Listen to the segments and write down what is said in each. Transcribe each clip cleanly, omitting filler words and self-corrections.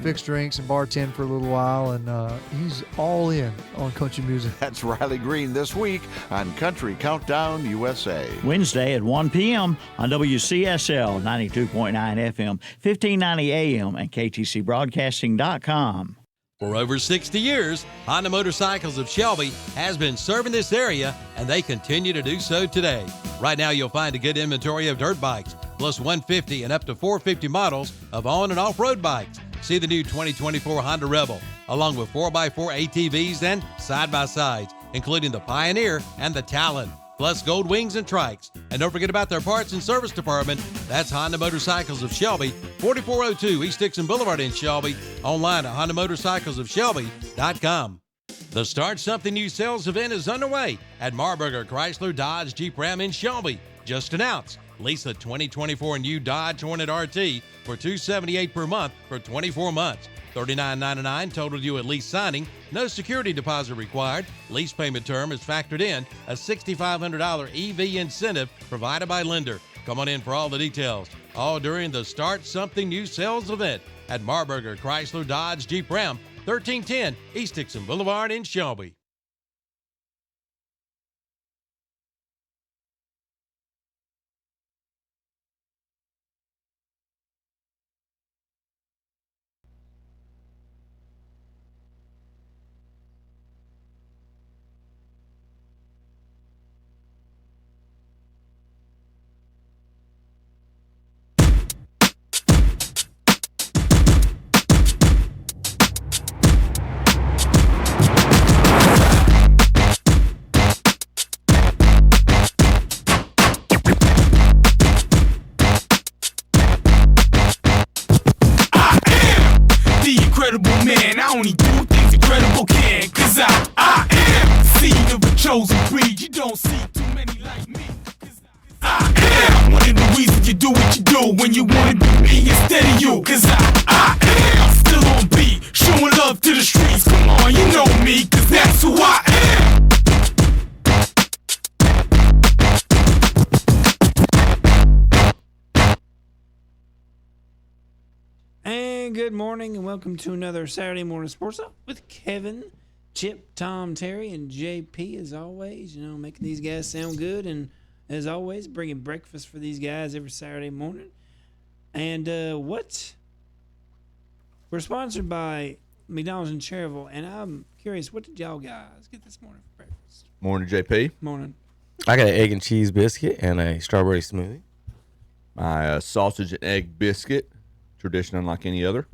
fix drinks and bartend for a little while, and he's all in on country music. That's Riley Green this week on Country Countdown USA. Wednesday at 1 p.m. on WCSL 92.9 FM, 1590 AM, and KTCBroadcasting.com. For over 60 years, Honda Motorcycles of Shelby has been serving this area, and they continue to do so today. Right now, you'll find a good inventory of dirt bikes, plus 150 and up to 450 models of on- and off-road bikes. See the new 2024 Honda Rebel, along with 4x4 ATVs and side-by-sides, including the Pioneer and the Talon, plus Gold Wings and Trikes. And don't forget about their parts and service department. That's Honda Motorcycles of Shelby, 4402 East Dixon Boulevard in Shelby. Online at HondaMotorcyclesofShelby.com. The Start Something New sales event is underway at Marburger Chrysler Dodge Jeep Ram in Shelby. Just announced. Lease a 2024 new Dodge Hornet RT for $278 per month for 24 months. $39.99 total due at lease signing. No security deposit required. Lease payment term is factored in. A $6,500 EV incentive provided by lender. Come on in for all the details. All during the Start Something New sales event at Marburger Chrysler Dodge Jeep Ram, 1310 East Dixon Boulevard in Shelby. Man, I only do things incredible can, cause I am seed of a chosen breed. You don't see too many like me, cause I am one of the reasons you do what you do when you wanna be me instead of you, cause I am still on beat, showing love to the streets. Come on, you know me, cause that's who I am. And good morning, and welcome to another Saturday Morning Sports Up with Kevin, Chip, Tom, Terry, and JP. As always, making these guys sound good, and as always, bringing breakfast for these guys every Saturday morning. And we're sponsored by McDonald's in Cherryville, and I'm curious, what did y'all guys get this morning for breakfast? Morning, JP. Morning. I got an egg and cheese biscuit and a strawberry smoothie. My sausage and egg biscuit. Tradition unlike any other.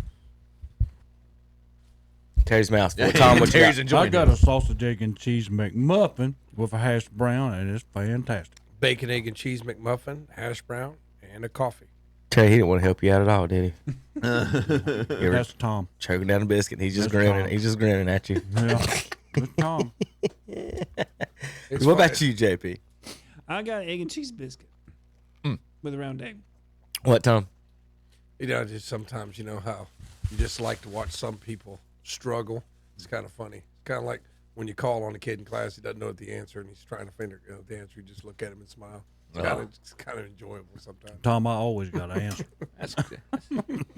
Terry's mouthful. Tom, what you got? I got a sausage, egg, and cheese McMuffin with a hash brown, and it's fantastic. Bacon, egg, and cheese McMuffin, hash brown, and a coffee. Terry, he didn't want to help you out at all, did he? That's Tom. Choking down a biscuit. He's just grinning. Tom. He's just grinning at you. Yeah, it's Tom. What about you, JP? I got an egg and cheese biscuit with a round egg. What, Tom? Just sometimes, how you just like to watch some people struggle. It's kind of funny. It's kind of like when you call on a kid in class, he doesn't know the answer, and he's trying to figure out the answer. You just look at him and smile. It's kind of enjoyable sometimes. Tom, I always got an answer.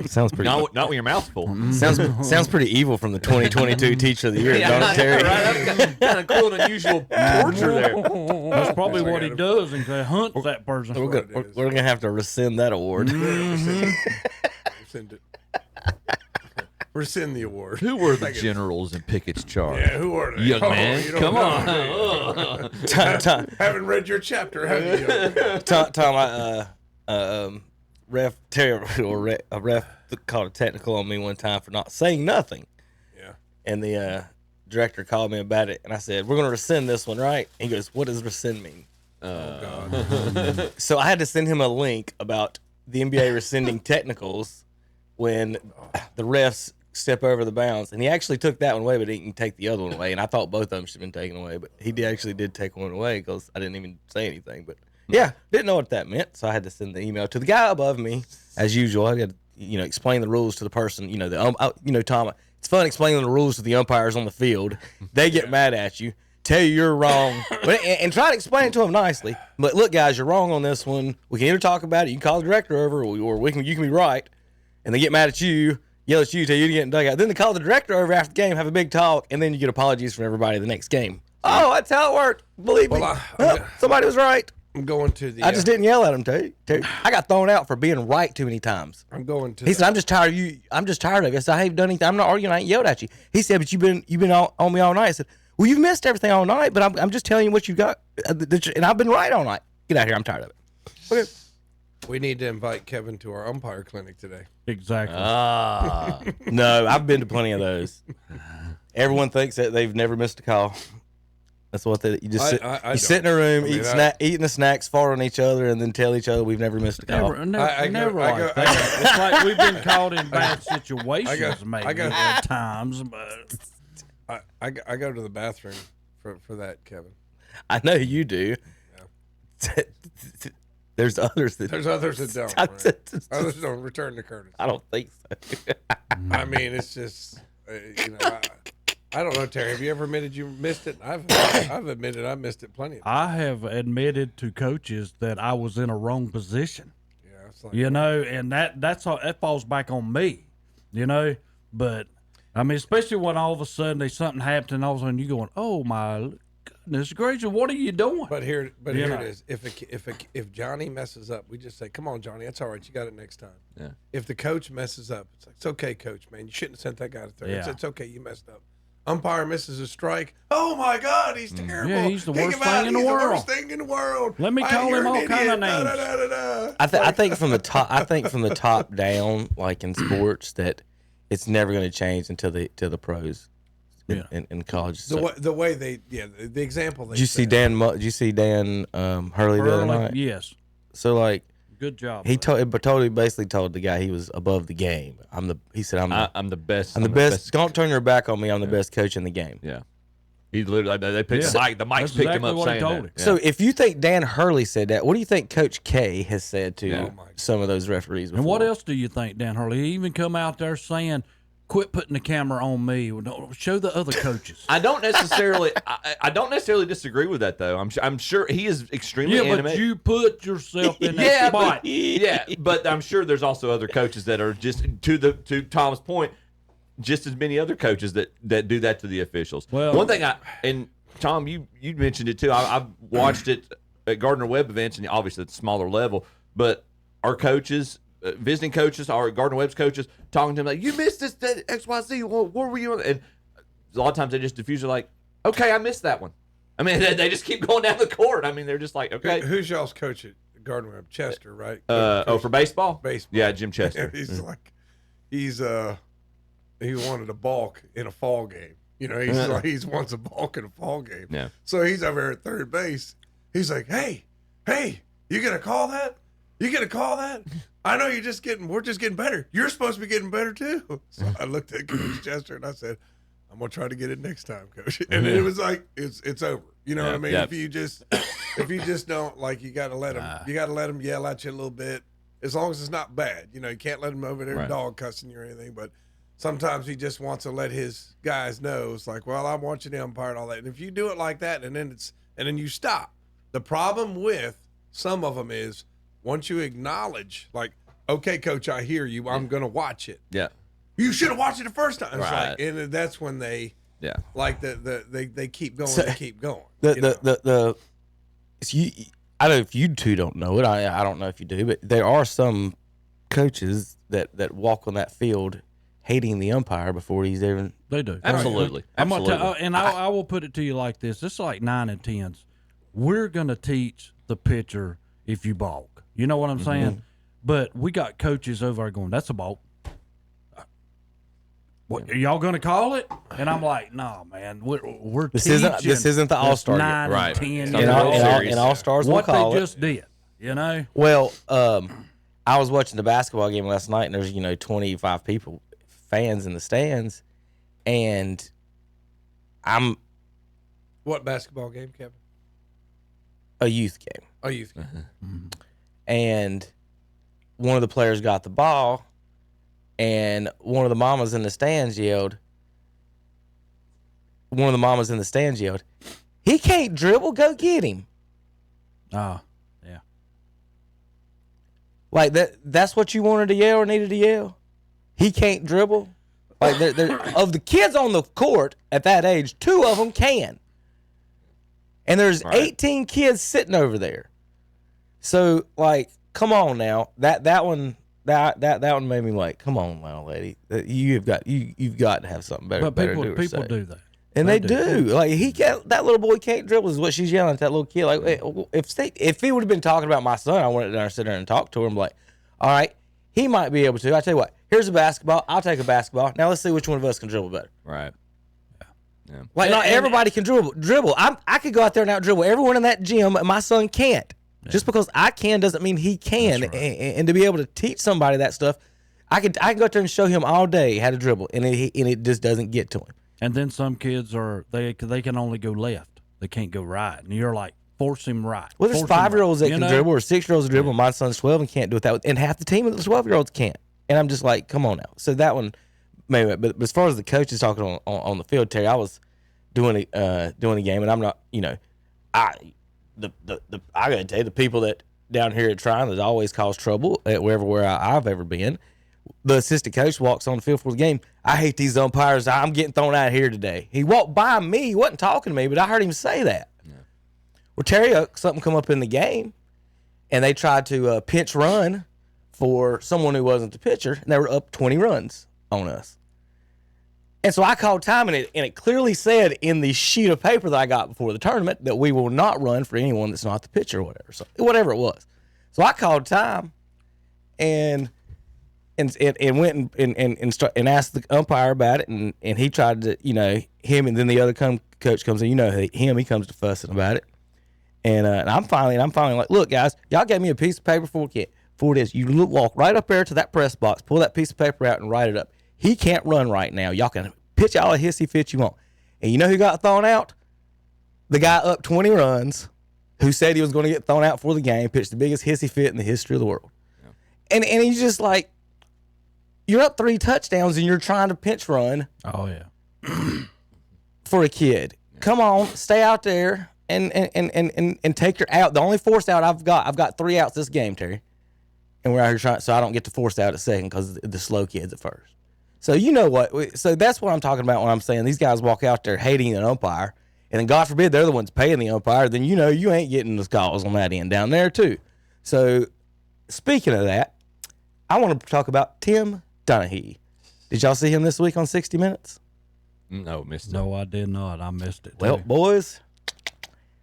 Sounds pretty. Not when your mouth's full. Sounds pretty evil from the 2022 Teacher of the Year, don't it, Terry? Right? That's kind of cool and unusual torture there. That's probably what he does, and he hunts that person. We're gonna have to rescind that award. Rescind it. Rescind the award. Who were the generals in Pickett's charge? Yeah, who are they? Young man, come on. Haven't read your chapter, have you? Tom, ref called a technical on me one time for not saying nothing. Yeah. And the director called me about it, and I said, "We're going to rescind this one, right?" He goes, "What does rescind mean?" Oh God. So I had to send him a link about the NBA rescinding technicals when the refs step over the bounds, and he actually took that one away, but he didn't take the other one away. And I thought both of them should have been taken away, but he actually did take one away because I didn't even say anything. But yeah, didn't know what that meant, so I had to send the email to the guy above me as usual. I had to, explain the rules to the person. Tom, it's fun explaining the rules to the umpires on the field. They get mad at you, tell you you're wrong, and try to explain it to them nicely. But look, guys, you're wrong on this one. We can either talk about it, you can call the director over, or you can be right. And they get mad at you, yell at you till you get dug out. Then they call the director over after the game, have a big talk, and then you get apologies from everybody the next game. Oh, that's how it worked. Believe me. Somebody was right. I'm going to the. I just didn't yell at him, Terry. I got thrown out for being right too many times. I'm going to. He said, "I'm just tired of you. I'm just tired of you." I said, "I haven't done anything. I'm not arguing. I ain't yelled at you." He said, "But you've been on me all night." I said, "Well, you've missed everything all night, but I'm just telling you what you got, and I've been right all night. Get out of here. I'm tired of it." Okay. We need to invite Kevin to our umpire clinic today. Exactly. No, I've been to plenty of those. Everyone thinks that they've never missed a call. That's what you just sit. You sit in a room, eating the snacks, fart on each other, and then tell each other we've never missed a call. Never like that. It's like we've been caught in bad situations, maybe at times, but I go to the bathroom for that, Kevin. I know you do. Yeah. There's others that don't. Right? Others don't return the courtesy. I don't think so. I mean, it's just I don't know, Terry. Have you ever admitted you missed it? I've admitted I missed it plenty of times. I have admitted to coaches that I was in a wrong position. Yeah, it's like, and that falls back on me, But I mean, especially when all of a sudden there's something happened, and all of a sudden you're going, "Oh my goodness gracious, what are you doing?" But here it is. If Johnny messes up, we just say, "Come on, Johnny, that's all right. You got it next time." Yeah. If the coach messes up, it's like, "It's okay, coach, man. You shouldn't have sent that guy to third. Yeah. It's okay. You messed up." Umpire misses a strike. Oh my God, he's terrible. Yeah, he's the worst thing in the world. The worst thing in the world. Let me call him all kind of names. I think from the top. I think from the top down, like in sports, that it's never going to change until the pros. In college. The way they the example they Did you see Dan Hurley the other night? Yes. So like, good job. He basically told the guy he was above the game. He said I'm the best. I'm the best. Don't turn your back on me. I'm the best coach in the game. Yeah. He literally they picked the mic. The mic picked him up saying that. Yeah. So if you think Dan Hurley said that, what do you think Coach K has said to some of those referees before? And what else do you think Dan Hurley? He even come out there saying, "Quit putting the camera on me. Show the other coaches." I don't necessarily disagree with that though. I'm sure he is extremely animated. But you put yourself in that spot. But I'm sure there's also other coaches that are just to Tom's point, just as many other coaches that do that to the officials. Well, one thing and Tom, you mentioned it too. I've watched it at Gardner Webb events, and obviously at a smaller level, but our coaches. Visiting coaches, our Gardner Webb's coaches, talking to him like, "You missed this XYZ. What were you on?" And a lot of times they just diffuse it like, "Okay, I missed that one." I mean, they just keep going down the court. I mean, they're just like, "Okay." Who's y'all's coach at Gardner Webb? Chester, right? For baseball? Baseball. Yeah, Jim Chester. He's like, he wanted a balk in a fall game. He's like, he wants a balk in a fall game. Yeah. So he's over here at third base. He's like, hey, you gonna call that? You gonna call that? I know we're just getting better. You're supposed to be getting better too. So I looked at Coach Chester and I said, "I'm gonna try to get it next time, Coach." And it was like, it's over. You know what I mean? If you just don't, like, you gotta let him yell at you a little bit, as long as it's not bad. You can't let him over there dog cussing you or anything. But sometimes he just wants to let his guys know. It's like, well, I'm watching the umpire and all that. And if you do it like that, and then you stop. The problem with some of them is, once you acknowledge, like, okay, Coach, I hear you. I'm going to watch it. Yeah. You should have watched it the first time. Right. Like, and that's when they, like, they keep going and keep going. I don't know if you two don't know it. I don't know if you do, but there are some coaches that walk on that field hating the umpire before he's even. They do. Absolutely. I'm gonna tell, and I will put it to you like this. It's like 9 and 10s. We're going to teach the pitcher if you balk. You know what I'm saying? But we got coaches over there going, "That's a balk. What, are y'all going to call it?" And I'm like, "No, man. We're this teaching isn't the All-Star 9 right. and 10 and All-Stars what will call they it. just did. Well, I was watching the basketball game last night, and there's 25 people, fans in the stands, and What basketball game, Kevin? A youth game. A youth game. And one of the players got the ball, and one of the mamas in the stands yelled, "He can't dribble, go get him." Oh, yeah. Like that's what you wanted to yell or needed to yell? he can't dribble. Like of the kids on the court at that age, 2 of them can. And there's 18 kids sitting over there. So like, come on now. That one made me like, come on now, lady. You've got to have something better. But people do that. And they do. Like that little boy can't dribble is what she's yelling at that little kid. Like if he would have been talking about my son, I wanted to sit there and talk to him. Like, all right, he might be able to. I tell you what, here's a basketball. I'll take a basketball. Now let's see which one of us can dribble better. Right. Yeah. Like not everybody can dribble. I could go out there and out dribble everyone in that gym. And my son can't. Yeah. Just because I can doesn't mean he can. Right. And to be able to teach somebody that stuff, I can go out there and show him all day how to dribble, and it just doesn't get to him. And then some kids they can only go left. They can't go right. And you're like, force him right. Well, there's 5-year-olds that can dribble or 6-year-olds that dribble. My son's 12 and can't do it that way. And half the team of the 12-year-olds can't. And I'm just like, come on now. So that one, maybe. But as far as the coaches talking on the field, Terry, I was doing a game, and I'm not, I got to tell you, the people that down here at Tryon that always cause trouble at wherever I've ever been. The assistant coach walks on the field for the game. I hate these umpires. I'm getting thrown out here today. He walked by me. He wasn't talking to me, but I heard him say that. Yeah. Well, Terry, something come up in the game, and they tried to pinch run for someone who wasn't the pitcher, and they were up 20 runs on us. And so I called time, and it clearly said in the sheet of paper that I got before the tournament that we will not run for anyone that's not the pitcher or whatever. So whatever it was. So I called time, and went and asked the umpire about it, and he tried to, him, and then the other coach comes in, he comes to fussing about it, and I'm finally like, look guys, y'all gave me a piece of paper for this. You walk right up there to that press box, pull that piece of paper out and write it up. He can't run right now. Y'all can pitch all the hissy fit you want. And you know who got thrown out? The guy up 20 runs who said he was going to get thrown out for the game, pitched the biggest hissy fit in the history of the world. Yeah. And he's just like, you're up 3 touchdowns and you're trying to pinch run. Oh yeah. For a kid. Yeah. Come on, stay out there and take your out. The only forced out I've got 3 outs this game, Terry. And we're out here trying, so I don't get to force out at second because the slow kids at first. So you know what? So that's what I'm talking about when I'm saying these guys walk out there hating an umpire, and then God forbid they're the ones paying the umpire. Then you ain't getting the calls on that end down there too. So speaking of that, I want to talk about Tim Donahue. Did y'all see him this week on 60 Minutes? No, missed it. No, I did not. I missed it. Well, boys,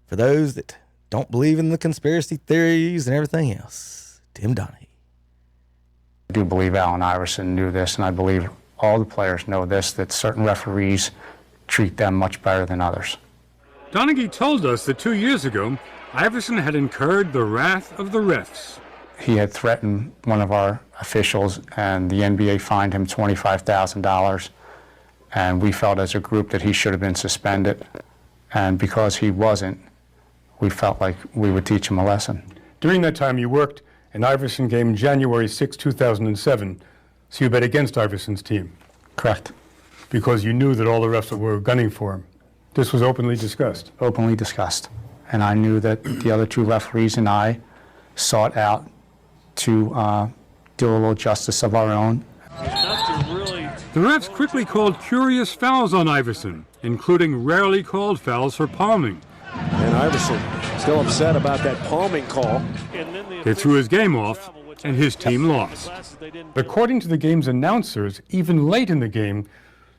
for those that don't believe in the conspiracy theories and everything else, Tim Donahue. I do believe Allen Iverson knew this, and I believe all the players know this, that certain referees treat them much better than others. Donahue told us that 2 years ago, Iverson had incurred the wrath of the refs. He had threatened one of our officials, and the NBA fined him $25,000, and we felt as a group that he should have been suspended, and because he wasn't, we felt like we would teach him a lesson. During that time, you worked an Iverson game January 6, 2007, so you bet against Iverson's team. Correct. Because you knew that all the refs were gunning for him. This was openly discussed. Openly discussed. And I knew that the other 2 referees and I sought out to do a little justice of our own. The refs quickly called curious fouls on Iverson, including rarely called fouls for palming. And Iverson still upset about that palming call. They threw his game off, and his team lost. According to the game's announcers, even late in the game,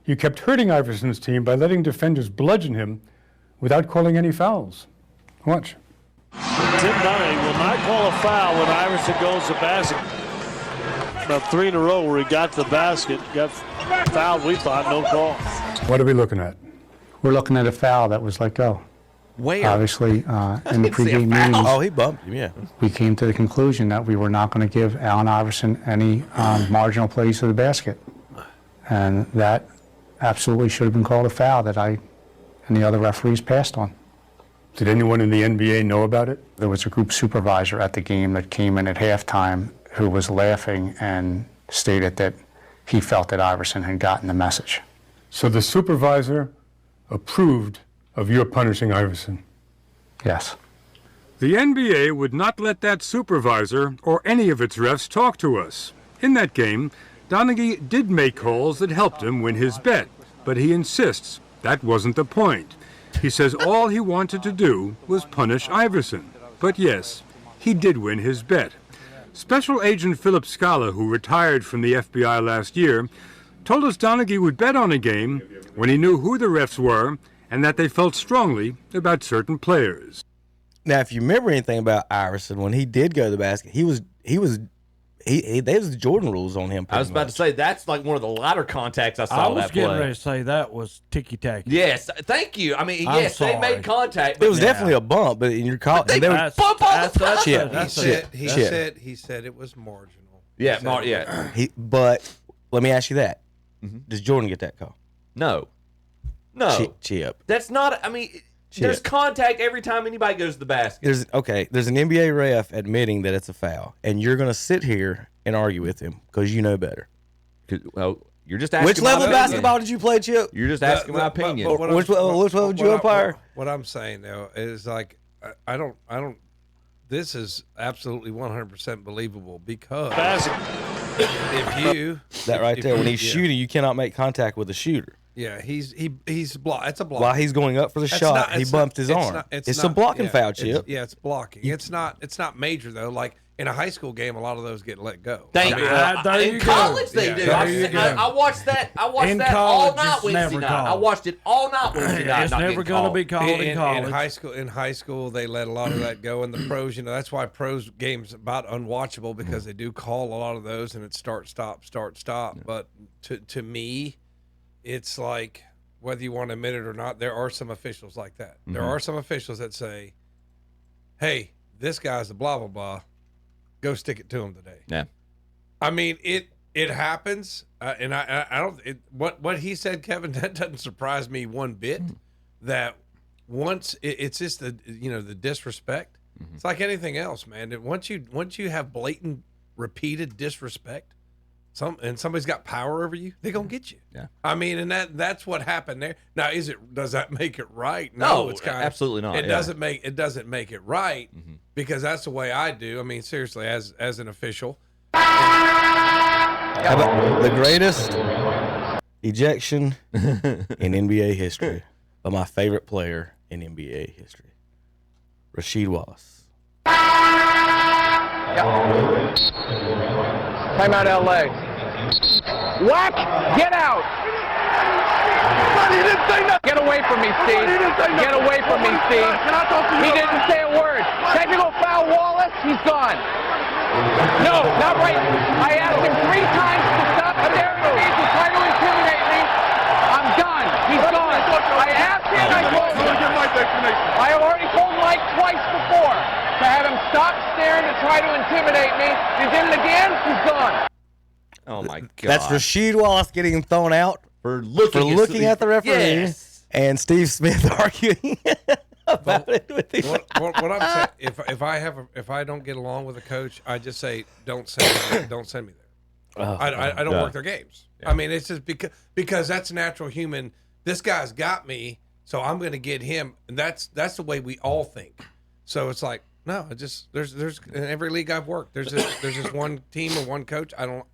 you kept hurting Iverson's team by letting defenders bludgeon him without calling any fouls. Watch. Tim Donahue will not call a foul when Iverson goes to basket. About 3 in a row where he got to the basket, got fouled, we thought, no call. What are we looking at? We're looking at a foul that was let go. Where? Obviously, in the pregame meetings, oh, he bumped him, yeah. We came to the conclusion that we were not going to give Allen Iverson any marginal plays to the basket. And that absolutely should have been called a foul that I and the other referees passed on. Did anyone in the NBA know about it? There was a group supervisor at the game that came in at halftime who was laughing and stated that he felt that Iverson had gotten the message. So the supervisor approved of your punishing Iverson? Yes. The NBA would not let that supervisor or any of its refs talk to us. In that game, Donaghy did make calls that helped him win his bet, but he insists that wasn't the point. He says all he wanted to do was punish Iverson. But yes, he did win his bet. Special Agent Philip Scala, who retired from the FBI last year, told us Donaghy would bet on a game when he knew who the refs were and that they felt strongly about certain players. Now, if you remember anything about Iverson, when he did go to the basket, there was the Jordan rules on him. I was about to say that's like one of the lighter contacts I saw. I was that getting play. ready to say that was ticky-tacky. Yes, thank you. I mean, yes, they made contact. It was definitely a bump, but in your call, they bump all the time. He said it was marginal. Yeah, But let me ask you that: Does Jordan get that call? No. Chip. That's not. I mean, there's contact every time anybody goes to the basket. There's an NBA ref admitting that it's a foul, and you're going to sit here and argue with him because you know better. Well, you're just asking. Which level of basketball did you play, Chip? You're just asking my opinion. Which level did you umpire? What I'm saying though is like I don't. This is absolutely 100% believable because if you when he's shooting, you cannot make contact with the shooter. Yeah, he's block. It's a block. While he's going up for the shot, he bumped his arm. It's a blocking foul, Chip. It's blocking. It's not major though. Like in a high school game, a lot of those get let go. In college, they do. I watched that. In that college, all night it's Wednesday never night. called. I watched it all night Wednesday night. It's never going to be called in college. In high school, they let a lot of that go. And the pros, that's why pros games about unwatchable because they do call a lot of those, and it's start stop. But to me, it's like whether you want to admit it or not, there are some officials like that. There are some officials that say, "Hey, this guy's a blah blah blah. Go stick it to him today." Yeah, I mean it happens, and I don't. What he said, Kevin, that doesn't surprise me one bit. That once it's just the disrespect. It's like anything else, man. Once you have blatant, repeated disrespect. Somebody's got power over you, they're gonna get you. Yeah. I mean, and that's what happened there. Now, does that make it right? No, it's kind absolutely not. It doesn't make it right because that's the way I do. I mean, seriously, as an official. How about the greatest ejection in NBA history by my favorite player in NBA history, Rasheed Wallace. Timeout, LA. Whack! Get out! Get away from me, Steve. Get away from me, Steve. He didn't say a word. Technical foul, Wallace. He's gone. No, not right. I asked him 3 times to stop staring at me to try to intimidate me. I'm done. He's gone. I asked him. I told him. I have already told Mike twice before to have him stop staring to try to intimidate me. He did it again. He's gone. Oh my God! That's Rasheed Wallace getting thrown out for looking at the referee, yes. And Steve Smith arguing about it with him. What I'm saying, if I don't get along with a coach, I just say don't send me there. I don't work their games. Yeah. I mean, it's just because that's natural human. This guy's got me, so I'm going to get him, and that's the way we all think. So it's like no, there's in every league I've worked, there's just one team or one coach. I don't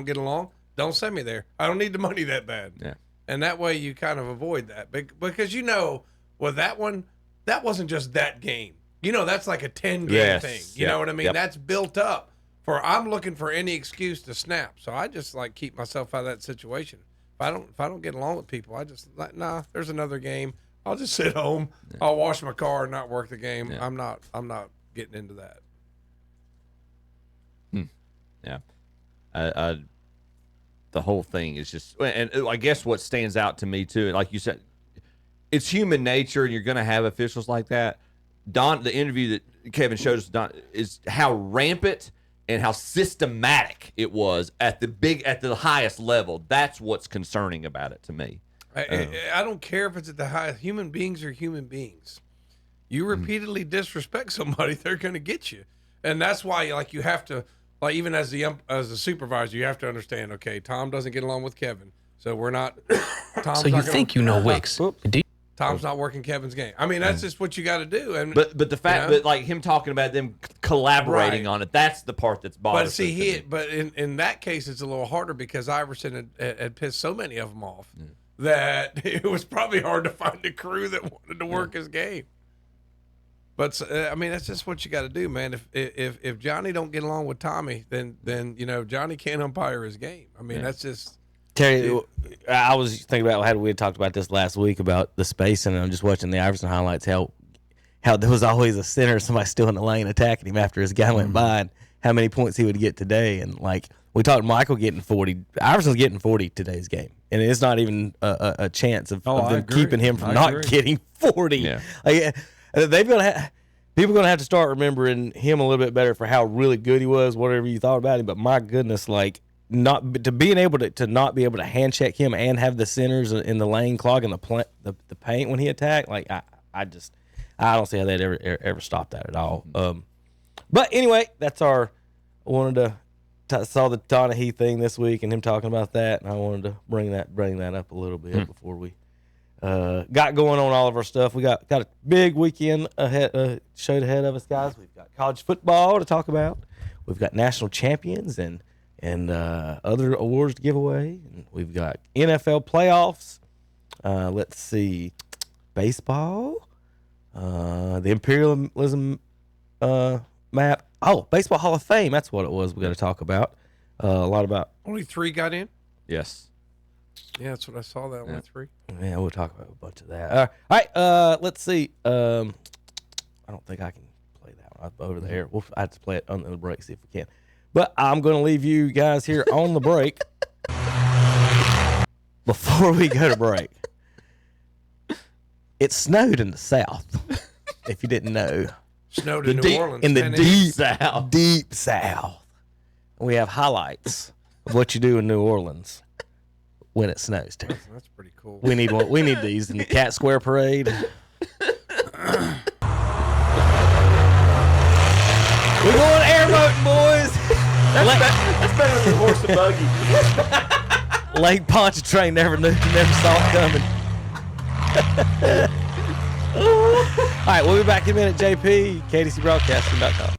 get along. Don't send me there. I don't need the money that bad. Yeah. And that way you kind of avoid that. Because that one, that wasn't just that game. That's like a 10-game thing. You know what I mean? Yep. That's built up for I'm looking for any excuse to snap. So I just like keep myself out of that situation. If I don't get along with people, I just like, nah, there's another game. I'll just sit home. Yeah. I'll wash my car and not work the game. Yeah. I'm not getting into that. Yeah. The whole thing is just, and I guess what stands out to me too, like you said, it's human nature, and you're going to have officials like that. The interview that Kevin showed us, is how rampant and how systematic it was at the highest level. That's what's concerning about it to me. I don't care if it's at the highest. Human beings are human beings. You repeatedly disrespect somebody, they're going to get you, and that's why you have to. Like even as a supervisor, you have to understand. Okay, Tom doesn't get along with Kevin, so we're not. Tom's so you think you know Wicks? Tom's not working Kevin's game. I mean, that's just what you got to do. And But the fact that like him talking about them collaborating on it, that's the part that's bothersome. But see, but in that case, it's a little harder because Iverson had pissed so many of them off that it was probably hard to find a crew that wanted to work his game. But I mean, that's just what you got to do, man. If Johnny don't get along with Tommy, then Johnny can't umpire his game. I mean, that's just. Terry, I was thinking about how we had talked about this last week about the spacing, and I'm just watching the Iverson highlights. How there was always a center, somebody still in the lane attacking him after his guy went by, and how many points he would get today. And like we talked, Michael getting 40, Iverson's getting 40 today's game, and it's not even a chance of them keeping him from not getting 40. Yeah. Like, people are gonna have to start remembering him a little bit better for how really good he was, whatever you thought about him. But my goodness, like. Being able to not be able to hand check him and have the centers in the lane clogging the paint when he attacked, like I don't see how they'd ever stop that at all. But anyway, that's I wanted to saw the Donahue thing this week and him talking about that, and I wanted to bring that up a little bit before we got going on all of our stuff. We got a big weekend showed ahead of us, guys. We've got college football to talk about. We've got national champions and other awards to give away. And we've got NFL playoffs. Let's see, baseball, the imperialism map. Oh, Baseball Hall of Fame. That's what it was. We got to talk about a lot about. Only 3 got in. Yes. Yeah, that's what I saw. That only 3. Yeah, we'll talk about a bunch of that. All right. Let's see. I don't think I can play that one over there. I have to play it on the break. See if we can. But I'm going to leave you guys here on the break. Before we go to break, it snowed in the South, if you didn't know. Snowed in New Orleans. In the deep South. We have highlights of what you do in New Orleans when it snows, Terry. That's pretty cool. We need one. We need these in the Cat Square Parade. We're going airboating, boys. That's better than horse and buggy. Lake Pontchartrain never saw it coming. All right, we'll be back in a minute. JP, KDCBroadcasting.com.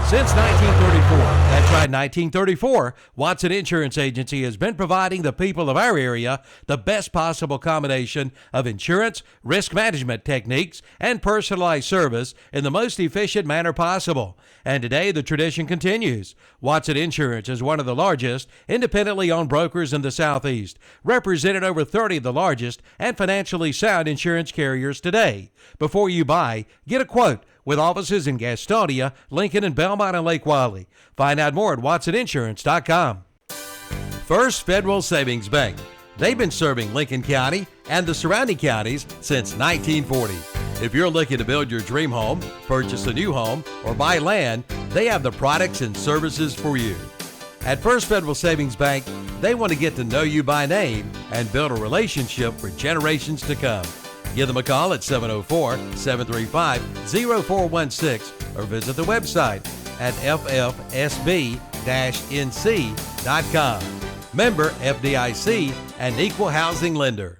Since 1934, that's right, 1934, Watson Insurance Agency has been providing the people of our area the best possible combination of insurance, risk management techniques, and personalized service in the most efficient manner possible. And today, the tradition continues. Watson Insurance is one of the largest independently owned brokers in the Southeast, represented over 30 of the largest and financially sound insurance carriers today. Before you buy, get a quote with offices in Gastonia, Lincoln, and Belmont and Lake Wylie. Find out more at watsoninsurance.com. First Federal Savings Bank. They've been serving Lincoln County and the surrounding counties since 1940. If you're looking to build your dream home, purchase a new home, or buy land, they have the products and services for you. At First Federal Savings Bank, they want to get to know you by name and build a relationship for generations to come. Give them a call at 704-735-0416 or visit the website at ffsb-nc.com. Member FDIC and equal housing lender.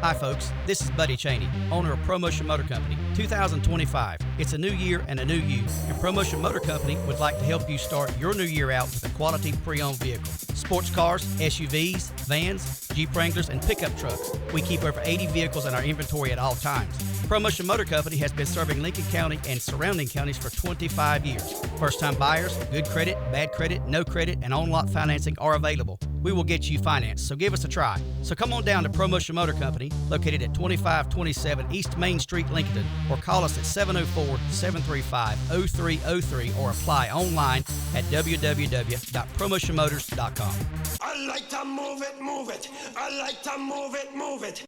Hi folks, this is Buddy Cheney, owner of ProMotion Motor Company. 2025, it's a new year and a new you. And ProMotion Motor Company would like to help you start your new year out with a quality pre-owned vehicle. Sports cars, SUVs, vans, Jeep Wranglers, and pickup trucks. We keep over 80 vehicles in our inventory at all times. ProMotion Motor Company has been serving Lincoln County and surrounding counties for 25 years. First-time buyers, good credit, bad credit, no credit, and on-lot financing are available. We will get you financed, so give us a try. So come on down to ProMotion Motor Company, located at 2527 East Main Street, Lincoln, or call us at 704-735-0303 or apply online at www.promotionmotors.com. I like to move it, move it. I like to move it, move it.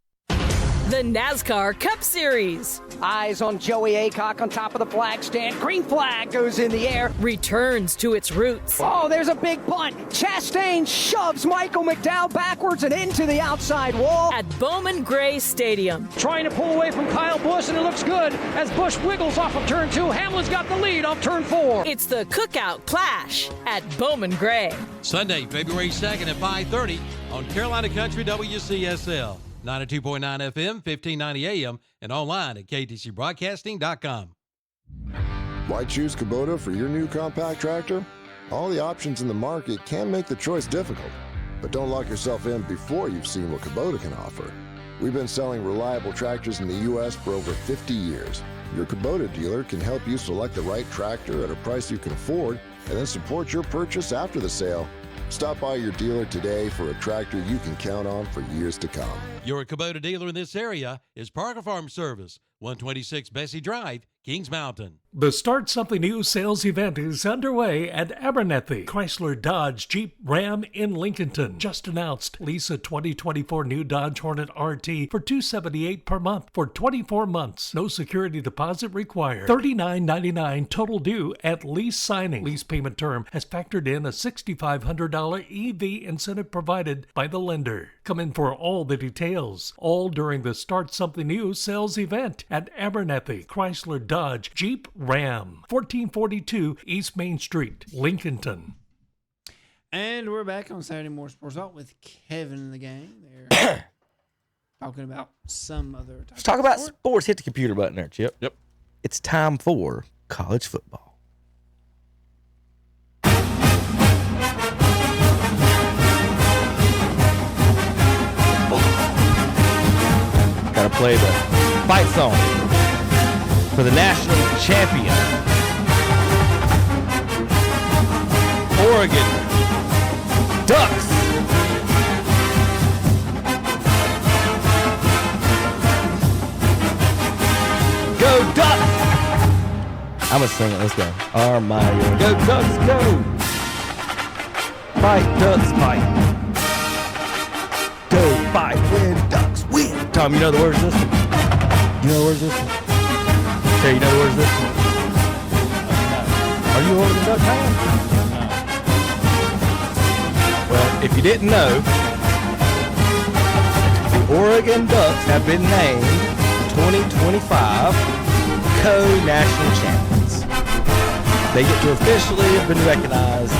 The NASCAR Cup Series. Eyes on Joey Aycock on top of the flag stand. Green flag goes in the air. Returns to its roots. Oh, there's a big bunt. Chastain shoves Michael McDowell backwards and into the outside wall. At Bowman Gray Stadium. Trying to pull away from Kyle Busch, and it looks good as Busch wiggles off of turn 2. Hamlin's got the lead off turn 4. It's the Cookout Clash at Bowman Gray. Sunday, February 2nd at 5:30 on Carolina Country WCSL. 92.9 FM, 1590 AM, and online at ktcbroadcasting.com. Why choose Kubota for your new compact tractor? All the options in the market can make the choice difficult, but don't lock yourself in before you've seen what Kubota can offer. We've been selling reliable tractors in the U.S. for over 50 years. Your Kubota dealer can help you select the right tractor at a price you can afford and then support your purchase after the sale. Stop by your dealer today for a tractor you can count on for years to come. Your Kubota dealer in this area is Parker Farm Service, 126 Bessie Drive, Kings Mountain. The Start Something New sales event is underway at Abernethy, Chrysler, Dodge, Jeep, Ram in Lincolnton. Just announced, lease a 2024 new Dodge Hornet RT for $278 per month for 24 months. No security deposit required. $39.99 total due at lease signing. Lease payment term has factored in a $6,500 EV incentive provided by the lender. Come in for all the details. All during the Start Something New sales event at Abernethy, Chrysler, Dodge, Jeep, Ram, 1442 East Main Street, Lincolnton. And we're back on Saturday Morning Sports Talk with Kevin and the gang. They're talking about some other type Let's talk about sport. sports. Hit the computer button there, Chip. Yep. It's time for college football. Gotta play the fight song for the national champion, Oregon Ducks. Go Ducks! I'm gonna sing it. Let's go. Armayo. Go Ducks, go! Fight Ducks, fight. Go fight, win Ducks, win. Tom, you know the words of this one? You know the words of this one? Terry, you know the words of this one? Are you an Oregon Duck fan? Well, if you didn't know, the Oregon Ducks have been named 2025 co-national champions. They get to officially have been recognized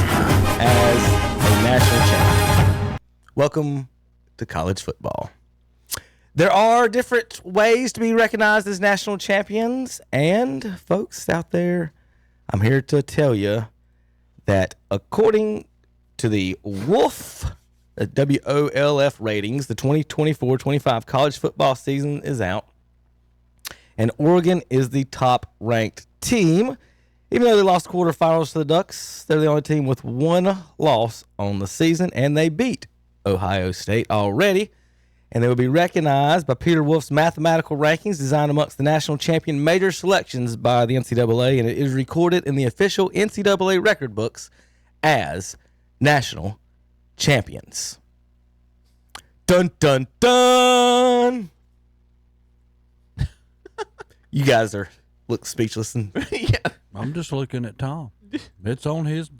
as a national champion. Welcome to college football. There are different ways to be recognized as national champions, and folks out there, I'm here to tell you that according to the WOLF, WOLF ratings, the 2024-25 college football season is out, and Oregon is the top-ranked team. Even though they lost quarterfinals to the Ducks, they're the only team with one loss on the season, and they beat Ohio State already. And they will be recognized by Peter Wolf's mathematical rankings designed amongst the national champion major selections by the NCAA, and it is recorded in the official NCAA record books as national champions. Dun, dun, dun! You guys look speechless. And yeah. I'm just looking at Tom. It's on his.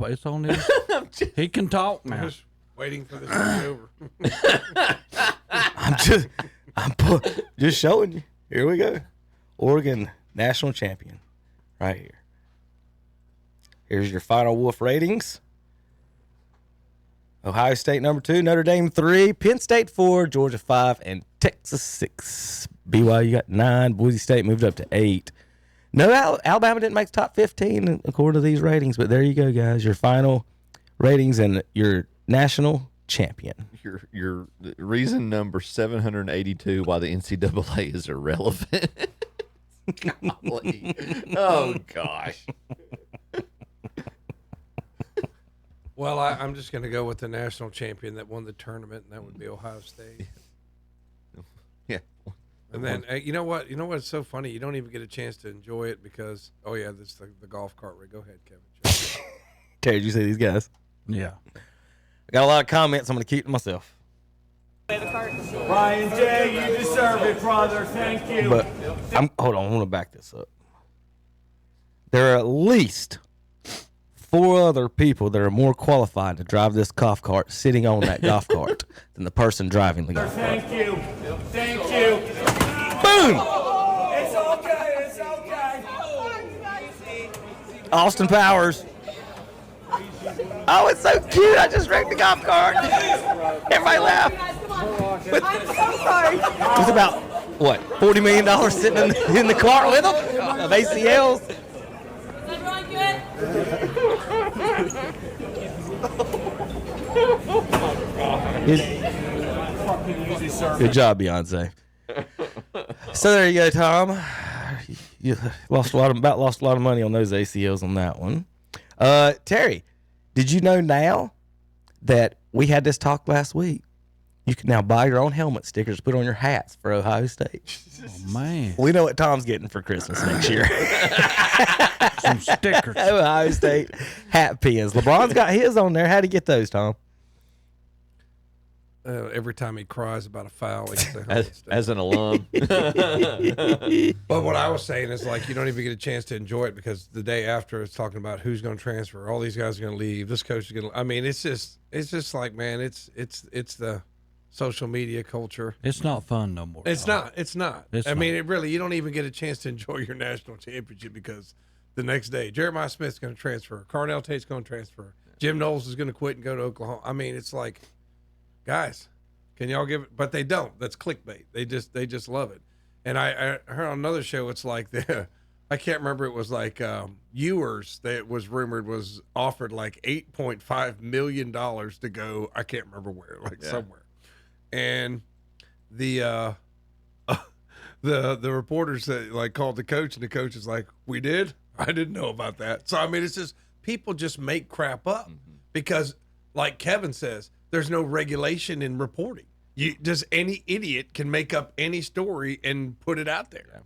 He can talk now. I'm just waiting for this to be over. I'm just showing you. Here we go. Oregon national champion, right here. Here's your final Wolf ratings. Ohio State number 2, Notre Dame 3, Penn State 4, Georgia 5, and Texas 6. BYU got 9. Boise State moved up to 8. No, Alabama didn't make the top 15 according to these ratings, but there you go, guys. Your final ratings and your national champion. Your reason number 782 why the NCAA is irrelevant. Golly. Oh, gosh. Well, I'm just going to go with the national champion that won the tournament, and that would be Ohio State. Yeah. And then, you know what? You know what's so funny? You don't even get a chance to enjoy it because, oh, yeah, this is the golf cart rig. Go ahead, Kevin. Terry, did you see these guys? Yeah. I got a lot of comments. I'm going to keep to myself. Ryan J., you deserve it, brother. Thank you. But hold on. I want to back this up. There are at least 4 other people that are more qualified to drive this golf cart sitting on that golf cart than the person driving the golf cart. Thank you. Thank you. Boom! It's okay. It's okay. Austin Powers. Oh, it's so cute. I just wrecked the golf cart. Everybody laugh. I'm so sorry. With about, what, $40 million sitting in the car with them of ACLs? Good job, Beyonce. So there you go, Tom. You lost a lot of money on those ACLs on that one. Terry, did you know now that we had this talk last week? You can now buy your own helmet stickers to put on your hats for Ohio State. Oh, man. We know what Tom's getting for Christmas next year. Some stickers. Ohio State hat pins. LeBron's got his on there. How'd he get those, Tom? Every time he cries about a foul, he gets a as an alum. But what I was saying is, like, you don't even get a chance to enjoy it because the day after it's talking about who's going to transfer. All these guys are going to leave. This coach is going to. I mean, it's just like, man, it's the social media culture. It's not fun no more. It's not. It's not. It's I mean, not. it really. You don't even get a chance to enjoy your national championship because the next day Jeremiah Smith's going to transfer. Carnell Tate's going to transfer. Jim Knowles is going to quit and go to Oklahoma. I mean, it's like, guys, can y'all give it? But they don't. That's clickbait. They just love it. And I heard on another show, it's like I can't remember. It was like Ewers that was rumored was offered like $8.5 million to go. I can't remember where, somewhere. And the reporters that like called the coach, and the coach is like, "We did? I didn't know about that." So I mean, it's just people just make crap up because, like Kevin says, there's no regulation in reporting. Just any idiot can make up any story and put it out there. Yeah.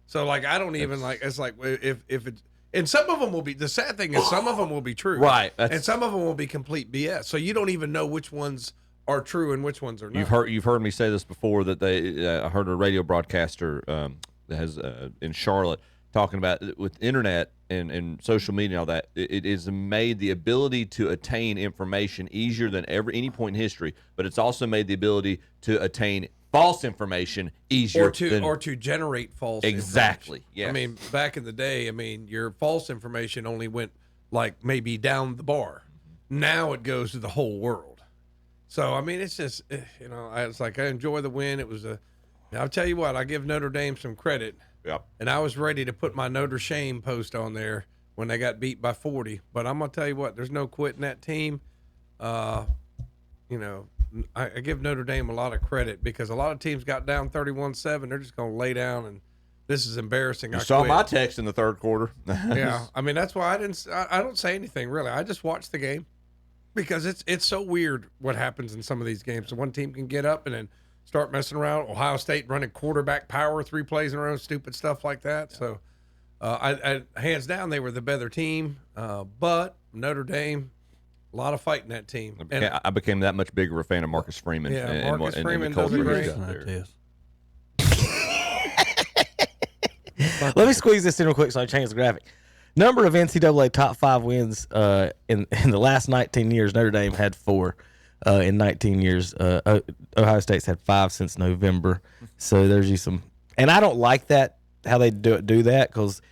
So like, I don't even like. It's like if it. And some of them will be. The sad thing is, some of them will be true, right? And some of them will be complete BS. So you don't even know which ones are true and which ones are not. You've heard me say this before that I heard a radio broadcaster that has in Charlotte talking about with internet and social media and all that. It is made the ability to attain information easier than any point in history, but it's also made the ability to attain false information easier or to generate false exactly. Yeah, I mean, back in the day, I mean, your false information only went like maybe down the bar. Now it goes to the whole world. So I mean, it's just it's like I enjoy the win. It was I'll tell you what, I give Notre Dame some credit. Yep. And I was ready to put my Notre Shame post on there when they got beat by 40. But I'm gonna tell you what, there's no quitting that team. I give Notre Dame a lot of credit because a lot of teams got down 31-7. They're just gonna lay down, and this is embarrassing. You saw my text in the third quarter. Yeah, I mean that's why I don't say anything really. I just watch the game. Because it's so weird what happens in some of these games. So one team can get up and then start messing around. Ohio State running quarterback power 3 plays in a row, stupid stuff like that. Yeah. So I hands down they were the better team. But Notre Dame, a lot of fight in that team. I became that much bigger a fan of Marcus Freeman. Yeah, Marcus Freeman does a great. Let me squeeze this in real quick so I change the graphic. Number of NCAA top 5 wins in the last 19 years. Notre Dame had 4 in 19 years. Ohio State's had 5 since November. So there's you some. And I don't like that how they do that because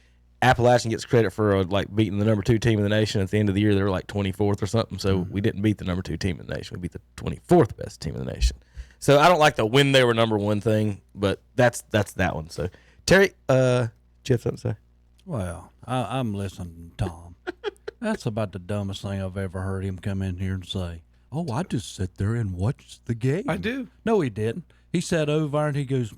Appalachian gets credit for like beating the number 2 team in the nation. At the end of the year, they were like 24th or something. So we didn't beat the number 2 team in the nation. We beat the 24th best team in the nation. So I don't like the when they were number 1 thing, but that's that one. So Terry, do you have something to say? Well, I'm listening to Tom. That's about the dumbest thing I've ever heard him come in here and say. Oh, I just sit there and watch the game. I do. No, he didn't. He sat over and he goes,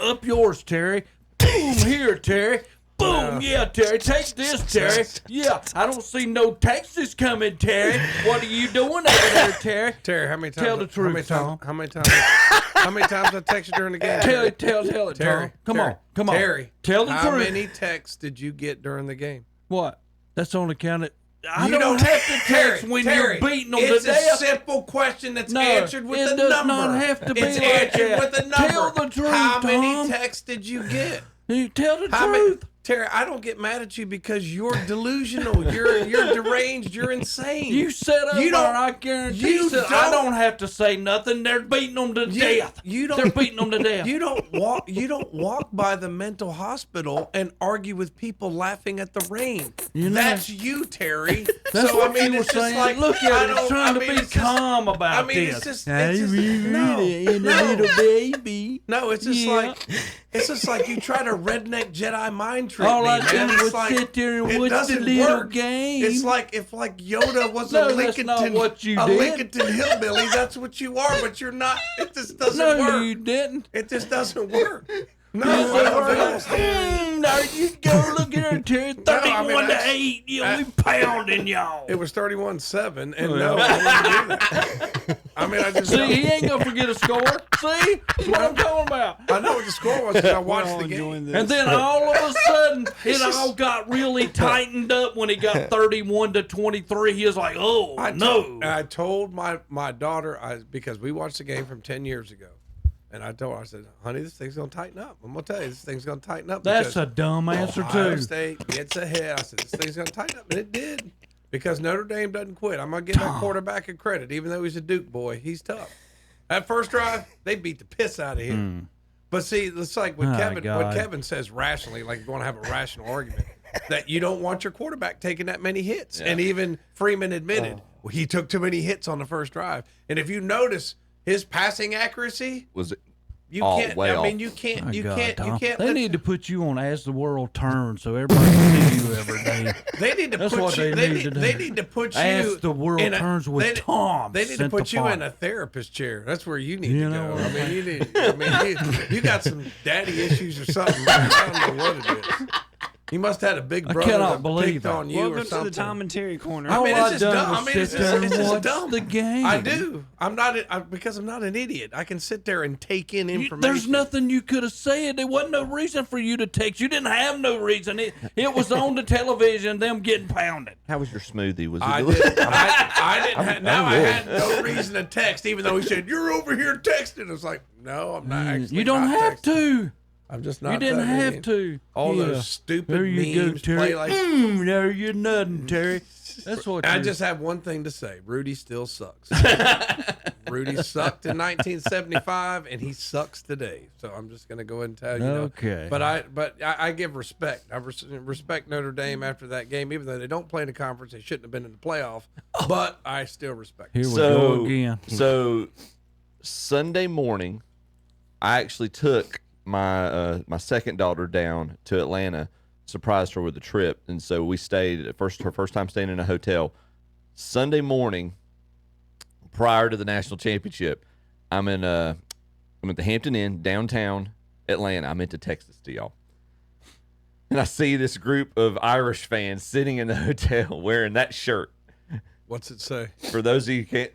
up yours, Terry. Boom, here, Terry. Boom, yeah, Terry. Take this, Terry. Yeah, I don't see no Texas coming, Terry. What are you doing over there, Terry? Terry, how many times? Tell the truth, Tom. How many times I texted you during the game? Tell it, Terry. Come on. Terry, tell the truth. How many texts did you get during the game? What? That's on account of. I don't have to text when you're beating on the It's death. a simple question that's answered with a number. It does not have to be it's like answered that. with a number. Tell the truth, How Tom. many texts did you get? You tell the truth. Terry, I don't get mad at you because you're delusional. You're deranged. You're insane. You set up You there, don't- I guarantee you you. I don't- don't have to say nothing. They're beating them to death. They're beating them to death. You don't walk by the mental hospital and argue with people laughing at the rain. That's you, Terry. That's so what I mean, you were it's just saying. like, Look I at it, don't- trying I to mean, be it's just- calm about I mean, this. it's just no, little baby. it's just like you try to redneck Jedi mind trick All me, I man. did It's was like, sit there and it watch the doesn't little work. game. It's like if Yoda was No, a that's Lincoln, not what you a did. Lincoln hillbilly. That's what you are, but you're not. It just doesn't No, work. you didn't. It just doesn't work. No, There you go. Look at her, Terry. 31 to 8. You'll be pounding y'all. It was 31-7, and no, I wouldn't do that. I mean, I just See, he ain't gonna forget a score. See, that's what I'm talking about. I know what the score was because I watched the game. And then all of a sudden, it all got really tightened up when he got 31 to 23. He was like, "Oh no!" I told my daughter because we watched the game from 10 years ago. And I told her, I said, honey, this thing's going to tighten up. I'm going to tell you, this thing's going to tighten up. That's a dumb answer, Ohio too. State gets ahead. I said, this thing's going to tighten up. And it did. Because Notre Dame doesn't quit. I'm going to give that quarterback a credit. Even though he's a Duke boy, he's tough. That first drive, they beat the piss out of him. But see, it's like when Kevin says rationally, like you want to have a rational argument, that you don't want your quarterback taking that many hits. Yeah. And even Freeman admitted, well, he took too many hits on the first drive. And if you notice, his passing accuracy was you all can't. way I mean, off. you can't. My You God, can't. Tom. You can't. They let- need to put you on As the World Turns so everybody can see you every day. They need to That's put what you. they need to do. They need to put you. As the World in a- Turns with they- Tom. They need to Sent put the you in font. a therapist chair. That's where you need You to know go. what I mean, you need. I mean, you got some daddy issues or something. I don't know what it is. You must have had a big I brother cannot that believe picked that. on you Welcome or to something. the Tom and Terry corner. I mean, All it's I just done dumb. I was mean, sit it's there and just watch dumb. the game. I do. I'm not because I'm not an idiot. I can sit there and take in information. There's nothing you could have said. There wasn't no reason for you to text. You didn't have no reason. It was on the television, them getting pounded. How was your smoothie? Was it I delicious? didn't. I didn't. I'm Now I good. had no reason to text, even though he said you're over here texting. It's like, no, I'm not actually. You don't not have texting. to. I'm just not. You didn't that have mean. to. All Yeah. those stupid There you go, memes Terry. play like. There you're nothing, Terry. That's what I you're- just have one thing to say. Rudy still sucks. Rudy sucked in 1975, and he sucks today. So I'm just going to go ahead and tell you. Okay. But I give respect. I respect Notre Dame after that game, even though they don't play in the conference. They shouldn't have been in the playoff. But I still respect. Here them. we go again. So Sunday morning, I actually took my my second daughter down to Atlanta, surprised her with a trip, and so we stayed her first time staying in a hotel. Sunday morning, prior to the national championship, I'm at the Hampton Inn downtown Atlanta. I meant to text this to y'all, and I see this group of Irish fans sitting in the hotel wearing that shirt. What's it say? For those of you who can't.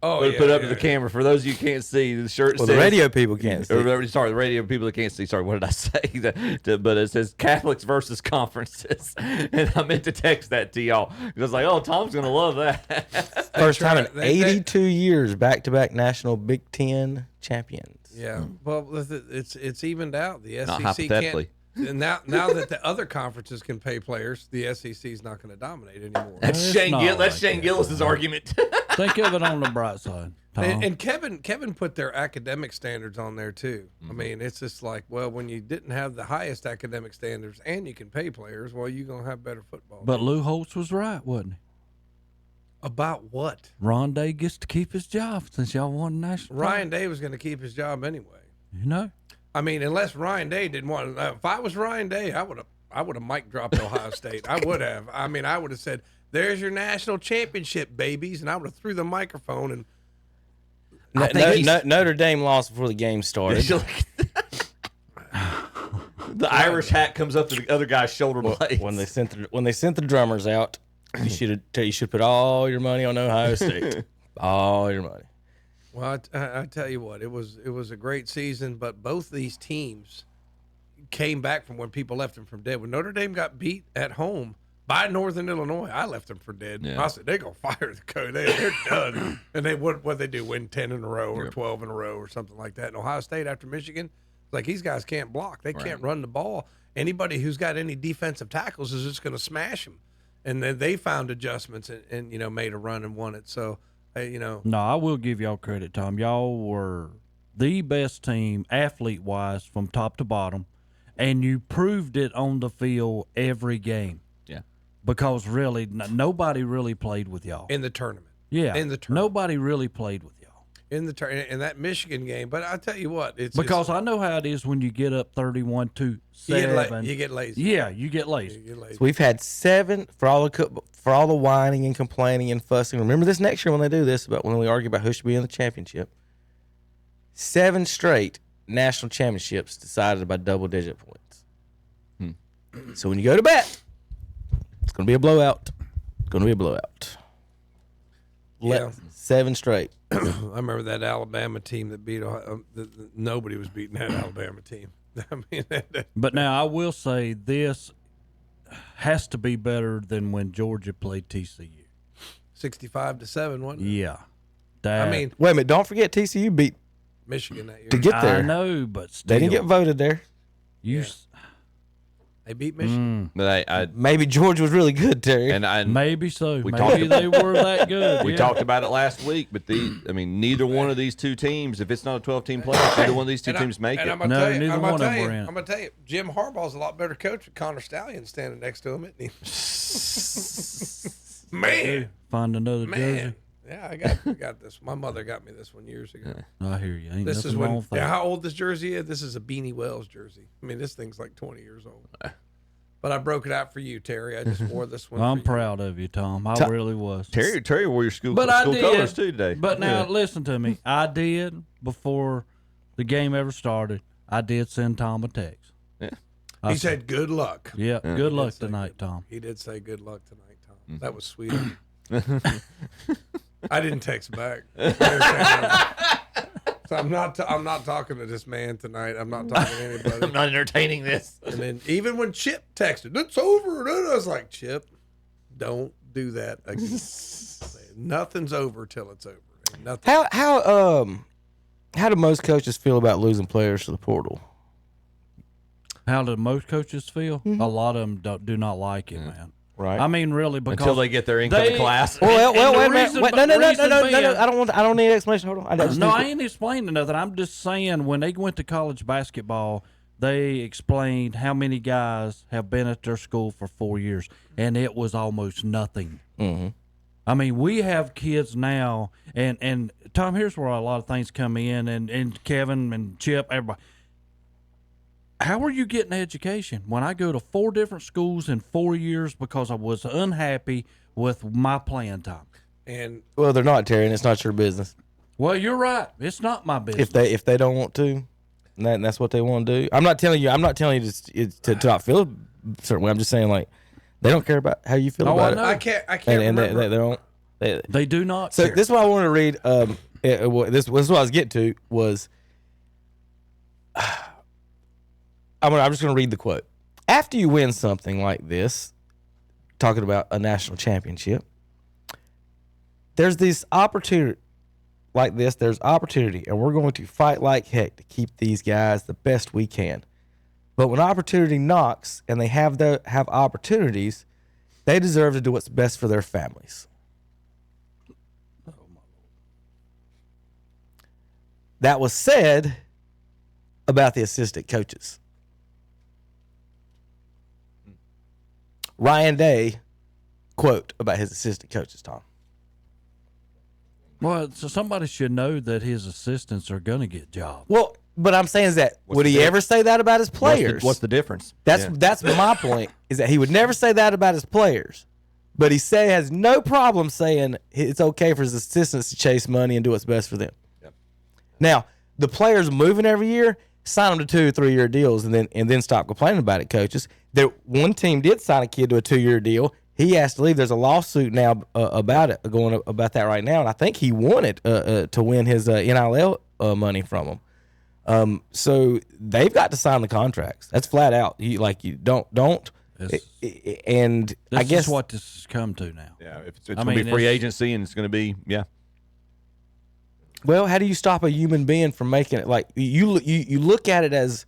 Oh, Put yeah, it up to yeah, the camera. For those of you who can't see, the shirt Well, says... the radio people can't see. Sorry, the radio people that can't see. Sorry, what did I say? But it says Catholics versus conferences. And I meant to text that to y'all. I was like, oh, Tom's going to love that. First time in 82 years, back-to-back national Big Ten champions. Yeah, well, it's evened out. The SEC Not hypothetically. can't. And now that the other conferences can pay players, the SEC is not going to dominate anymore. That's Shane Gillis's argument. Think of it on the bright side, Tom. And Kevin put their academic standards on there too. I mean, it's just like, well, when you didn't have the highest academic standards and you can pay players, well, you're gonna have better football. But Lou Holtz was right, wasn't he? About what? Ron Day gets to keep his job since y'all won the national. Ryan Day was going to keep his job anyway. You know. I mean, unless Ryan Day didn't want to. If I was Ryan Day, I would have mic dropped Ohio State. I would have. I mean, I would have said, "There's your national championship, babies," and I would have threw the microphone and. Notre Dame lost before the game started. The Irish hat comes up to the other guy's shoulder blades. When they sent the drummers out, you should put all your money on Ohio State. All your money. Well, I tell you what, it was a great season, but both these teams came back from when people left them for dead. When Notre Dame got beat at home by Northern Illinois, I left them for dead. Yeah. I said, they're going to fire the coach. They're done. And they what they do, win 10 in a row or 12 in a row or something like that. And Ohio State after Michigan, Like, these guys can't block. They can't run the ball. Anybody who's got any defensive tackles is just going to smash them. And then they found adjustments and made a run and won it. So, No, I will give y'all credit, Tom. Y'all were the best team athlete-wise from top to bottom, and you proved it on the field every game. Yeah. Because really, nobody really played with y'all. in the tournament. Yeah. In the tournament. Nobody really played with y'all. In that Michigan game. But I tell you what. It's Because I know how it is when you get up 31-7. You get lazy. Yeah, you get lazy. So we've had 7 for all the whining and complaining and fussing. Remember this next year when they do this, about when we argue about who should be in the championship. 7 straight national championships decided by double-digit points. So when you go to bet, it's going to be a blowout. It's going to be a blowout. Yeah. 7 straight. I remember that Alabama team that beat Ohio. Nobody was beating that Alabama team. I mean, But now I will say this has to be better than when Georgia played TCU. 65-7, wasn't it? Yeah. I mean, wait a minute. Don't forget TCU beat Michigan that year to get there. I know, but still. They didn't get voted there. They beat Michigan. But maybe Georgia was really good, Terry. And maybe so. We Maybe they were that good. We talked about it last week, but neither one of these two teams, if it's not a 12-team playoff, neither one of these two teams make it. I'm gonna tell you, Jim Harbaugh's a lot better coach with Connor Stallion standing next to him, isn't he? Man, Find another jersey. Yeah, I got this. My mother got me this one years ago. I hear you. Ain't This nothing is wrong when. with that. Yeah, how old this jersey is? This is a Beanie Wells jersey. I mean, this thing's like 20 years old. But I broke it out for you, Terry. I just wore this one. I'm proud of you, Tom. I really was. Terry wore your school But I school did. colors too today. But now listen to me. I did before the game ever started. I did send Tom a text. Yeah. He said, "Good luck." Yeah, good luck tonight, Tom. He did say, "Good luck tonight, Tom." That was sweet. I didn't text back. So I'm not talking to this man tonight. I'm not talking to anybody. I'm not entertaining this. And then even when Chip texted, "It's over," I was like, "Chip, don't do that again. Nothing's over till it's over." Nothing. How do most coaches feel about losing players to the portal? How do most coaches feel? A lot of them do not like it, man. Right. I mean, really, because until they get their incoming class. Well, wait a minute. No. I don't need an explanation. Hold on. I ain't explaining nothing. I'm just saying when they went to college basketball, they explained how many guys have been at their school for 4 years, and it was almost nothing. Mm-hmm. I mean, we have kids now, and Tom, here's where a lot of things come in, and Kevin and Chip, everybody. How are you getting education? When I go to 4 different schools in 4 years because I was unhappy with my playing time. And well, they're not, Terry, and it's not your business. Well, you're right. It's not my business. If they don't want to, and that's what they want to do. I'm not telling you to not feel a certain way. I'm just saying, like, they don't care about how you feel about it. I can't And remember. they don't. They do not. So care. this is what I wanted to read. This was what I was getting to was. I'm just going to read the quote. After you win something like this, talking about a national championship, there's this opportunity like this. There's opportunity, and we're going to fight like heck to keep these guys the best we can. But when opportunity knocks and they have opportunities, they deserve to do what's best for their families. That was said about the assistant coaches. Ryan Day, quote about his assistant coaches, Tom. Well, so somebody should know that his assistants are going to get jobs. Well, but I'm saying is that would he ever say that about his players? What's the difference? That's my point, is that he would never say that about his players. But he has no problem saying it's okay for his assistants to chase money and do what's best for them. Yep. Now, the players moving every year, sign them to 2 or 3 year deals and then stop complaining about it, coaches. One team did sign a kid to a 2-year deal. He asked to leave. There's a lawsuit now about that right now, and I think he wanted to win his NIL money from them. So they've got to sign the contracts. That's flat out. Don't. And I guess is what this has come to now. Yeah, it's going to be free agency, and it's going to be Well, how do you stop a human being from making it? Like you look at it as,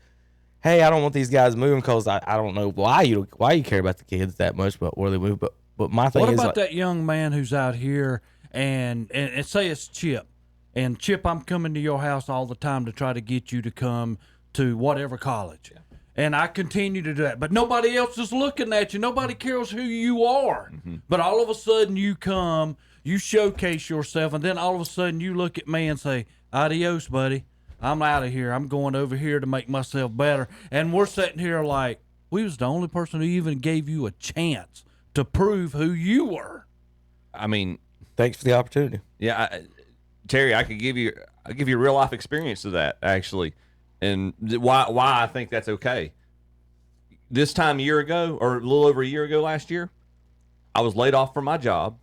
hey, I don't want these guys moving because I don't know why you care about the kids that much, about where they move. But my thing what is, about like, that young man who's out here and say it's Chip, and Chip, I'm coming to your house all the time to try to get you to come to whatever college. Yeah. And I continue to do that. But nobody else is looking at you. Nobody cares who you are. Mm-hmm. But all of a sudden you come, you showcase yourself, and then all of a sudden you look at me and say, adios, buddy. I'm out of here. I'm going over here to make myself better. And we're sitting here like, we was the only person who even gave you a chance to prove who you were. I mean, thanks for the opportunity. Yeah, Terry, I could give you a real life experience of that, actually. And why I think that's okay. This time a year ago, or a little over a year ago last year, I was laid off from my job,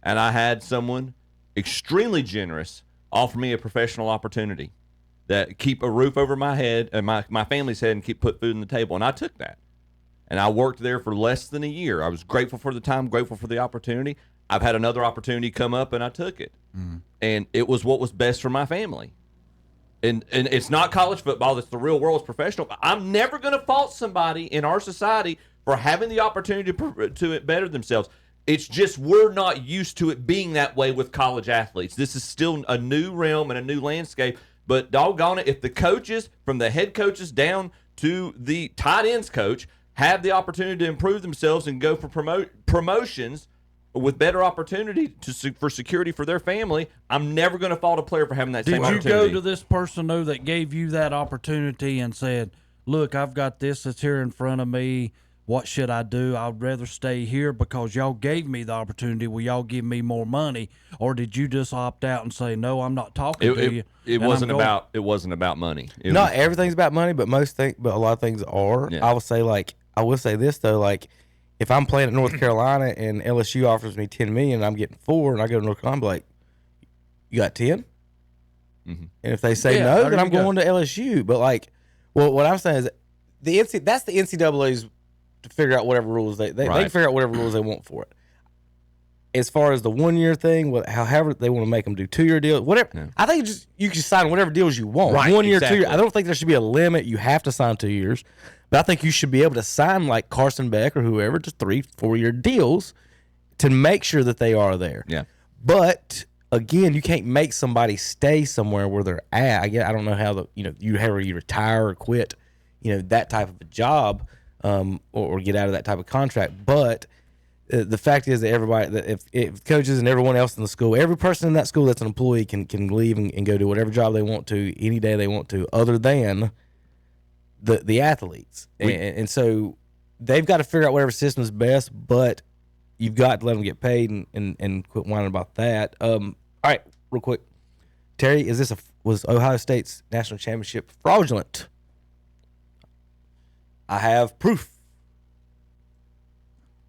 and I had someone extremely generous offer me a professional opportunity that keep a roof over my head and my family's head and keep put food on the table. And I took that. And I worked there for less than a year. I was grateful for the time, grateful for the opportunity. I've had another opportunity come up, and I took it. Mm. And it was what was best for my family. And it's not college football. It's the real world. It's professional. I'm never going to fault somebody in our society for having the opportunity to better themselves. It's just we're not used to it being that way with college athletes. This is still a new realm and a new landscape. But doggone it, if the coaches, from the head coaches down to the tight ends coach, have the opportunity to improve themselves and go for promotions with better opportunity for security for their family, I'm never going to fault a player for having that same opportunity. Did you go to this person, though, that gave you that opportunity and said, look, I've got this that's here in front of me. What should I do? I'd rather stay here because y'all gave me the opportunity. Will y'all give me more money? Or did you just opt out and say, no, I'm not talking to you? It wasn't about money. Not everything's about money, but but a lot of things are. Yeah. I will say this, though, like, if I'm playing at North Carolina and LSU offers me $10 million and I'm getting $4 million, and I go to North Carolina, I'm like, you got 10? Mm-hmm. And if they say no, then I'm going to LSU. But like, well, what I'm saying is that's the NCAA's to figure out whatever rules they can figure out whatever rules they want for it. As far as the 1 year thing, however they want to make them do 2 year deals, whatever. Yeah. I think you can sign whatever deals you want. Right, 1 year, exactly. 2 year. I don't think there should be a limit. You have to sign 2 years. But I think you should be able to sign like Carson Beck or whoever, just 3-4 year deals to make sure that they are there. Yeah. But again, you can't make somebody stay somewhere where they're at. I don't know how you retire or quit, that type of a job, or get out of that type of contract. But the fact is that everybody, that if coaches and everyone else in the school, every person in that school that's an employee can leave and go do whatever job they want to any day they want to, other than the athletes. And so they've got to figure out whatever system is best, but you've got to let them get paid and quit whining about that. All right, real quick. Terry, was Ohio State's national championship fraudulent? I have proof.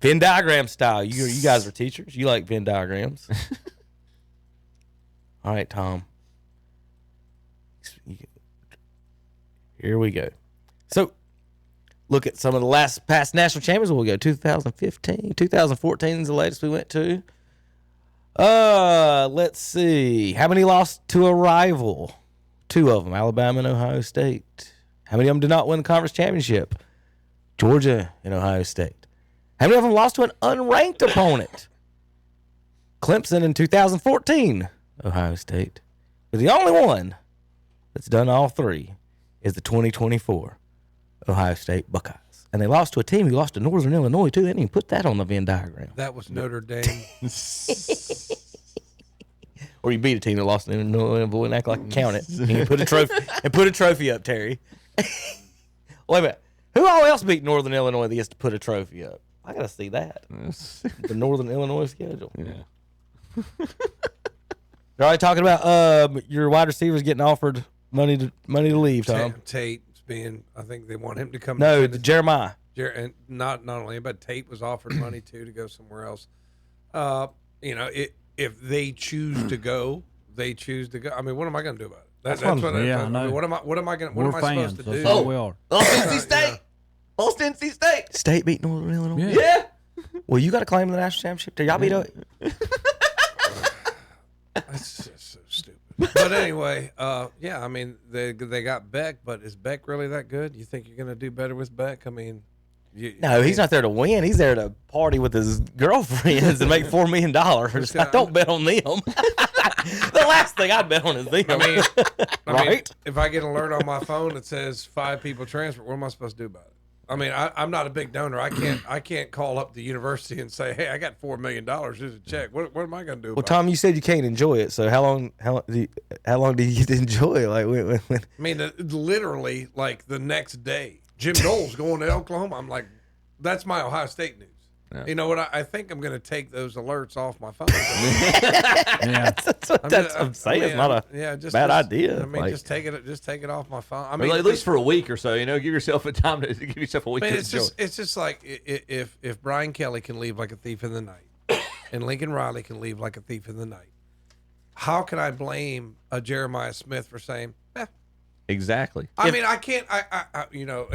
Venn diagram style. You guys are teachers. You like Venn diagrams. All right, Tom. Here we go. So, look at some of the past national champions. We'll go 2015. 2014 is the latest we went to. Let's see. How many lost to a rival? 2 of them, Alabama and Ohio State. How many of them did not win the conference championship? Georgia and Ohio State. How many of them lost to an unranked opponent? Clemson in 2014, Ohio State. But the only one that's done all 3 is the 2024 Ohio State Buckeyes. And they lost to a team who lost to Northern Illinois, too. They didn't even put that on the Venn diagram. That was Notre Dame. Or you beat a team that lost to Illinois and act like you count it. And you put a trophy up, Terry. Wait a minute. Who all else beat Northern Illinois that gets to put a trophy up? I got to see that. The Northern Illinois schedule. Yeah. You're already talking about your wide receivers getting offered money to leave, Tom. Tate's I think they want him to come. No, Jeremiah. And not only him, but Tate was offered money too to go somewhere else. If they choose to go, they choose to go. I mean, what am I going to do about it? That's what I know. What am I supposed to do? NC State. Old NC State. State beat Northern Illinois. Yeah. Well, you got to claim the national championship. Y'all beat it. That's just so stupid. But anyway, yeah, I mean, they got Beck, but is Beck really that good? You think you're going to do better with Beck? I mean, No, he's not there to win. He's there to party with his girlfriends and make $4 million. I don't bet on them. The last thing I'd bet on is them. I mean, right? If I get an alert on my phone that says 5 people transferred, what am I supposed to do about it? I mean, I'm not a big donor. I can't call up the university and say, hey, I got $4 million. Here's a check. What am I going to do? Well, about Tom, you said you can't enjoy it. So how long do you get to enjoy it? Like, when I mean, literally, like the next day, Jim Dole's going to Oklahoma. I'm like, that's my Ohio State news. Yeah. You know what? I think I'm going to take those alerts off my phone. Yeah, that's what I'm saying. It's not a bad idea. I mean, like, just take it off my phone. I mean, mean, at least for a week or so. You know, give yourself a time to give yourself a week. I mean, to it's just like if Brian Kelly can leave like a thief in the night, and Lincoln Riley can leave like a thief in the night, how can I blame a Jeremiah Smith for saying? Exactly. I mean, I can't. I you know,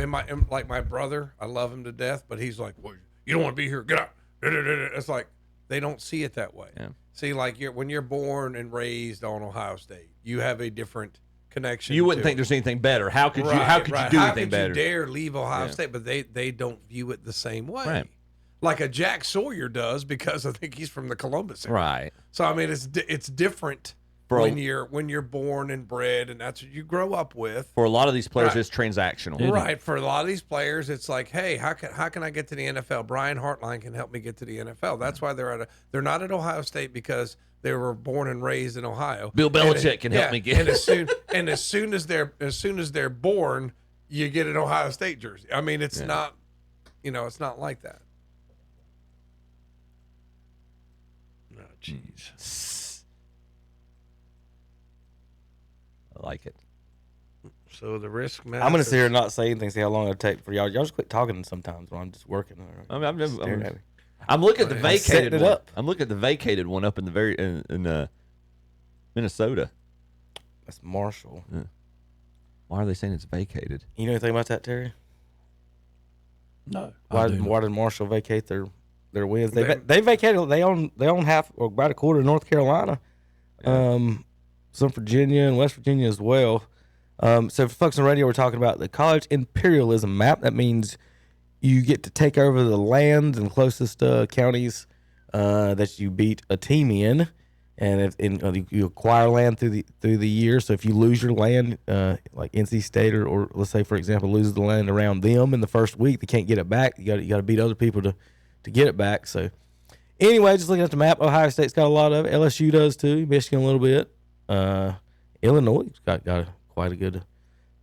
like my brother, I love him to death, but he's like, well, you don't want to be here. Get out. It's like they don't see it that way. Yeah. See, like when you're born and raised on Ohio State, you have a different connection. You wouldn't think there's anything better. How could you? How could you do anything better? How could you dare leave Ohio State? But they don't view it the same way. Right. Like a Jack Sawyer does, because I think he's from the Columbus area. Right. So I mean, it's different. When you're born and bred, and that's what you grow up with. For a lot of these players, it's transactional. Right. For a lot of these players, it's like, hey, how can I get to the NFL? Brian Hartline can help me get to the NFL. That's why they're not at Ohio State because they were born and raised in Ohio. Bill Belichick can help me get. And as soon as they're born, you get an Ohio State jersey. I mean, it's not, it's not like that. Oh, jeez. I like it. So the risk matters. I'm going to sit here and not say anything, see how long it'll take for y'all. Y'all just quit talking sometimes when I'm just working. I'm looking at the vacated one. I'm looking at the vacated one up in the in Minnesota. That's Marshall. Yeah. Why are they saying it's vacated? You know anything about that, Terry? No. Why did Marshall vacate their wins? They vacated. They own half or about a quarter of North Carolina. Yeah. Some Virginia and West Virginia as well. So for folks on radio, we're talking about the college imperialism map. That means you get to take over the lands and closest counties that you beat a team in, and you acquire land through the year. So if you lose your land, like NC State or let's say for example loses the land around them in the first week, they can't get it back. You got to beat other people to get it back. So anyway, just looking at the map, Ohio State's got a lot of it. LSU does too. Michigan a little bit. Illinois got quite a good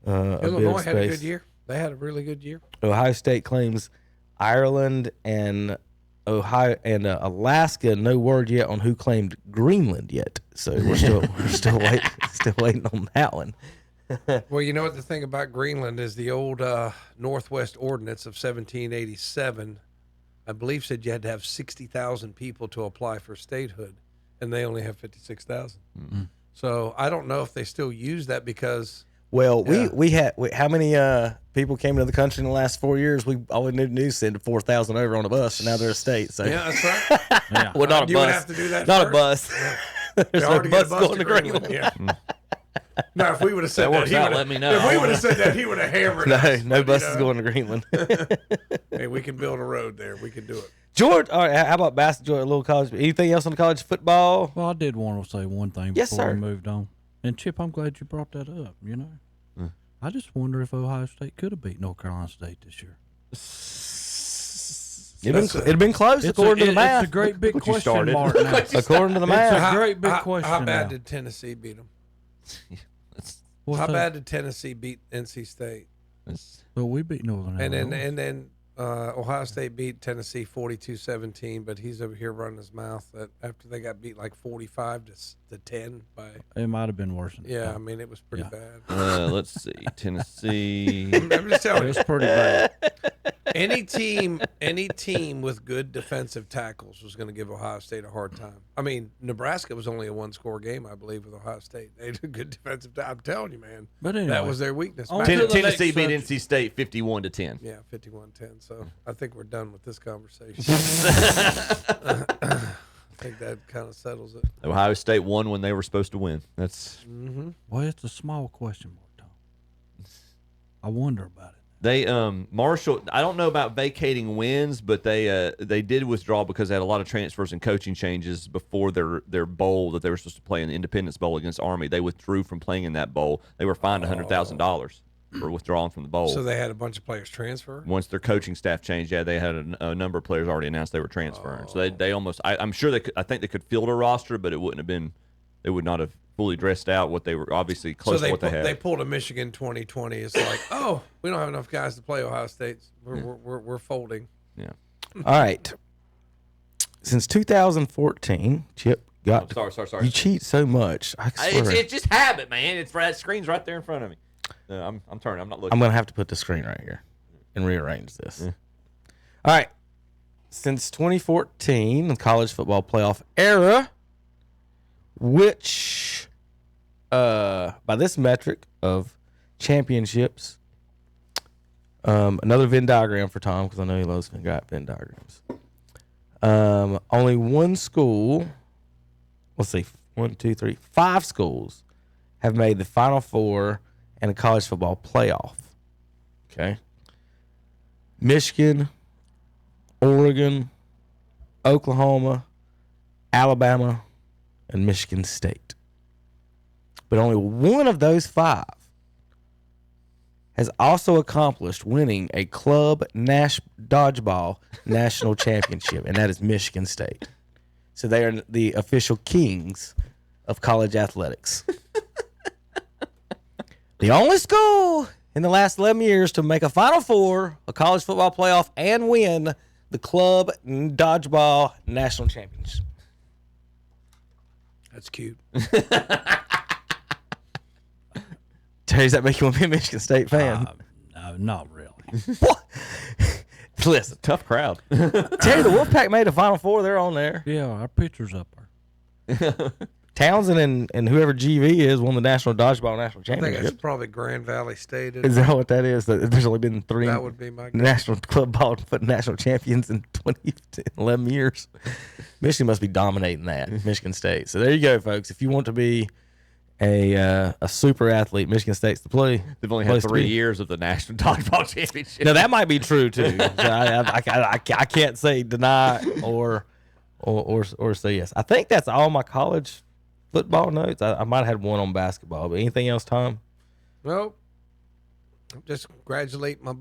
Illinois had a good year. They had a really good year. Ohio State claims Ireland and Ohio and Alaska. No word yet on who claimed Greenland yet. So we're still waiting on that one. Well, you know what the thing about Greenland is, the old Northwest Ordinance of 1787, I believe, said you had to have 60,000 people to apply for statehood, and they only have 56,000. Mm-hmm. So I don't know if they still use that because. Well, we had how many people came into the country in the last 4 years? We all we knew to do is send 4,000 over on a bus, and now they're a state. So yeah, that's right. Yeah. Well, not a bus. You would have to do that. Not first. a bus. Yeah. There's no bus going to Greenland. Yeah. Now, if we would have said that, let me know. If we would have said that, he would have hammered us. No buses going to Greenland. Hey, we can build a road there. We can do it. George, all right, how about basketball, a little college? Anything else on college football? Well, I did want to say one thing before we moved on. And, Chip, I'm glad you brought that up, I just wonder if Ohio State could have beat North Carolina State this year. It'd been close, according to the math. It's a great big question mark now. According to the math. It's a great big question How bad now. did Tennessee beat them? What's How that? bad did Tennessee beat NC State? Well, we beat Northern Illinois. And then Ohio State beat Tennessee 42-17, but he's over here running his mouth that after they got beat like 45 to 10 by. It might have been worse than Yeah, that. I mean it was pretty bad. Let's see, Tennessee. I'm just telling you, It was pretty bad. Any team with good defensive tackles was going to give Ohio State a hard time. I mean, Nebraska was only a one-score game, I believe, with Ohio State. They had a good defensive tackle. I'm telling you, man. But anyway, that was their weakness. Tennessee beat NC State 51-10. Yeah, 51-10. So I think we're done with this conversation. I think that kind of settles it. Ohio State won when they were supposed to win. That's Well, it's a small question mark, Tom. I wonder about it. they Marshall. I don't know about vacating wins, but they did withdraw because they had a lot of transfers and coaching changes before their bowl that they were supposed to play in the Independence Bowl against Army. They withdrew from playing in that bowl. They were fined $100,000 for withdrawing from the bowl. So they had a bunch of players transfer? Once their coaching staff changed, yeah, they had a number of players already announced they were transferring. So they almost, I'm sure they could, I think they could field a roster, but it wouldn't have been, they would not have fully dressed out what they were obviously close to what they had. They pulled a Michigan 2020. It's like, oh, we don't have enough guys to play Ohio State. We're folding. Yeah. All right. Since 2014, Chip got. Sorry. You cheat so much. I swear. It's just habit, man. It's that screen's right there in front of me. I'm turning. I'm not looking. I'm going to have to put the screen right here and rearrange this. Yeah. All right. Since 2014, the college football playoff era, which, by this metric of championships, another Venn diagram for Tom, because I know he loves Venn diagrams. Only one school, let's see, 5 schools have made the Final Four and a college football playoff. Okay. Michigan, Oregon, Oklahoma, Alabama, and Michigan State. But only one of those 5 has also accomplished winning a club dodgeball national championship, and that is Michigan State. So they are the official kings of college athletics. The only school in the last 11 years to make a Final Four, a college football playoff, and win the club dodgeball national championship. That's cute. Terry, does that make you want to be a Michigan State fan? No, not really. What? Listen. Tough crowd. Terry, the Wolfpack made a Final Four. They're on there. Yeah, our picture's up there. Townsend and whoever GV is won the national dodgeball national I think championship. it's probably Grand Valley State. Is that what that is? There's only been 3 That would be my guess. national club ball national champions in 11 years. Michigan must be dominating that. Michigan State. So there you go, folks. If you want to be a super athlete, Michigan State's the play. They've only had 3 years of the national dodgeball championship. No, that might be true too. So I can't say deny or say yes. I think that's all my college football notes. I might have had one on basketball, but anything else, Tom? Well, I'm just congratulating my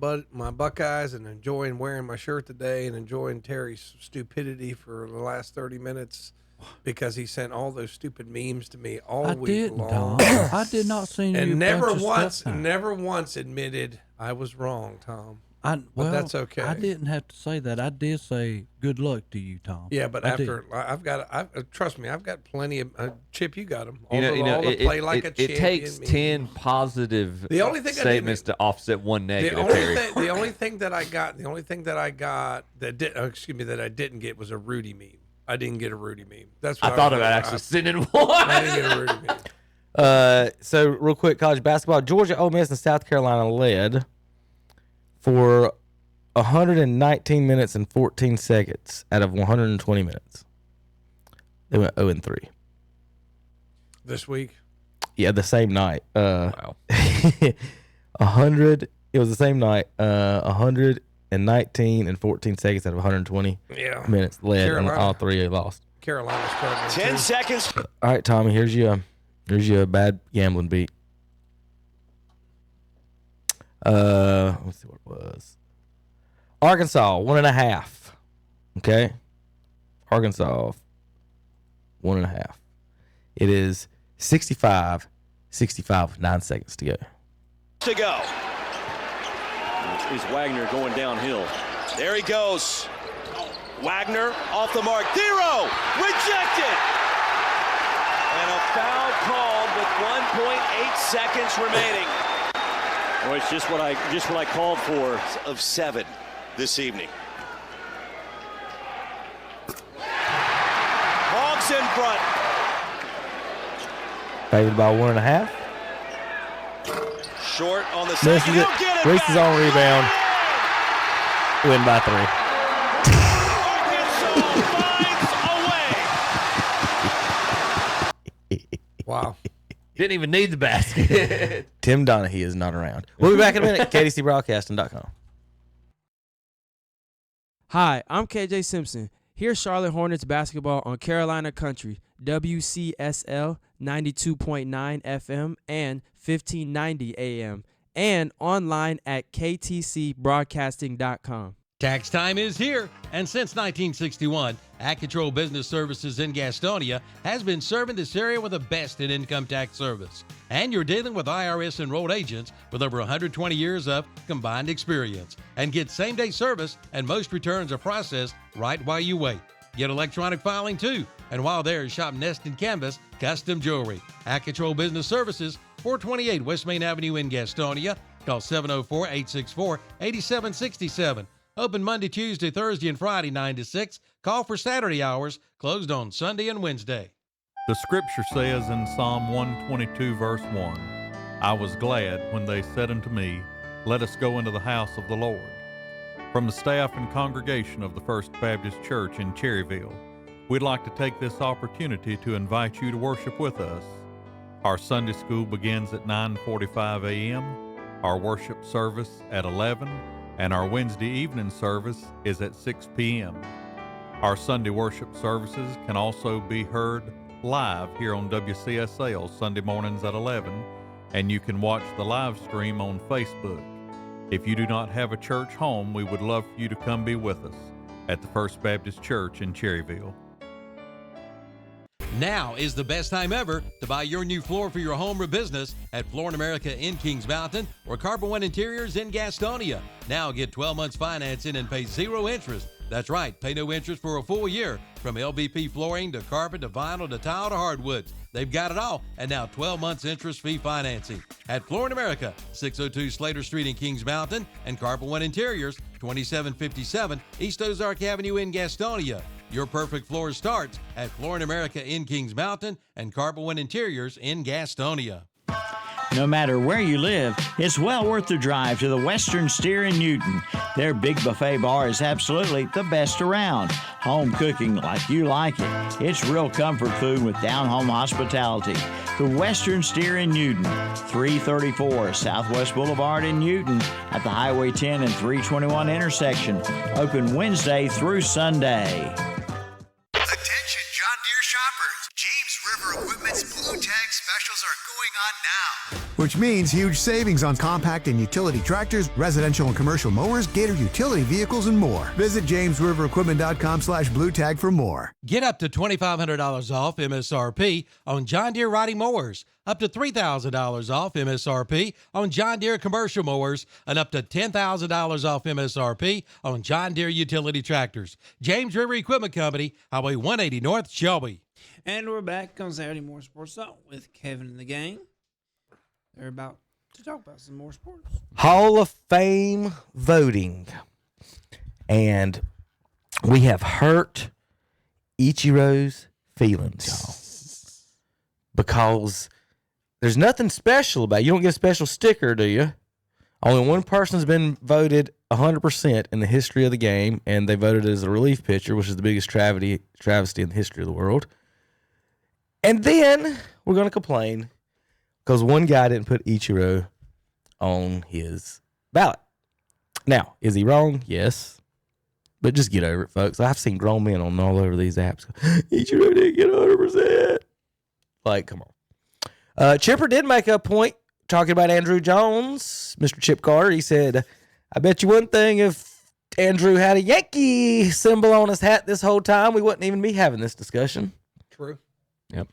Buckeyes and enjoying wearing my shirt today and enjoying Terry's stupidity for the last 30 minutes because he sent all those stupid memes to me all week long. Tom. I did not see you. And never once admitted I was wrong, Tom. But that's okay. I didn't have to say that. I did say good luck to you, Tom. Yeah, but trust me, I've got plenty of Chip. You got them. It takes 10 positive statements to offset one negative. The only thing that I didn't get was a Rudy meme. I didn't get a Rudy meme. That's what I thought about actually sending one. I didn't get a Rudy meme. So real quick, college basketball: Georgia, Ole Miss, and South Carolina led for 119 minutes and 14 seconds out of 120 minutes. They went 0-3. This week? Yeah, the same night. Wow. 100. It was the same night. 119 and 14 seconds out of 120 minutes led, and all 3 they lost. Carolina's struggling. 10 seconds. All right, Tommy. Here's your bad gambling beat. Let's see what it was. Arkansas 1.5. Okay, Arkansas 1.5. It is 65 with 9 seconds to go. To go. Is Wagner going downhill? There he goes. Wagner off the mark. Thero rejected. And a foul called with 1.8 seconds remaining. Well, it's just what I called for. Of 7 this evening. Hogs in front. Favored by 1.5. Short on the second. He'll get it. Reese's on rebound. Win by 3. Arkansas finds a way. Didn't even need the basket. Tim Donahue is not around. We'll be back in a minute. KDCBroadcasting.com. Hi, I'm KJ Simpson. Here's Charlotte Hornets basketball on Carolina Country, WCSL 92.9 FM and 1590 AM, and online at ktcbroadcasting.com. Tax time is here, and since 1961, AgControl Business Services in Gastonia has been serving this area with the best in income tax service. And you're dealing with IRS enrolled agents with over 120 years of combined experience, and get same-day service, and most returns are processed right while you wait. Get electronic filing too, and while there, shop Nest and Canvas Custom Jewelry. AgControl Business Services, 428 West Main Avenue in Gastonia. Call 704-864-8767. Open Monday, Tuesday, Thursday, and Friday, 9 to 6. Call for Saturday hours. Closed on Sunday and Wednesday. The scripture says in Psalm 122, verse 1, I was glad when they said unto me, let us go into the house of the Lord. From the staff and congregation of the First Baptist Church in Cherryville, we'd like to take this opportunity to invite you to worship with us. Our Sunday school begins at 9:45 a.m., our worship service at 11, and our Wednesday evening service is at 6 p.m. Our Sunday worship services can also be heard live here on WCSL Sunday mornings at 11, and you can watch the live stream on Facebook. If you do not have a church home, we would love for you to come be with us at the First Baptist Church in Cherryville. Now is the best time ever to buy your new floor for your home or business at Floor in America in Kings Mountain or Carpet One Interiors in Gastonia. Now get 12 months financing and pay zero interest. That's right, pay no interest for a full year. From LVP flooring to carpet to vinyl to tile to hardwoods. They've got it all, and now 12 months interest-free financing. At Floor in America, 602 Slater Street in Kings Mountain, and Carpet One Interiors, 2757 East Ozark Avenue in Gastonia. Your perfect floor starts at Floor in America in Kings Mountain and Carpet One Interiors in Gastonia. No matter where you live, it's well worth the drive to the Western Steer in Newton. Their big buffet bar is absolutely the best around. Home cooking like you like it. It's real comfort food with down-home hospitality. The Western Steer in Newton, 334 Southwest Boulevard in Newton at the Highway 10 and 321 intersection. Open Wednesday through Sunday. Attention John Deere shoppers. James River Equipment's Blue Tag specials are going on now. Which means huge savings on compact and utility tractors, residential and commercial mowers, Gator utility vehicles, and more. Visit jamesriverequipment.com/Blue Tag for more. Get up to $2,500 off MSRP on John Deere riding mowers, up to $3,000 off MSRP on John Deere commercial mowers, and up to $10,000 off MSRP on John Deere utility tractors. James River Equipment Company, Highway 180 North, Shelby. And we're back on Saturday Morning Sports Talk with Kevin and the gang. They're about to talk about some more sports. Hall of Fame voting. And we have hurt Ichiro's feelings, y'all. Because there's nothing special about it. You don't get a special sticker, do you? Only one person's been voted 100% in the history of the game, and they voted as a relief pitcher, which is the biggest travesty in the history of the world. And then we're going to complain because one guy didn't put Ichiro on his ballot. Now, is he wrong? Yes. But just get over it, folks. I've seen grown men on all over these apps. Ichiro didn't get 100%. Like, come on. Chipper did make a point talking about Andrew Jones, Mr. Chip Carter. He said, I bet you one thing, if Andrew had a Yankee symbol on his hat this whole time, we wouldn't even be having this discussion. True. Yep.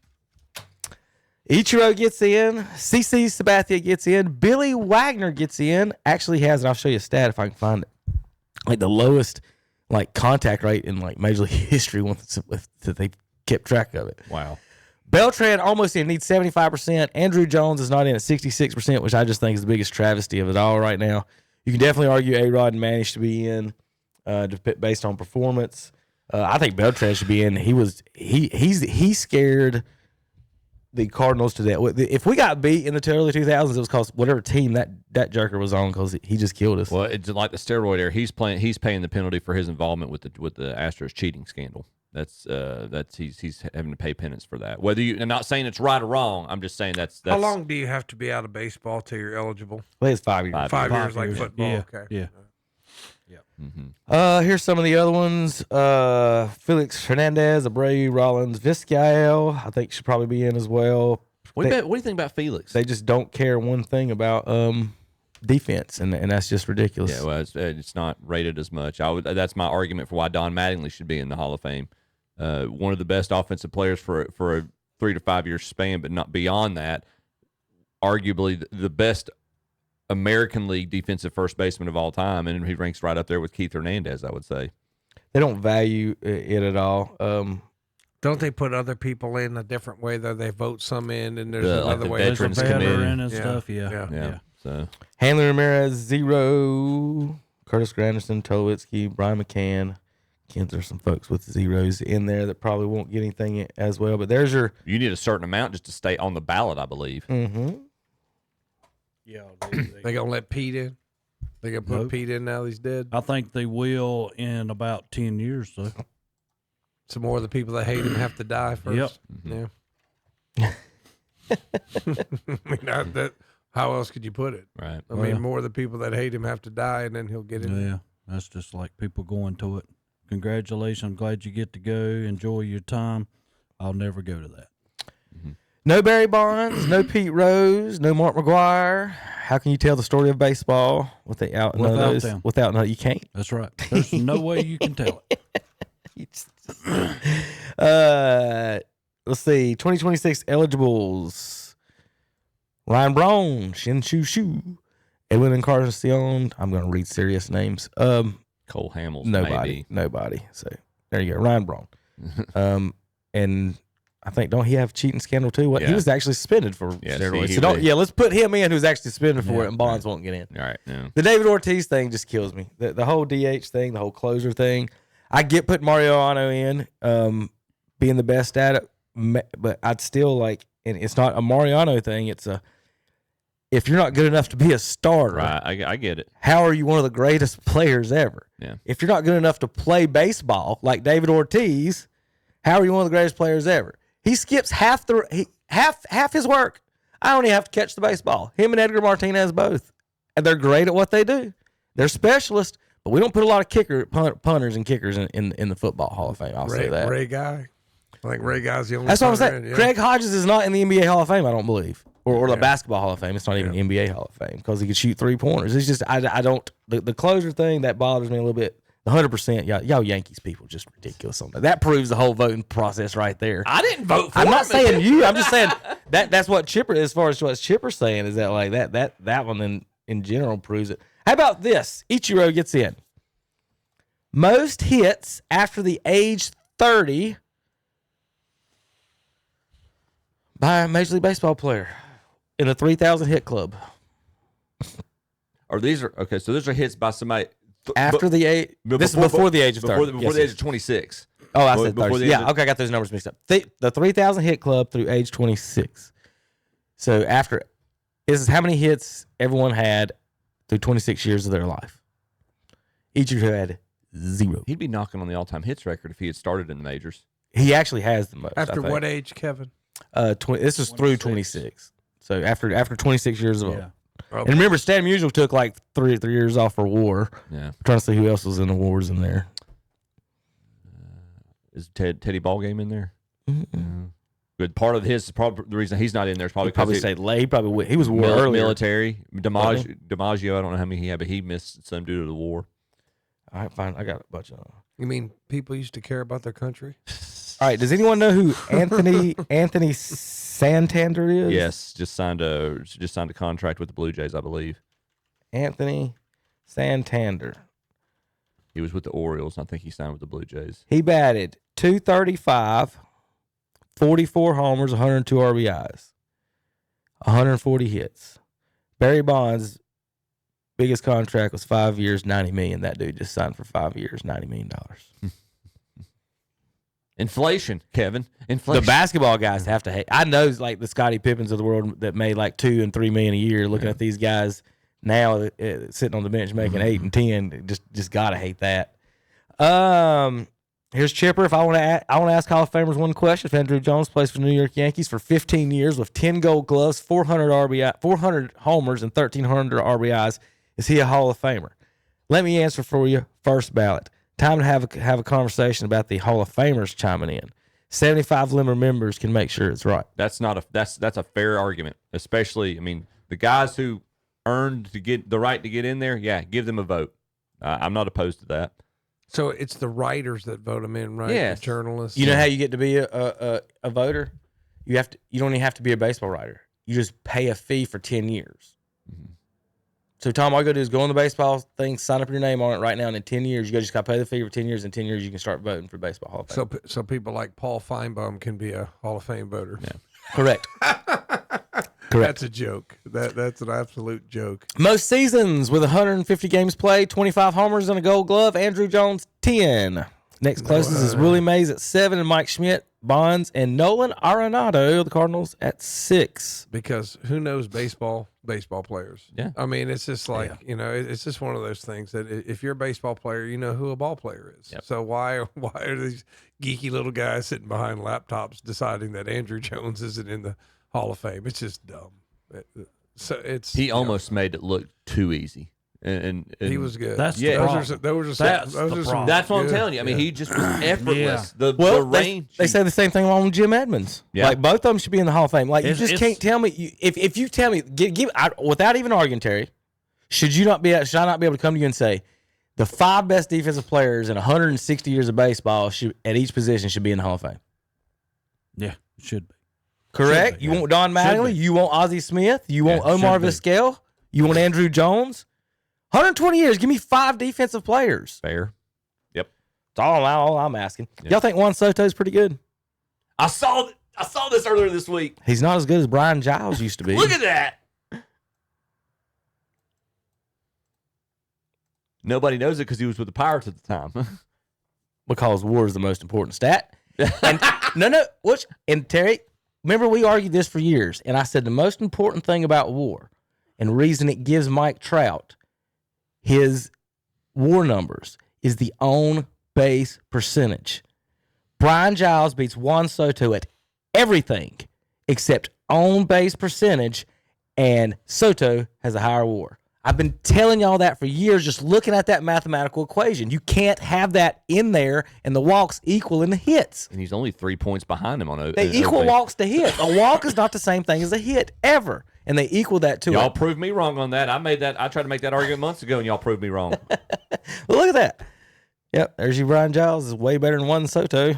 Ichiro gets in. CC Sabathia gets in. Billy Wagner gets in. Actually has, and I'll show you a stat if I can find it, like the lowest like contact rate in like Major League history once that they kept track of it. Wow. Beltran almost in, needs 75%. Andrew Jones is not in at 66%, which I just think is the biggest travesty of it all right now. You can definitely argue A-Rod and Manny should be in based on performance. I think Beltran should be in. He scared the Cardinals to that. If we got beat in the early 2000s, it was because whatever team that joker was on, because he just killed us. Well, it's like the steroid era. He's paying the penalty for his involvement with the Astros cheating scandal. That's he's having to pay penance for that. Whether I'm not saying it's right or wrong. I'm just saying that's how long do you have to be out of baseball till you're eligible? Well, it's 5 years. 5 years like football. Yeah. Okay. Yeah. Here's some of the other ones. Felix Hernandez, Abreu, Rollins, Vizcael. I think should probably be in as well. What do you think about Felix? They just don't care one thing about defense, and that's just ridiculous. Yeah, well, it's not rated as much. That's my argument for why Don Mattingly should be in the Hall of Fame. One of the best offensive players for a 3 to 5 year span, but not beyond that. Arguably the best American League defensive first baseman of all time, and he ranks right up there with Keith Hernandez, I would say. They don't value it at all. Don't they put other people in a different way, though? They vote some in, and there's like another the way. Veterans There's a Committee. veteran and stuff. Yeah. So Hanley Ramirez, 0. Curtis Granderson, Tulowitzki, Brian McCann. Again, there's some folks with zeros in there that probably won't get anything as well. But there's your. You need a certain amount just to stay on the ballot, I believe. Mm-hmm. Yeah. They gonna let Pete in? They gonna put Pete in now that he's dead? I think they will in about 10 years, though. Some more of the people that hate him have to die first. Yep. Yeah. I mean, how else could you put it? Right. I mean, more of the people that hate him have to die, and then he'll get in. Yeah. That's just like people going to it. Congratulations. I'm glad you get to go. Enjoy your time. I'll never go to that. No Barry Bonds, no Pete Rose, no Mark McGuire. How can you tell the story of baseball without them? Without you can't. That's right. There's no way you can tell it. Let's see. 2026 eligibles. Ryan Braun, Shin Shu Shu, Edwin Encarnacion. I'm going to read serious names. Cole Hamels. Nobody. So there you go. Ryan Braun. And I think, don't he have cheating scandal too? What he was actually suspended for steroids. Let's put him in who's actually suspended for it, and Bonds won't get in. All right. Yeah. The David Ortiz thing just kills me. The whole DH thing, the whole closer thing. I get putting Mariano in, being the best at it, but I'd still like, and it's not a Mariano thing. It's if you're not good enough to be a starter, right? I get it. How are you one of the greatest players ever? Yeah. If you're not good enough to play baseball like David Ortiz, how are you one of the greatest players ever? He skips half his work. I don't even have to catch the baseball. Him and Edgar Martinez both, and they're great at what they do. They're specialists, but we don't put a lot of punters and kickers in the Football Hall of Fame. I'll say that. Ray Guy. I think Ray Guy's the only. That's what I'm saying. in, yeah. Craig Hodges is not in the NBA Hall of Fame, I don't believe, or the Basketball Hall of Fame. It's not even NBA Hall of Fame because he could shoot 3-pointers. It's just I don't the closer thing that bothers me a little bit. The 100%, y'all Yankees people just ridiculous on that. That proves the whole voting process right there. I didn't vote for I'm him. not saying you. I'm just saying that's what Chipper, as far as what Chipper's saying, is that like that one in general proves it. How about this? Ichiro gets in. Most hits after the age 30 by a Major League Baseball player in the 3,000 hit club. So these are hits by somebody after the age. This is before the age of 30. Before the age of 26. Oh, I said 30. Yeah, okay, I got those numbers mixed up. The 3,000 hit club through age 26. So this is how many hits everyone had through 26 years of their life. Each of you had 0. He'd be knocking on the all-time hits record if he had started in the majors. He actually has the most. After what age, Kevin? This is through 26. So after 26 years of Okay. And remember, Stan Musial took like 3 years off for war. Yeah. I'm trying to see who else was in the wars in there. Is Teddy Ballgame in there? But part of his probably the reason he's not in there is probably because he was war earlier. Military. DiMaggio, I don't know how many he had, but he missed some due to the war. All right, fine. I got a bunch of them. You mean people used to care about their country? All right. Does anyone know who Anthony Santander is? Yes, just signed a contract with the Blue Jays, I believe. Anthony Santander. He was with the Orioles. I think he signed with the Blue Jays. He batted .235, 44 homers, 102 RBIs, 140 hits. Barry Bonds' biggest contract was 5 years, $90 million. That dude just signed for 5 years, $90 million. Inflation, Kevin. Inflation. The basketball guys have to hate. I know, like the Scottie Pippins of the world that made like $2 and $3 million a year. Looking at these guys now sitting on the bench making 8 and 10, just gotta hate that. Here's Chipper. If I want to ask Hall of Famers one question. If Andrew Jones plays for the New York Yankees for 15 years with 10 Gold Gloves, 400 RBI, 400 homers, and 1,300 RBIs, is he a Hall of Famer? Let me answer for you. First ballot. Time to have a conversation about the Hall of Famers chiming in. 75 limber members can make sure it's right. That's a fair argument, especially, I mean, the guys who earned to get the right to get in there, yeah, give them a vote. I'm not opposed to that. So it's the writers that vote them in, right? Yes. The journalists. You know how you get to be a voter? You don't even have to be a baseball writer. You just pay a fee for 10 years. Mm-hmm. So, Tom, all you got to do is go on the baseball thing, sign up your name on it right now, and in 10 years, you just got to pay the fee for 10 years. In 10 years, you can start voting for Baseball Hall of Fame. So people like Paul Feinbaum can be a Hall of Fame voter. Yeah. Correct. That's a joke. That's an absolute joke. Most seasons with 150 games played, 25 homers and a Gold Glove. Andrew Jones, 10. Next closest is Willie Mays at 7, and Mike Schmidt, Bonds, and Nolan Arenado, the Cardinals, at 6. Because who knows baseball players? Yeah. I mean, it's just like, it's just one of those things that if you're a baseball player, you know who a ball player is. Yep. So why are these geeky little guys sitting behind laptops deciding that Andrew Jones isn't in the Hall of Fame? It's just dumb. He almost made it look too easy. And he was good. That's the problem. That's what I'm telling you. I mean, he just was effortless. Yeah. The range. They say the same thing on Jim Edmonds. Yeah. Like, both of them should be in the Hall of Fame. Like, you just It's- can't tell me. If you tell me, without even arguing, Terry, should I not be able to come to you and say, the 5 best defensive players in 160 years of baseball at each position should be in the Hall of Fame? Yeah, it should be. Correct? Should be, You yeah. want Don Mattingly? Should be. You want Ozzie Smith? You want Omar should be. Vizquel? You want Andrew Jones? 120 years. Give me 5 defensive players. Fair. Yep. That's all I'm asking. Yep. Y'all think Juan Soto's pretty good? I saw this earlier this week. He's not as good as Brian Giles used to be. Look at that. Nobody knows it because he was with the Pirates at the time. Because WAR is the most important stat. And and Terry, remember we argued this for years, and I said the most important thing about WAR and reason it gives Mike Trout his WAR numbers is the on base percentage. Brian Giles beats Juan Soto at everything except on base percentage, and Soto has a higher WAR. I've been telling y'all that for years, just looking at that mathematical equation. You can't have that in there and the walks equal in the hits. And he's only 3 points behind him on They equal walks to hits. A walk is not the same thing as a hit ever. And they equal that to Y'all it. proved me wrong on that. I tried to make that argument months ago, and y'all proved me wrong. Well, look at that. Yep, there's your Brian Giles. Is way better than Juan Soto.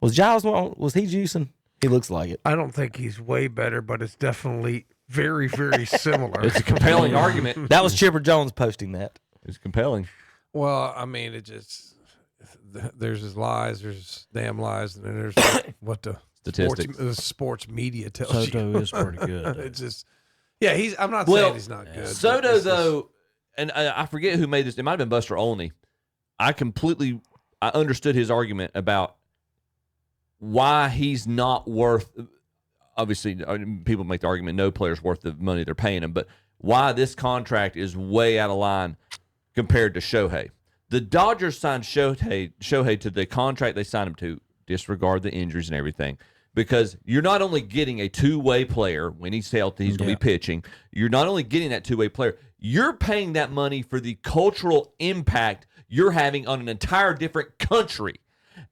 Was he juicing? He looks like it. I don't think he's way better, but it's definitely very, very similar. It's a compelling argument. That was Chipper Jones posting that. It's compelling. Well, I mean, there's his lies, there's damn lies, and then there's what the statistics, sports media tells Soto you. is pretty good. It's just, I'm not saying he's not good. Soto, though, and I forget who made this. It might have been Buster Olney. I understood his argument about why he's not worth. Obviously, people make the argument no player's worth the money they're paying him, but why this contract is way out of line compared to Shohei. The Dodgers signed Shohei to the contract they signed him to, disregard the injuries and everything, because you're not only getting a two-way player when he's healthy, he's going to be pitching. You're not only getting that two-way player, you're paying that money for the cultural impact you're having on an entire different country.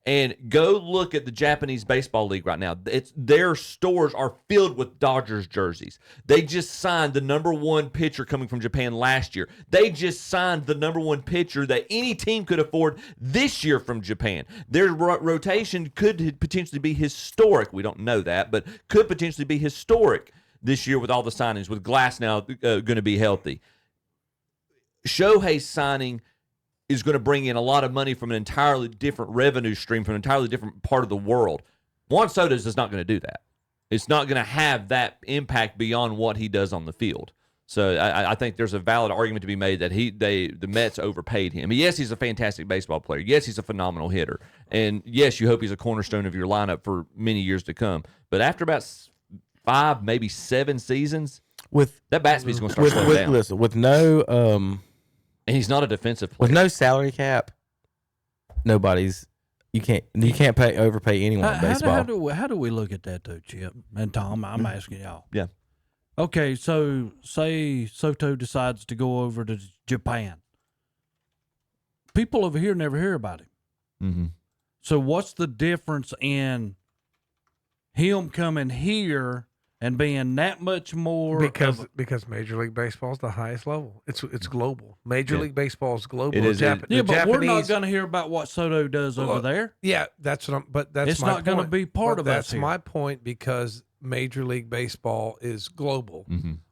And go look at the Japanese Baseball League right now. Their stores are filled with Dodgers jerseys. They just signed the #1 pitcher coming from Japan last year. They just signed the #1 pitcher that any team could afford this year from Japan. Their rotation could potentially be historic. We don't know that, but could potentially be historic this year with all the signings, with Glass now going to be healthy. Shohei's signing is going to bring in a lot of money from an entirely different revenue stream, from an entirely different part of the world. Juan Soto's is not going to do that. It's not going to have that impact beyond what he does on the field. So I think there's a valid argument to be made that the Mets overpaid him. Yes, he's a fantastic baseball player. Yes, he's a phenomenal hitter. And yes, you hope he's a cornerstone of your lineup for many years to come. But after about 5, maybe 7 seasons, that bat speed's going to start slowing down. Listen, with no... and he's not a defensive player. With no salary cap, nobody's You can't overpay anyone in baseball. How do we look at that though, Chip and Tom? I'm asking y'all. Yeah. Okay, so say Soto decides to go over to Japan. People over here never hear about him. Mm-hmm. So what's the difference in him coming here and being that much more? Because Major League Baseball is the highest level. It's global. Major League Baseball is global. It is. But we're not going to hear about what Soto does over there. Yeah, that's what I'm. But that's it's my not going to be part of us. That's my point, because Major League Baseball is global,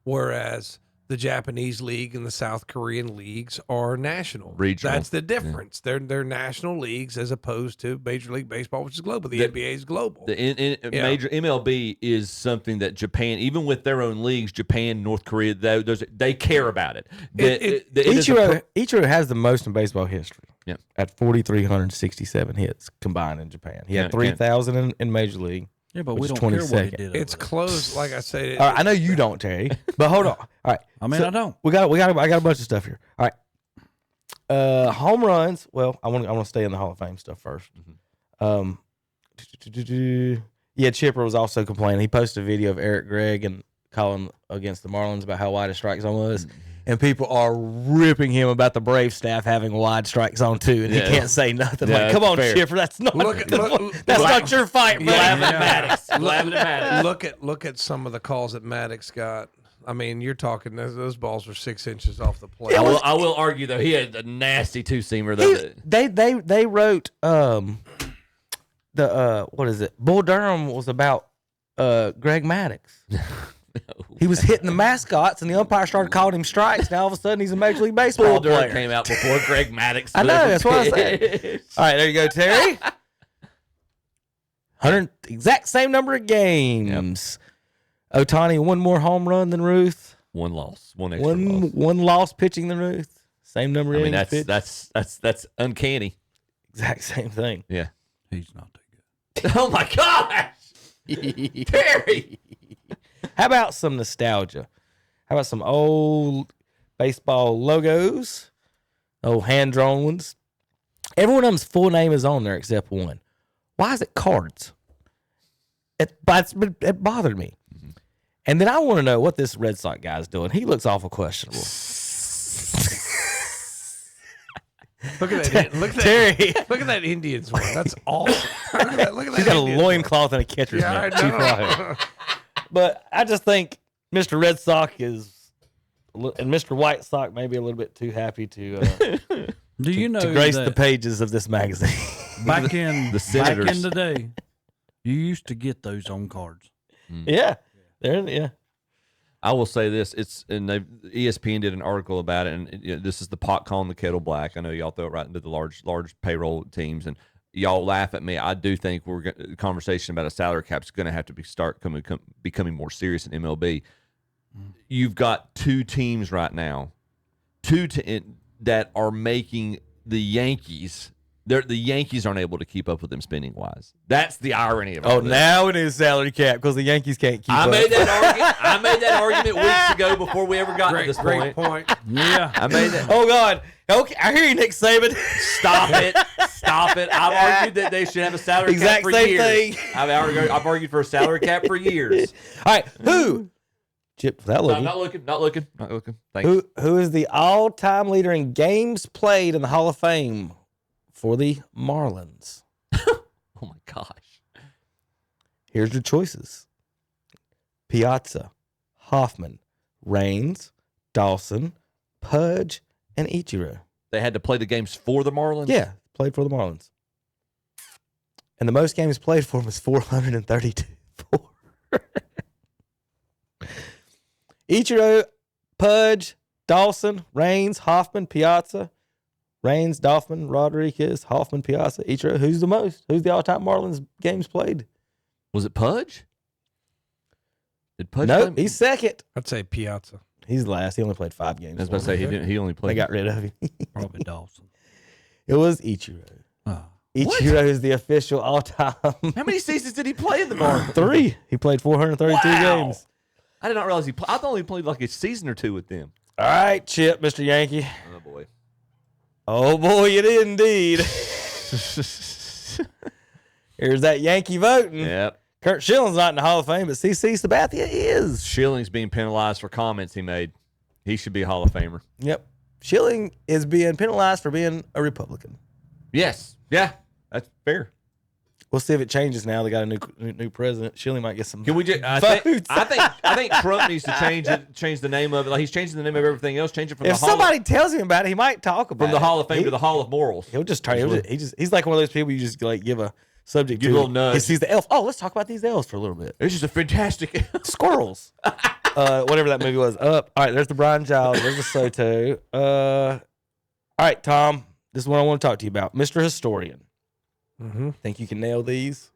whereas the Japanese league and the South Korean leagues are national. Regional. That's the difference. They're national leagues as opposed to Major League Baseball, which is global. The NBA is global. Major MLB is something that Japan, even with their own leagues, Japan, North Korea, they care about it. Ichiro has the most in baseball history. Yeah, at 4,367 hits combined in Japan. He had 3,000 in Major League. Yeah, but we don't care what he did. It's close, like I said. All right, I know you don't, Terry, but hold on. All right, I mean, I don't. I got a bunch of stuff here. All right, home runs. Well, I want to stay in the Hall of Fame stuff first. Yeah, Chipper was also complaining. He posted a video of Eric Gregg and calling against the Marlins about how wide a strike zone was. And people are ripping him about the Brave staff having wide strike zone too, and he can't say nothing. Yeah, like, come on, fair. Chipper, that's not that's not your fight, Maddox. Look at some of the calls that Maddox got. I mean, you're talking those balls were 6 inches off the plate. I will argue though, he had a nasty two-seamer. They wrote what is it? Bull Durham was about Greg Maddox. He was hitting the mascots, and the umpire started calling him strikes. Now all of a sudden, he's a Major League Baseball player. Bull Durham came out before Greg Maddox. I know, that's what I said. All right, there you go, Terry. 100, exact same number of games. Yep. Ohtani, one more home run than Ruth. One loss, one extra loss. One loss pitching than Ruth. Same number of innings pitched. That's uncanny. Exact same thing. Yeah. He's not that good. Oh, my gosh. Terry. How about some nostalgia? How about some old baseball logos? Old hand-drawn ones? Every one of them's full name is on there except one. Why is it cards? It bothered me. Mm-hmm. And then I want to know what this Red Sox guy's doing. He looks awful questionable. Look at that, Terry. Look at that Indians one. That's awesome. Look at that. He's got a loincloth and a catcher's mitt. But I just think Mr. Red Sox is, and Mr. White Sox may be a little bit too happy to do you know to grace the pages of this magazine. Back in Senators. the day, you used to get those on cards. Yeah, yeah. I will say this: ESPN did an article about it, and this is the pot calling the kettle black. I know y'all throw it right into the large payroll teams, and y'all laugh at me. I do think the conversation about a salary cap is going to have to start becoming more serious in MLB. You've got two teams right now, that are making the Yankees. The Yankees aren't able to keep up with them spending wise. That's the irony of it. Oh, now it is salary cap because the Yankees can't keep up. I made that argument weeks ago before we ever got to this point. Great point. Yeah, I made that. Oh God. Okay, I hear you, Nick Saban. Stop it! I've argued that they should have a salary cap for years. Thing. I've argued for a salary cap for years. All right, who? Chip, without looking. Not looking. Thanks. Who is the all-time leader in games played in the Hall of Fame for the Marlins? Oh my gosh! Here's your choices: Piazza, Hoffman, Raines, Dawson, Pudge, and Ichiro. They had to play the games for the Marlins? Yeah, played for the Marlins. And the most games played for him was 432. Ichiro, Pudge, Dawson, Raines, Hoffman, Piazza. Raines, Dawson, Rodriguez, Hoffman, Piazza, Ichiro. Who's the most? Who's the all-time Marlins games played? Was it Pudge? Did Pudge Nope, play? he's second. I'd say Piazza. He's last. He only played 5 games. I was about to say he only played. They got rid of him. Probably Dawson. It was Ichiro. Oh. Ichiro is the official all-time. How many seasons did he play in the Marlins? 3. He played 432 games. I did not realize I thought he played like a season or 2 with them. All right, Chip, Mr. Yankee. Oh boy. Oh boy, you did indeed. Here's that Yankee voting. Yep. Kurt Schilling's not in the Hall of Fame, but C.C. Sabathia is. Schilling's being penalized for comments he made. He should be a Hall of Famer. Yep. Schilling is being penalized for being a Republican. Yes. Yeah. That's fair. We'll see if it changes now. They got a new president. Schilling might get some. Can we just? I think Trump needs to change the name of it. Like he's changing the name of everything else. Change it from If the Hall somebody tells him about it, he might talk about it. from the Hall of Fame to the Hall of Morals. He'll just try. He's like one of those people you just like give a subject Give to. a little nudge. He sees the elf. Oh, let's talk about these elves for a little bit. This is a fantastic Squirrels. Whatever that movie was. Up. All right. There's the Brian Giles. There's the Soto. All right, Tom. This is what I want to talk to you about, Mr. Historian. Mm-hmm. Think you can nail these?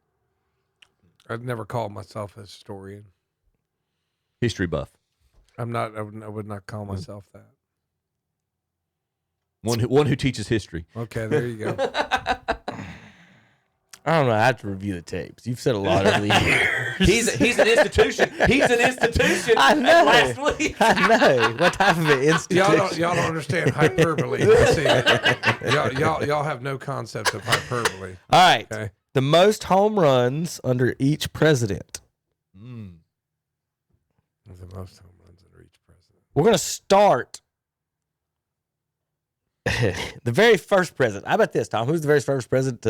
I'd never call myself a historian. History buff. I'm not. I would not call myself that. One who teaches history. Okay, there you go. I don't know. I have to review the tapes. You've said a lot over the years. He's an institution. He's an institution. I know. Last week. I know. What type of an institution? Y'all don't understand hyperbole. See, y'all have no concept of hyperbole. All right. Okay. The most home runs under each president. The most home runs under each president. We're going to start the very first president. How about this, Tom? Who's the very first president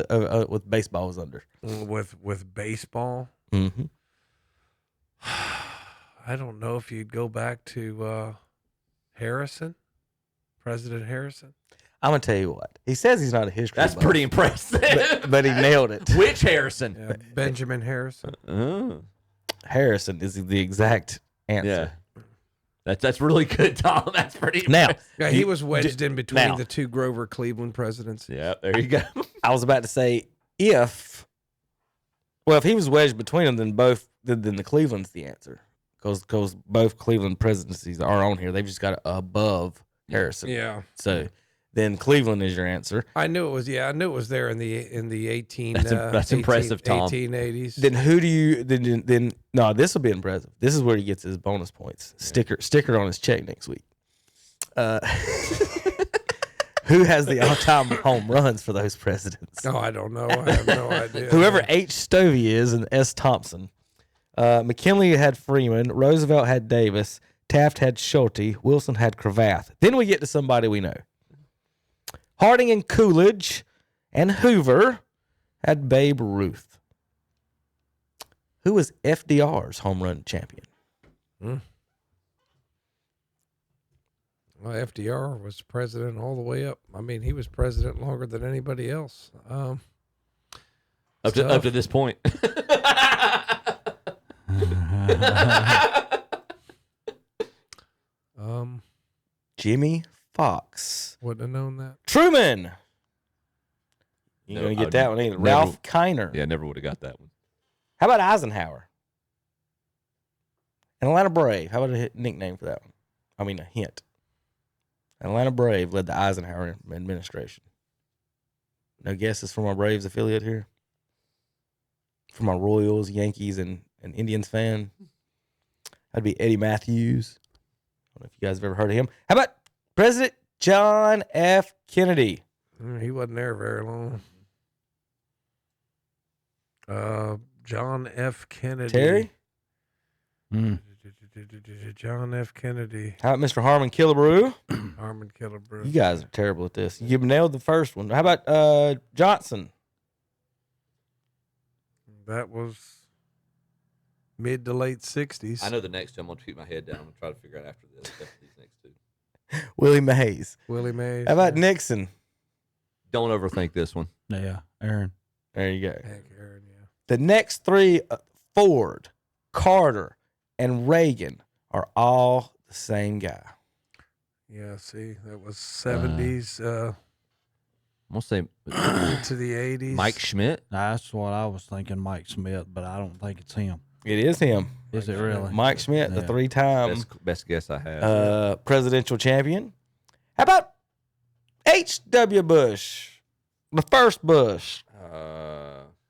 with baseball was under? With baseball? Mm-hmm. I don't know if you'd go back to Harrison, President Harrison. I'm going to tell you what. He says he's not a history That's buff, pretty impressive. but he nailed it. Which Harrison? Yeah, Benjamin Harrison. Harrison is the exact answer. Yeah. That's really good, Tom. That's pretty Now, impressive. Yeah, he was wedged in between now. the two Grover Cleveland presidents. Yeah, there you go. I was about to say if he was wedged between them, then the Cleveland's the answer because both Cleveland presidencies are on here. They've just got it above Harrison. Yeah. So then Cleveland is your answer. I knew it was. Yeah, I knew it was there in the 18. That's impressive, Tom. 1880s. Then who do you then? No, this will be impressive. This is where he gets his bonus points. Sticker on his check next week. Who has the all-time home runs for those presidents? Oh, I don't know. I have no idea. Whoever H. Stovey is and S. Thompson. McKinley had Freeman. Roosevelt had Davis. Taft had Schulte. Wilson had Cravath. Then we get to somebody we know. Harding and Coolidge and Hoover had Babe Ruth. Who was FDR's home run champion? Well, FDR was president all the way up. I mean, he was president longer than anybody else. Up to this point. Jimmy Fox. Wouldn't have known that. Truman. You No, gonna I get that one either? Ralph Kiner. Yeah, never would have got that one. How about Eisenhower? Atlanta Brave. How about a nickname for that one? I mean, a hint. Atlanta Brave led the Eisenhower administration. No guesses from our Braves affiliate here? For my Royals, Yankees, and Indians fan? That'd be Eddie Matthews. I don't know if you guys have ever heard of him. How about President John F. Kennedy? He wasn't there very long. John F. Kennedy. Terry? John F. Kennedy. How about Mr. Harmon Killebrew? Harmon Killebrew. You guys are terrible at this. You nailed the first one. How about Johnson? That was mid to late 60s. I know the next two. I'm going to keep my head down. I'm going to try to figure out after these next two. Willie Mays. Willie Mays. How about Nixon? Don't overthink this one. Yeah, Aaron. There you go. Heck, Aaron, yeah. The next three, Ford, Carter, and Reagan, are all the same guy. Yeah, see, that was 70s I'm going to say to the 80s. Mike Schmidt. That's what I was thinking, Mike Smith, but I don't think it's him. It is him. Is it really? Mike Schmidt, the Yeah. three-time Best guess I have. presidential champion. How about H.W. Bush, the first Bush?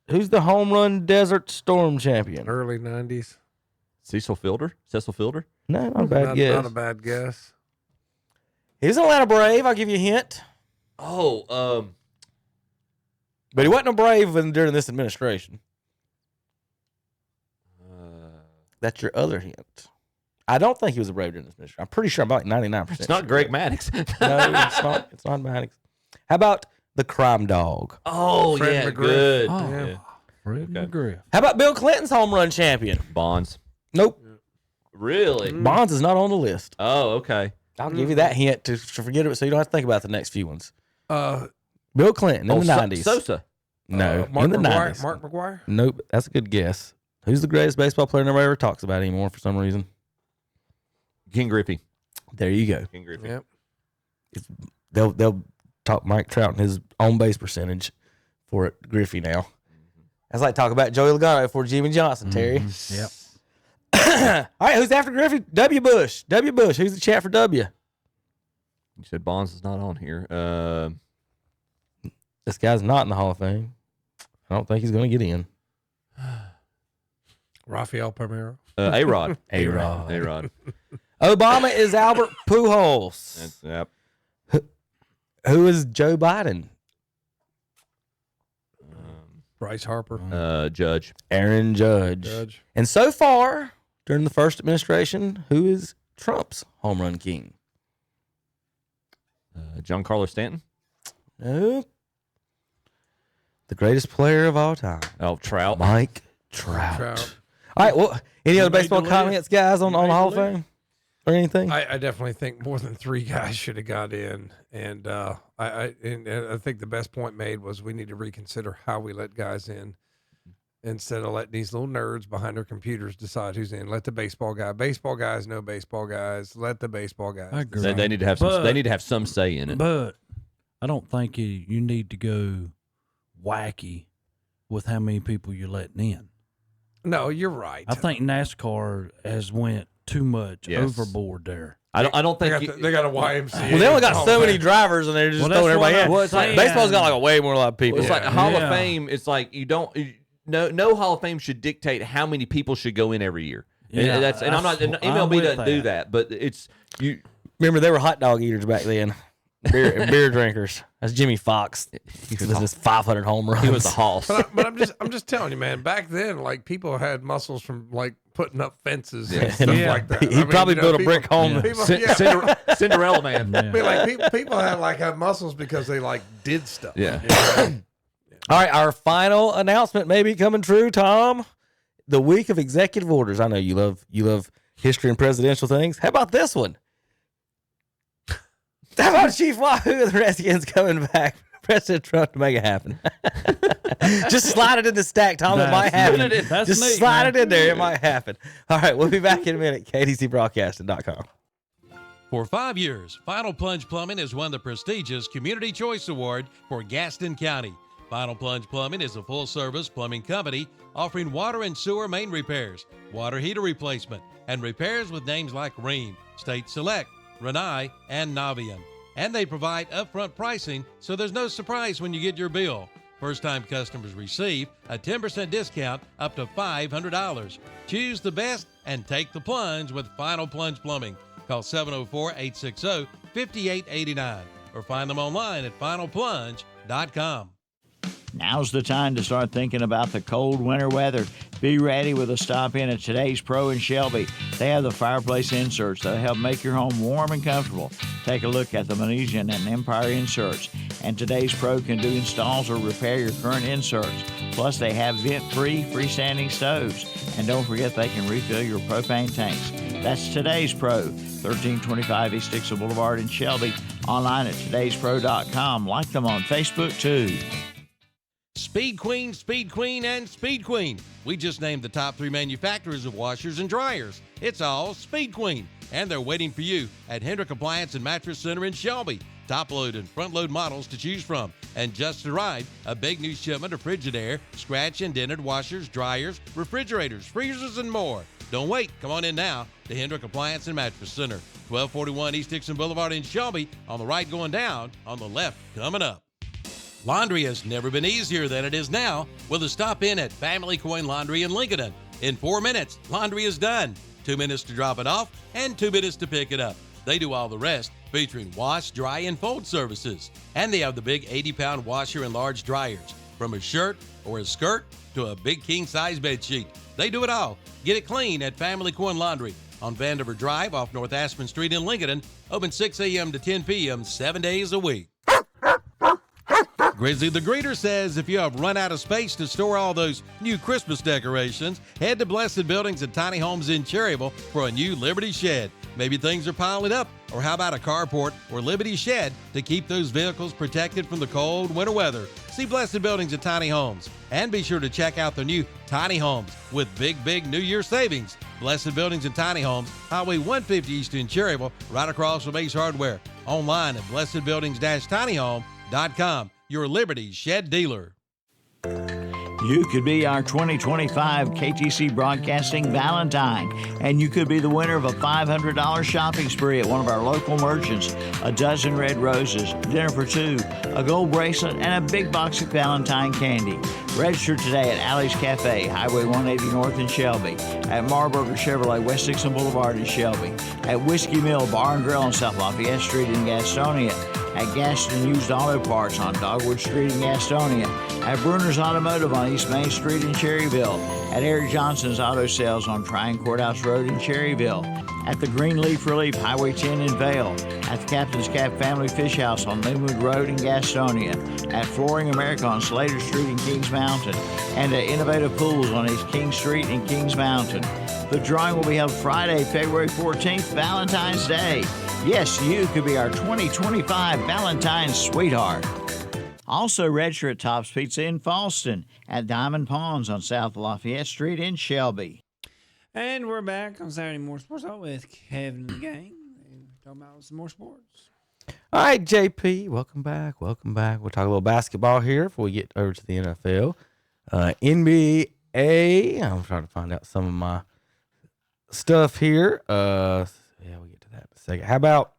Who's the home run Desert Storm champion? Early 90s. Cecil Fielder? No, not a bad guess. Not a bad guess. He was an Atlanta Brave. I'll give you a hint. Oh, But he wasn't a Brave during this administration. That's your other hint. I don't think he was a Brave during this administration. I'm pretty sure. I'm like 99%. It's not Greg Maddux. No, it's not. It's not Maddux. How about the crime dog? Oh, Fred yeah, McGriff. good. Oh, Yeah. Fred McGriff. How about Bill Clinton's home run champion? Bonds. Nope. Really? Bonds is not on the list. Oh, okay. I'll give you that hint to forget it so you don't have to think about the next few ones. Uh, Bill Clinton in the 90s. Sosa. No, Mark in the McGwire. 90s. Mark McGwire. Nope, that's a good guess. Who's the greatest baseball player nobody ever talks about anymore for some reason? King Griffey. There you go. King Griffey. Yep. They'll talk Mike Trout and his on base percentage for it. Griffey now. That's like talk about Joey Logano for Jimmy Johnson, Terry. Yep. All right, who's after Griffey? W. Bush. W. Bush. Who's the chat for W? You said Bonds is not on here. This guy's not in the Hall of Fame. I don't think he's going to get in. Rafael Palmeiro. A-Rod. A-Rod. A-Rod. Obama is Albert Pujols. Yep. Who is Joe Biden? Bryce Harper. Judge. Aaron Judge. And so far, during the first administration, who is Trump's home run king? Giancarlo Stanton. Nope. The greatest player of all time. Oh, Trout. Mike Trout. All right, well, any other baseball comments, guys, on the Hall of Fame or anything? I definitely think more than 3 guys should have got in, and I think the best point made was we need to reconsider how we let guys in instead of letting these little nerds behind their computers decide who's in. Let the baseball guys know baseball guys. Let the baseball guys. I agree. They need to have some. They need to have some say in it. But I don't think you need to go wacky with how many people you're letting in. No, you're right. I think NASCAR has went too much overboard there. I don't think they got a YMCA. Well, they only got so many drivers, and they're just throwing everybody in. Baseball's got like a way more lot of people. It's like a Hall of Fame. It's like no Hall of Fame should dictate how many people should go in every year. Yeah, And I'm not. MLB doesn't do that, but it's you. Remember, they were hot dog eaters back then. Beer drinkers. That's Jimmy Fox. He was just 500 home runs. He was a hoss. But I'm just telling you, man. Back then, like people had muscles from like putting up fences and stuff like that. He probably built a brick home. Cinderella man. I mean, like people had muscles because they like did stuff. Yeah. All right, our final announcement may be coming true, Tom. The week of executive orders. I know you love history and presidential things. How about this one? How about Chief Wahoo of the Redskins coming back? President Trump to make it happen. Just slide it in the stack, Tom. It might happen. Just slide it in there. It might happen. All right, we'll be back in a minute. KDCBroadcasting.com. For 5 years, Final Plunge Plumbing has won the prestigious Community Choice Award for Gaston County. Final Plunge Plumbing is a full-service plumbing company offering water and sewer main repairs, water heater replacement, and repairs with names like Rheem, State Select, Renai, and Navian. And they provide upfront pricing, so there's no surprise when you get your bill. First-time customers receive a 10% discount up to $500. Choose the best and take the plunge with Final Plunge Plumbing. Call 704-860-5889 or find them online at finalplunge.com. Now's the time to start thinking about the cold winter weather. Be ready with a stop in at Today's Pro in Shelby. They have the fireplace inserts that'll help make your home warm and comfortable. Take a look at the Venetian and Empire inserts. And Today's Pro can do installs or repair your current inserts. Plus, they have vent-free freestanding stoves. And don't forget they can refill your propane tanks. That's Today's Pro, 1325 East Dixon Boulevard in Shelby. Online at todayspro.com. Like them on Facebook, too. Speed Queen, Speed Queen, and Speed Queen. We just named the top 3 manufacturers of washers and dryers. It's all Speed Queen. And they're waiting for you at Hendrick Appliance and Mattress Center in Shelby. Top-load and front-load models to choose from. And just arrived, a big new shipment of Frigidaire, scratch and dented washers, dryers, refrigerators, freezers, and more. Don't wait. Come on in now to Hendrick Appliance and Mattress Center. 1241 East Dixon Boulevard in Shelby. On the right going down, on the left coming up. Laundry has never been easier than it is now with a stop in at Family Coin Laundry in Lincoln. In 4 minutes, laundry is done. 2 minutes to drop it off and 2 minutes to pick it up. They do all the rest, featuring wash, dry, and fold services. And they have the big 80-pound washer and large dryers. from a shirt or a skirt to a big king-size bed sheet. They do it all. Get it clean at Family Corn Laundry on Vandiver Drive off North Aspen Street in Lincoln. Open 6 a.m. to 10 p.m. 7 days a week. Grizzly the Greeter says if you have run out of space to store all those new Christmas decorations, head to Blessed Buildings and Tiny Homes in Cherryville for a new Liberty Shed. Maybe things are piling up, or how about a carport or Liberty Shed to keep those vehicles protected from the cold winter weather? See Blessed Buildings and Tiny Homes. And be sure to check out the new Tiny Homes with big New Year savings. Blessed Buildings and Tiny Homes, Highway 150 East in Cherryville, right across from Ace Hardware. Online at blessedbuildings-tinyhome.com. Your Liberty Shed dealer. You could be our 2025 KTC Broadcasting Valentine, and you could be the winner of a $500 shopping spree at one of our local merchants, a dozen red roses, dinner for two, a gold bracelet, and a big box of Valentine candy. Register today at Alley's Cafe, Highway 180 North in Shelby, at Marburger Chevrolet, West Dixon Boulevard in Shelby, at Whiskey Mill Bar and Grill on South Lafayette Street in Gastonia, at Gaston Used Auto Parts on Dogwood Street in Gastonia, at Bruner's Automotive on East Main Street in Cherryville, at Eric Johnson's Auto Sales on Tryon Courthouse Road in Cherryville, at the Green Leaf Relief Highway 10 in Vale, at the Captain's Cap Family Fish House on Linwood Road in Gastonia, at Flooring America on Slater Street in Kings Mountain, and at Innovative Pools on East King Street in Kings Mountain. The drawing will be held Friday, February 14th, Valentine's Day. Yes, you could be our 2025 Valentine's sweetheart. Also register at Tops Pizza in Falston, at Diamond Ponds on South Lafayette Street in Shelby. And we're back on Saturday Morning Sports Talk with Kevin and the gang. We're talking about some more sports. All right, JP, welcome back. We'll talk a little basketball here before we get over to the NFL. NBA, I'm trying to find out some of my stuff here. We'll get to that in a second. How about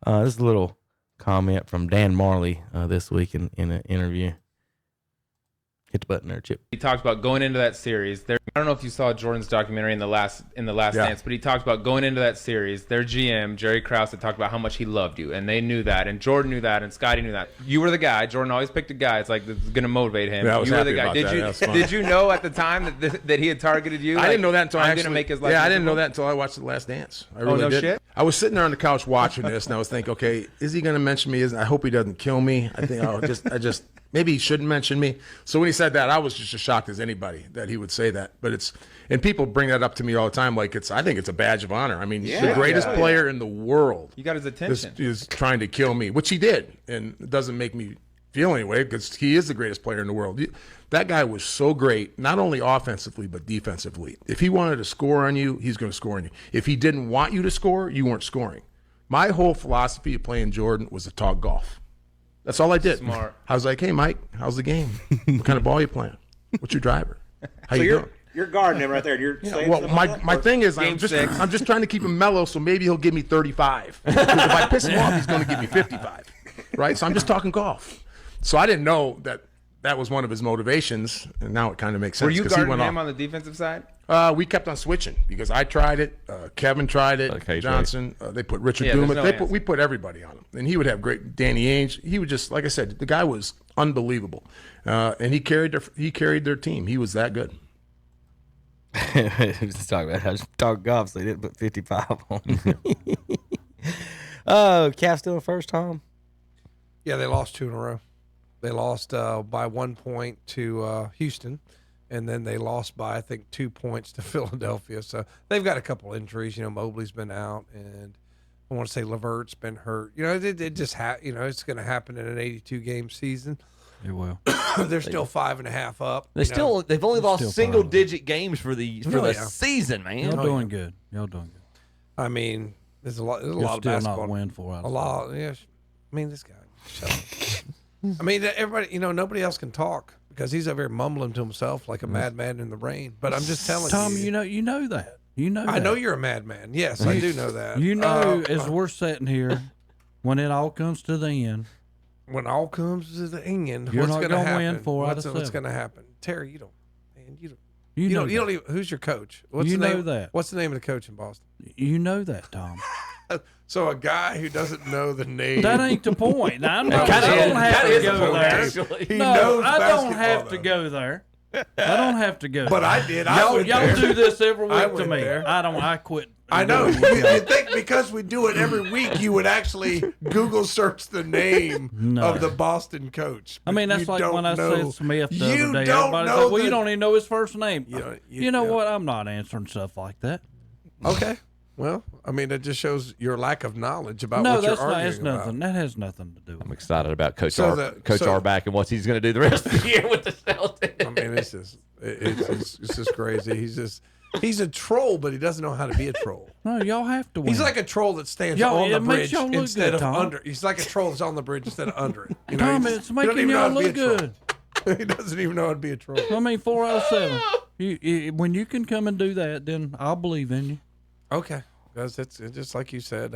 this little comment from Dan Marley this week in an interview. Hit the button there, Chip. He talked about going into that series. I don't know if you saw Jordan's documentary in the last dance, but he talked about going into that series. Their GM, Jerry Krause, had talked about how much he loved you, and they knew that, and Jordan knew that, and Scotty knew that. You were the guy. Jordan always picked a guy. It's like this is going to motivate him. Yeah, I was you were happy the guy. about that. Did you know at the time that he had targeted you? I didn't know that until I'm going to make his life. Yeah, I didn't know that until I watched The Last Dance. I really did. Shit? I was sitting there on the couch watching this, and I was thinking, okay, is he going to mention me? I hope he doesn't kill me. I think maybe he shouldn't mention me. So when he said that, I was just as shocked as anybody that he would say that. But and people bring that up to me all the time, like I think it's a badge of honor. I mean, the greatest player in the world. You got his attention. Is trying to kill me, which he did, and it doesn't make me feel anyway because he is the greatest player in the world. That guy was so great, not only offensively but defensively. If he wanted to score on you, he's going to score on you. If he didn't want you to score, you weren't scoring. My whole philosophy of playing Jordan was to talk golf. That's all I did. Smart. I was like, hey, Mike, how's the game? What kind of ball you playing? What's your driver? How you doing? You're guarding him right there. You're well, my thing is, I'm just trying to keep him mellow, so maybe he'll give me 35. Because if I piss him off, he's going to give me 55. Right? So I'm just talking golf. So I didn't know that was one of his motivations, and now it kind of makes sense. Were you guarding him on the defensive side? We kept on switching because I tried it. Kevin tried it. Johnson. They put Richard Dumas. We put everybody on him, and he would have great. Danny Ainge. He would just, like I said, the guy was unbelievable, and he carried their team. He was that good. Just talking about how talk golf, so they didn't put 55 on him. Oh, Cavs still in first, Tom? Yeah, they lost 2 in a row. They lost by 1 point to Houston, and then they lost by, I think, 2 points to Philadelphia. So they've got a couple injuries. Mobley's been out, and I want to say LeVert's been hurt. It just it's going to happen in an 82-game season. It will. They're still 5.5 up. They've only lost single-digit games for the season, man. Y'all doing good. I mean, there's a lot of still basketball. Not win for a lot. Yeah. I mean, this guy. Shut up. I mean, everybody. Nobody else can talk because he's over here mumbling to himself like a madman in the rain. But I'm just telling Tom, you. you know that. I know you're a madman. Yes, I do know that. As we're sitting here, when it all comes to the end. When all comes to the end, you're what's not going to happen? Win 4 out of 7. What's going to happen? Terry, you don't. You don't even. Who's your coach? What's the name of the coach in Boston? You know that, Tom. So a guy who doesn't know the name. That ain't the point. I don't have That to is go the point, there. actually. He No, knows I don't basketball, have to though. go there. I don't have to go. But there. I did. Y'all do this every I week to went me. there. I quit. I know. You think because we do it every week, you would actually Google search the name of the Boston coach. I mean, that's You like don't when I know- said Smith the you other day. don't Everybody's know like, well, you the- don't even know his first name. You know what? I'm not answering stuff like that. Okay. Well, I mean, it just shows your lack of knowledge about No, what you're that's not. arguing It's about. nothing. That has nothing to do with I'm excited about Coach So R back and what he's going to do the rest of the year with the Celtics. I mean, it's just crazy. He's a troll, but he doesn't know how to be a troll. No, y'all have to win. He's like a troll that stands Y'all- on the it makes bridge y'all look instead good, of Tom. under. He's like a troll that's on the bridge instead of under it. You know, Tom, he it's he don't making even know how y'all to be look a troll. good. He doesn't even know how to be a troll. I mean, 4 out of 7. When you can come and do that, then I'll believe in you. Okay, because it's just like you said.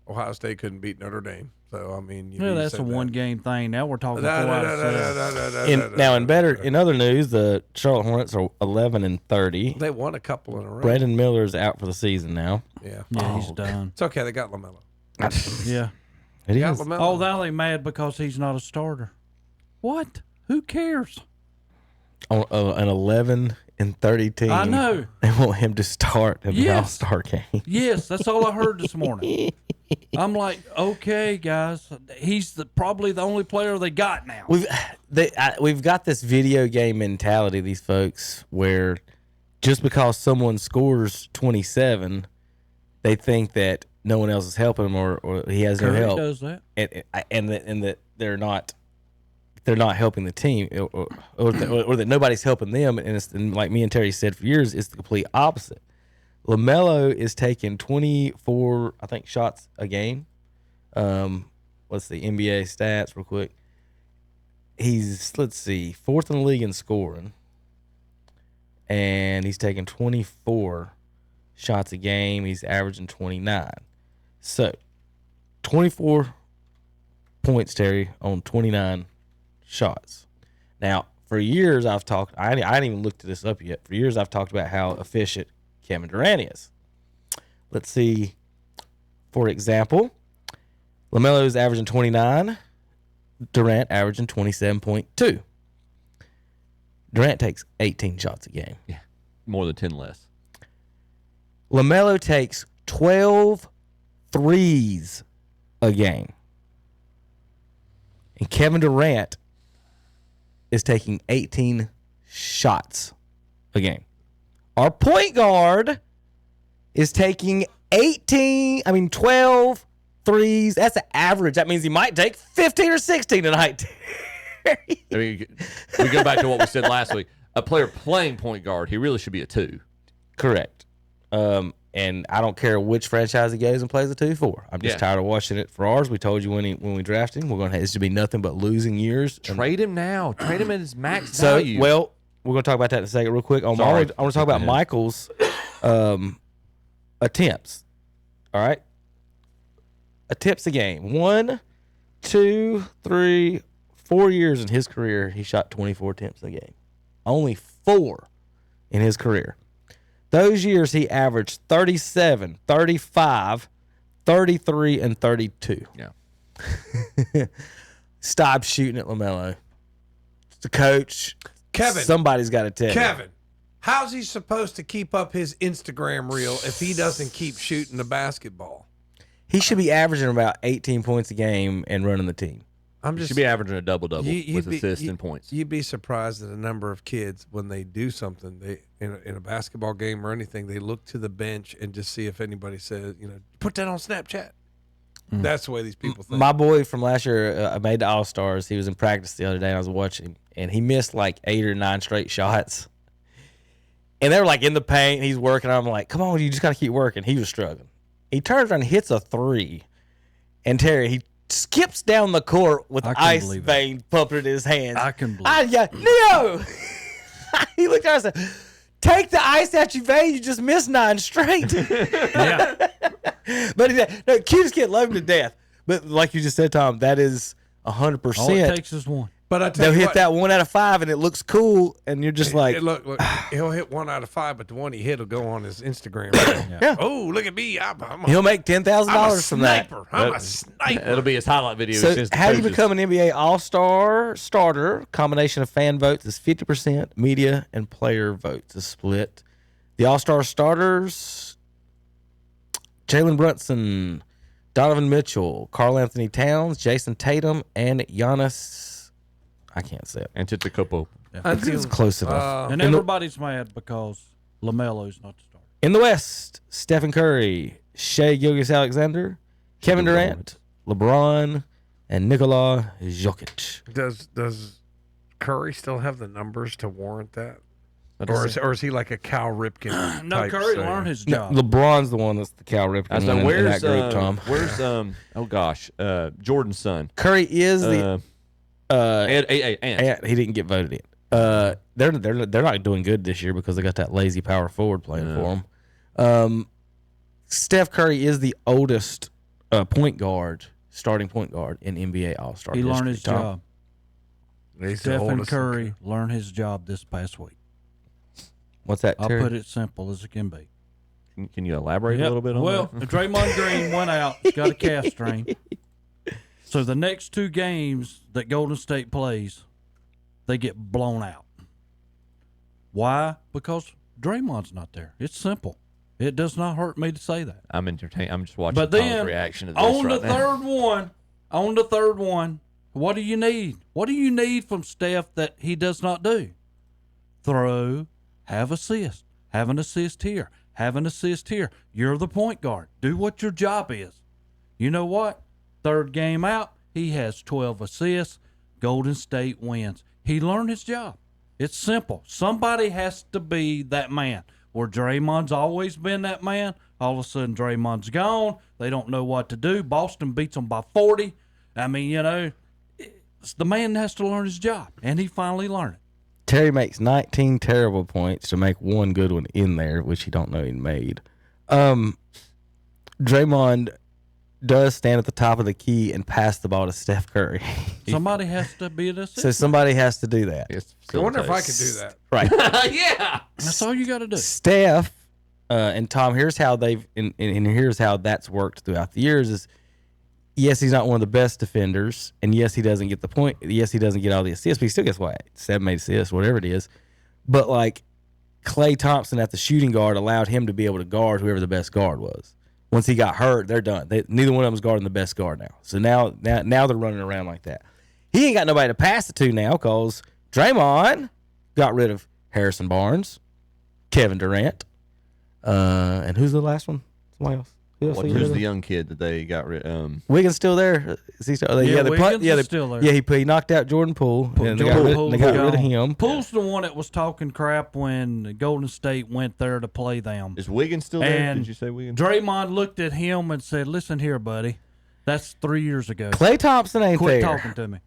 Ohio State couldn't beat Notre Dame, so I mean, Yeah, that's a one-game thing. Now we're talking 4 No, out no, of no, 7. no, In other news, the Charlotte Hornets are 11-30. They won a couple in a row. Brandon Miller's out for the season now. Yeah, he's done. It's okay. They got LaMelo. Yeah. It got is. LaMelo. Oh, now they mad because he's not a starter. What? Who cares? On an 11-30 team. I know. They want him to start in the Yes. All-Star game. Yes, that's all I heard this morning. I'm like, okay, guys, he's probably the only player they got now. We've got this video game mentality, these folks, where just because someone scores 27, they think that no one else is helping him or he has no Curry help. does that. And that they're not helping the team or that nobody's helping them. And like me and Terry said for years, it's the complete opposite. LaMelo is taking 24, I think, shots a game. Let's see, NBA stats real quick. He's, fourth in the league in scoring. And he's taking 24 shots a game. He's averaging 29. So, 24 points, Terry, on 29 shots. Now, for years I've talked, I hadn't even looked this up yet. For years I've talked about how efficient Kevin Durant is. Let's see. For example, LaMelo is averaging 29. Durant averaging 27.2. Durant takes 18 shots a game. Yeah, more than 10 less. LaMelo takes 12 threes a game. And Kevin Durant is taking 18 shots a game. Our point guard is taking 12 threes. That's the average. That means he might take 15 or 16 tonight. I mean, we go back to what we said last week. A player playing point guard, he really should be a 2. Correct. And I don't care which franchise he goes and plays a 2-4. I'm just tired of watching it. For ours, we told you when we drafted him, this should be nothing but losing years. Trade him now. Trade him at his max So, value. well, we're going to talk about that in a second real quick. I want to talk about Michael's attempts. All right? Attempts a game. 1, 2, 3, 4 years in his career, he shot 24 attempts a game. Only 4 in his career. Those years, he averaged 37, 35, 33, and 32. Yeah. Stop shooting at LaMelo. It's the coach. Kevin. Somebody's got to tell you. Kevin, how's he supposed to keep up his Instagram reel if he doesn't keep shooting the basketball? He should be averaging about 18 points a game and running the team. He should be averaging a double-double with assists and points. You'd be surprised at the number of kids when they do something in a basketball game or anything, they look to the bench and just see if anybody says, put that on Snapchat. That's the way these people think. My boy from last year made the All-Stars. He was in practice the other day, and I was watching him, and he missed like 8 or 9 straight shots. And they were like in the paint, and he's working. I'm like, come on, you just got to keep working. He was struggling. He turns around and hits a 3. And Terry, he skips down the court with ice vein pumping in his hands. I can believe it. Neo! He looked at us and said, take the ice out your vein. You just missed 9 straight. Yeah. But no, cutest kid, love him to death. But like you just said, Tom, that is 100%. All it takes is one. But I tell they'll you hit what, that 1 out of 5, and it looks cool, and you're just like, look, he'll hit 1 out of 5, but the one he hit will go on his Instagram. Reel. Yeah. Oh, look at me! he'll make $10,000 from that. I'm a sniper. It'll be his highlight video. So how do you become an NBA All-Star starter? Combination of fan votes is 50%. Media and player votes is split. The All-Star starters: Jalen Brunson, Donovan Mitchell, Karl Anthony Towns, Jason Tatum, and Giannis. I can't say it. Antetokounmpo. I think it's close enough. And everybody's mad because LaMelo's not the starter. In the West, Stephen Curry, Shai Gilgeous-Alexander, Kevin Durant, LeBron, and Nikola Jokic. Does Curry still have the numbers to warrant that? Or is he like a Cal Ripken? No, type Curry thing? learned his job. LeBron's the one that's the Cal Ripken one in that group, Tom. Where's Jordan's son? Curry is the Ant. He didn't get voted in. They're not doing good this year because they got that lazy power forward playing for them. Steph Curry is the oldest starting point guard in NBA All-Star. He learned his job. Stephen oldest. Curry learned his job this past week. What's that, I'll Terry? put it simple as it can be. Can you elaborate a little bit on well, that? Draymond Green went out, got a calf strain. So the next 2 games that Golden State plays, they get blown out. Why? Because Draymond's not there. It's simple. It does not hurt me to say that. I'm entertained. I'm just watching But Tom's then reaction to this on right the now. third one, what do you need? What do you need from Steph that he does not do? Throw, have assist, have an assist here, have an assist here. You're the point guard. Do what your job is. You know what? Third game out, he has 12 assists. Golden State wins. He learned his job. It's simple. Somebody has to be that man. Where Draymond's always been that man, all of a sudden Draymond's gone. They don't know what to do. Boston beats them by 40. I mean, the man has to learn his job, and he finally learned it. Terry makes 19 terrible points to make one good one in there, which he don't know he made. Draymond does stand at the top of the key and pass the ball to Steph Curry. Somebody has to be the assistant. So somebody has to do that. I wonder if I could do that. Right. Yeah. That's all you got to do. Steph and Tom, here's how and here's how that's worked throughout the years is, yes, he's not one of the best defenders, and yes, he doesn't get the point. Yes, he doesn't get all the assists, but he still gets 7, 8 assists, whatever it is. But like Klay Thompson at the shooting guard allowed him to be able to guard whoever the best guard was. Once he got hurt, they're done. Neither one of them is guarding the best guard now. So now they're running around like that. He ain't got nobody to pass it to now because Draymond got rid of Harrison Barnes, Kevin Durant, and who's the last one? Somebody else. Who's the young kid that they got rid of? Wiggins still there? Is he still? Wiggins is still there. Yeah, he knocked out Jordan Poole, and they got rid of him. Poole's the one that was talking crap when Golden State went there to play them. Is Wiggins still there? And Did you say Wiggins? Draymond looked at him and said, "Listen here, buddy. That's 3 years ago. Klay Thompson ain't Quit there. talking to me."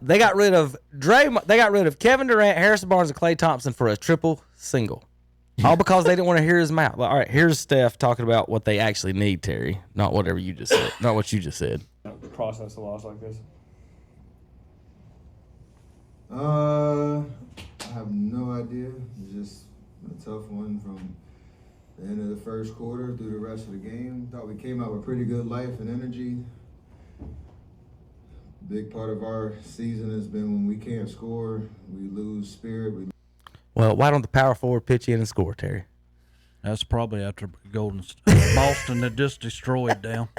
They got rid of Draymond. They got rid of Kevin Durant, Harrison Barnes, and Klay Thompson for a triple single. All because they didn't want to hear his mouth. All right, here's Steph talking about what they actually need, Terry. Not whatever you just said. Not what you just said. Process a loss like this. I have no idea. It's just a tough one from the end of the first quarter through the rest of the game. Thought we came out with pretty good life and energy. Big part of our season has been when we can't score, we lose spirit. Well, why don't the power forward pitch in and score, Terry? That's probably after Boston had just destroyed them.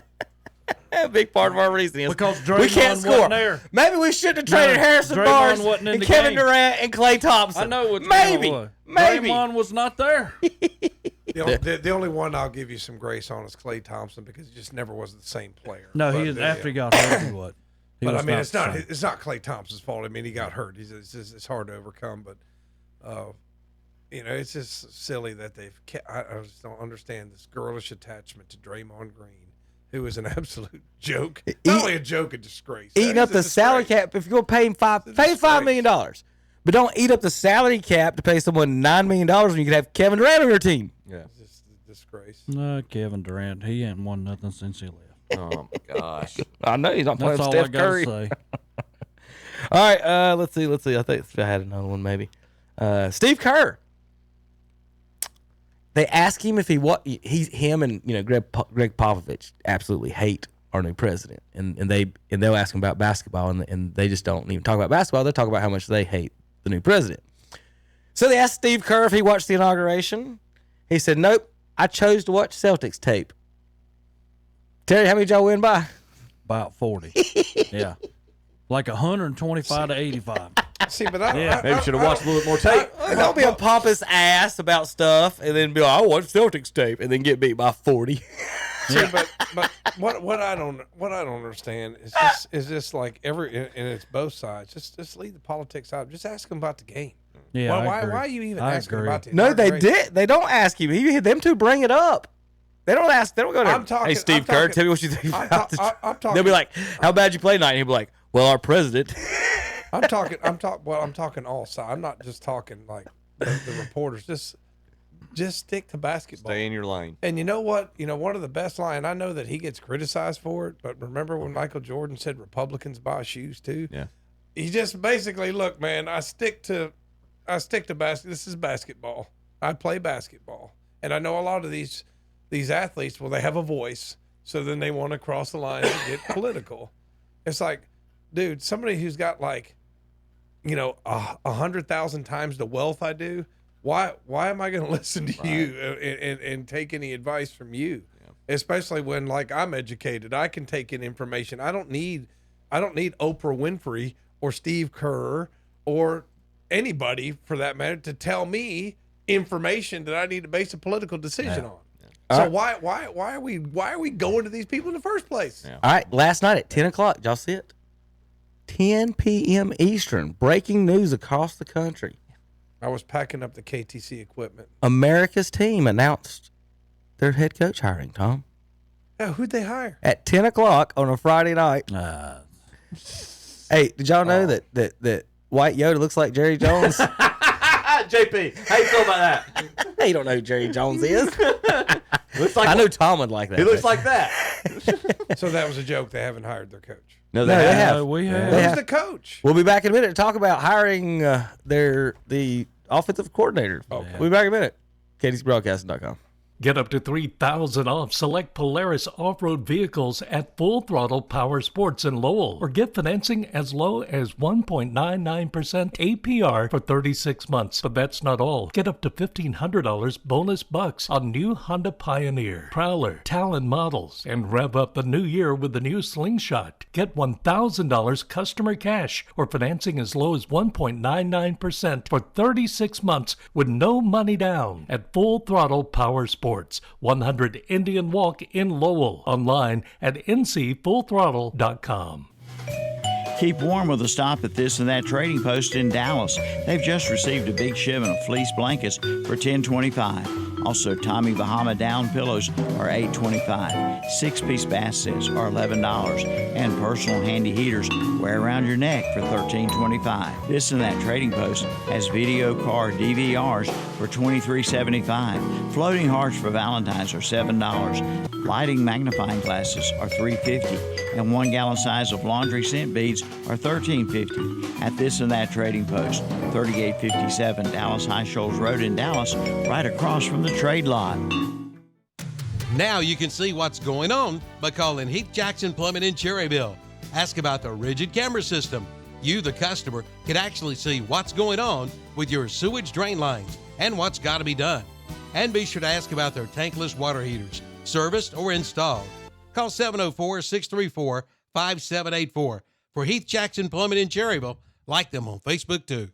A big part of our reason is because we can't score. Wasn't there. Maybe we shouldn't have traded Harrison Barnes and Kevin Durant and Klay Thompson. I know what maybe. Draymond was not there. The only one I'll give you some grace on is Klay Thompson because he just never was the same player. No, after he got hurt, what? But I mean, it's not Klay Thompson's fault. I mean, he got hurt. It's hard to overcome, but. It's just silly that I just don't understand this girlish attachment to Draymond Green, who is an absolute joke. Not only a joke, a disgrace. Eating up the salary cap. If you're going to pay him $5 million. But don't eat up the salary cap to pay someone $9 million when you can have Kevin Durant on your team. Yeah, it's just a disgrace. No, Kevin Durant, he ain't won nothing since he left. Oh my gosh! I know he's not playing Steph Curry. Say. All right, let's see. I think I had another one maybe. Steve Kerr. They ask him if him and Greg Popovich absolutely hate our new president, and they'll ask him about basketball, and they just don't even talk about basketball. They talk about how much they hate the new president. So they asked Steve Kerr if he watched the inauguration. He said, "Nope, I chose to watch Celtics tape." Terry, how many did y'all win by? About 40. Yeah. Like 125 to 85. See, but maybe should have watched a little bit more tape. Don't be a pompous ass about stuff and then be like, I watch Celtics tape and then get beat by 40. See, but what I don't understand is just like and it's both sides. Just leave the politics out. Just ask them about the game. Yeah, why are you even asking about the No, they inauguration? did. They don't ask you. Them two bring it up. They don't ask. They don't go to. Hey, Steve Kerr, tell me what you think about this. They'll be like, "How bad you play tonight?" And he'll be like, "Well, our president." I'm talking all sides. I'm not just talking like the reporters. Just stick to basketball. Stay in your lane. And you know what? One of the best lines. I know that he gets criticized for it, but remember when Michael Jordan said Republicans buy shoes too? Yeah. He just basically, look, man, I stick to basketball. This is basketball. I play basketball, and I know a lot of these athletes. Well, they have a voice, so then they want to cross the line and get political. It's like, dude, somebody who's got 100,000 times the wealth I do. Why am I going to listen to you and take any advice from you? Yeah. Especially when I'm educated, I can take in information. I don't need Oprah Winfrey or Steve Kerr or anybody for that matter to tell me information that I need to base a political decision on. So why are we going to these people in the first place? Yeah. All right, last night at 10 o'clock, did y'all see it? 10 p.m. Eastern, breaking news across the country. I was packing up the KTC equipment. America's team announced their head coach hiring, Tom. Yeah, who'd they hire? At 10 o'clock on a Friday night. Hey, did y'all know that White Yoda looks like Jerry Jones? JP, how you feel about that? You don't know who Jerry Jones is. I know Tom would like that. He looks like that. So that was a joke. They haven't hired their coach. No, they have. We have. Who's the coach? We'll be back in a minute to talk about hiring the offensive coordinator. Okay. We'll be back in a minute. KTCBroadcasting.com. Get up to $3,000 off select Polaris off-road vehicles at Full Throttle Power Sports in Lowell. Or get financing as low as 1.99% APR for 36 months. But that's not all. Get up to $1,500 bonus bucks on new Honda Pioneer, Prowler, Talon models. And rev up the new year with the new Slingshot. Get $1,000 customer cash or financing as low as 1.99% for 36 months with no money down at Full Throttle Power Sports. 100 Indian Walk in Lowell. Online at ncfullthrottle.com. Keep warm with a stop at This and That Trading Post in Dallas. They've just received a big shipment of fleece blankets for $10.25. Also, Tommy Bahama down pillows are $8.25. 6-piece bath sets are $11. And personal handy heaters wear around your neck for $13.25. This and That Trading Post has video car DVRs for $23.75. Floating hearts for Valentine's are $7. Lighting magnifying glasses are $3.50. And 1 gallon size of laundry scent beads are $13.50 at This and That Trading Post, 3857 Dallas High Shoals Road in Dallas, right across from the trade lot. Now you can see what's going on by calling Heath Jackson Plumbing in Cherryville. Ask about the rigid camera system. You, the customer, can actually see what's going on with your sewage drain lines and what's got to be done. And be sure to ask about their tankless water heaters, serviced or installed. Call 704-634-5784 for Heath Jackson Plumbing in Cherryville. Like them on Facebook, too.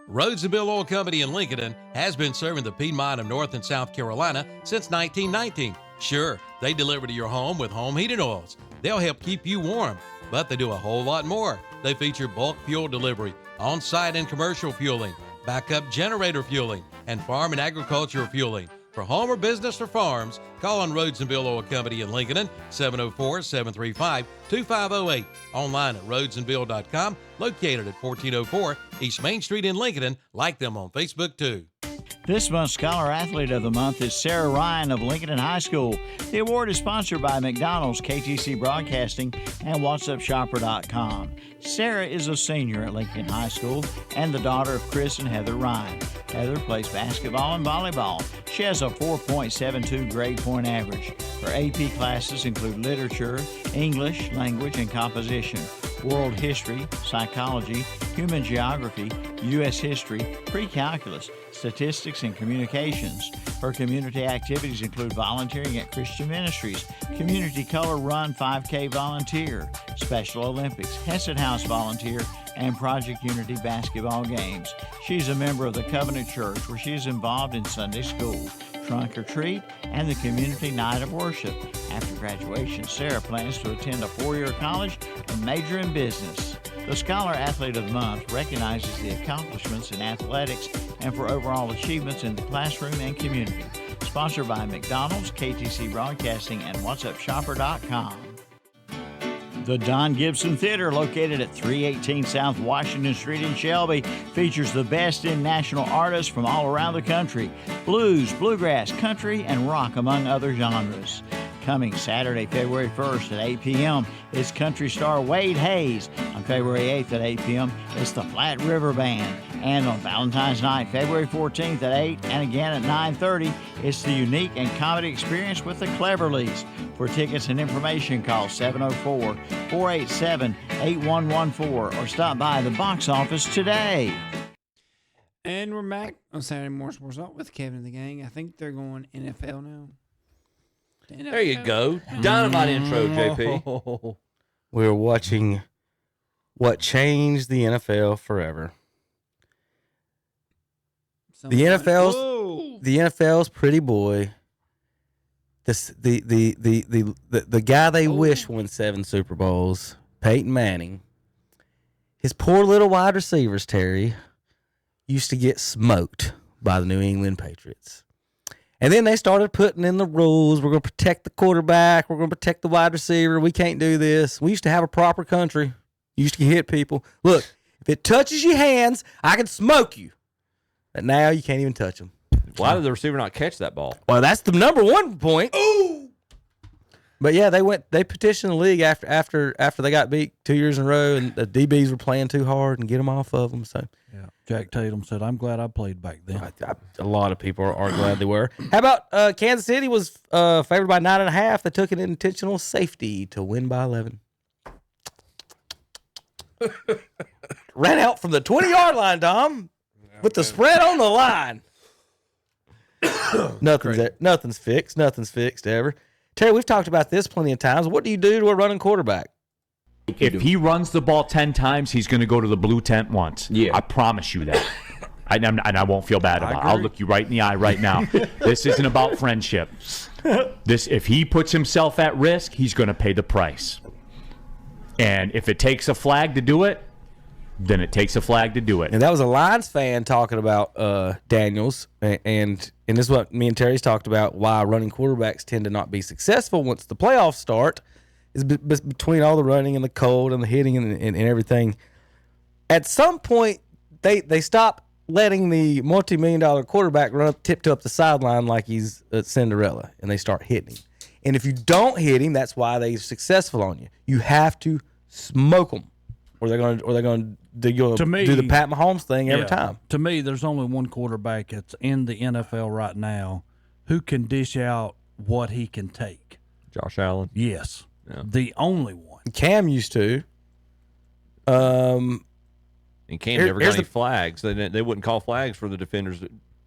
Rhodes & Bill Oil Company in Lincoln has been serving the Piedmont of North and South Carolina since 1919. Sure, they deliver to your home with home heating oils. They'll help keep you warm, but they do a whole lot more. They feature bulk fuel delivery, on-site and commercial fueling, backup generator fueling, and farm and agricultural fueling. For home or business or farms, call on Rhodes & Bill Oil Company in Lincoln, 704-735-2508. Online at rhodesandbill.com, located at 1404 East Main Street in Lincoln. Like them on Facebook, too. This month's Scholar Athlete of the Month is Sarah Ryan of Lincoln High School. The award is sponsored by McDonald's, KTC Broadcasting, and WhatsUpShopper.com. Sarah is a senior at Lincoln High School and the daughter of Chris and Heather Ryan. Heather plays basketball and volleyball. She has a 4.72 grade point average. Her AP classes include literature, English, language, and composition, world history, psychology, human geography, U.S. history, pre-calculus, statistics, and communications. Her community activities include volunteering at Christian Ministries, Community Color Run 5K Volunteer, Special Olympics, Hesed House Volunteer, and Project Unity basketball games. She's a member of the Covenant Church, where she is involved in Sunday school, trunk or treat, and the community night of worship. After graduation, Sarah plans to attend a 4-year college and major in business. The Scholar Athlete of the Month recognizes the accomplishments in athletics and for overall achievements in the classroom and community. Sponsored by McDonald's, KTC Broadcasting, and WhatsUpShopper.com. The Don Gibson Theater, located at 318 South Washington Street in Shelby, features the best in national artists from all around the country. Blues, bluegrass, country, and rock, among other genres. Coming Saturday, February 1st at 8 p.m. is country star Wade Hayes. On February 8th at 8 p.m. it's the Flat River Band. And on Valentine's Night, February 14th at 8 and again at 9:30, it's the unique and comedy experience with the Cleverleys. For tickets and information, call 704-487-8114 or stop by the box office today. And we're back on Saturday Morning Sports Talk with Kevin and the gang. I think they're going NFL now. There you go. Dynamite intro, JP. We're watching what changed the NFL forever. The NFL's pretty boy. The guy they wish won 7 Super Bowls, Peyton Manning. His poor little wide receivers, Terry, used to get smoked by the New England Patriots. And then they started putting in the rules. We're going to protect the quarterback. We're going to protect the wide receiver. We can't do this. We used to have a proper country. You used to hit people. Look, if it touches your hands, I can smoke you. But now you can't even touch them. Why did the receiver not catch that ball? Well, that's the number one point. Ooh! But yeah, they petitioned the league after they got beat 2 years in a row, and the DBs were playing too hard and get them off of them. So yeah, Jack Tatum said, "I'm glad I played back then." A lot of people are glad they were. How about Kansas City was favored by 9.5? They took an intentional safety to win by 11. Ran out from the 20-yard line, Dom, with the spread on the line. Nothing's fixed. Nothing's fixed ever. Terry, we've talked about this plenty of times. What do you do to a running quarterback? If he runs the ball 10 times, he's going to go to the blue tent once. Yeah. I promise you that. And I won't feel bad about it. I'll look you right in the eye right now. This isn't about friendship. If he puts himself at risk, he's going to pay the price. And if it takes a flag to do it, then it takes a flag to do it. And that was a Lions fan talking about Daniels, and this is what me and Terry's talked about, why running quarterbacks tend to not be successful once the playoffs start, is between all the running and the cold and the hitting and everything. At some point, they stop letting the multi-million-dollar quarterback tiptoe up the sideline like he's a Cinderella, and they start hitting him. And if you don't hit him, that's why they're successful on you. You have to smoke them, or they're going to do the Pat Mahomes thing every time. To me, there's only one quarterback that's in the NFL right now who can dish out what he can take. Josh Allen. Yes, the only one. Cam used to. And Cam never got any flags. They wouldn't call flags for the defenders.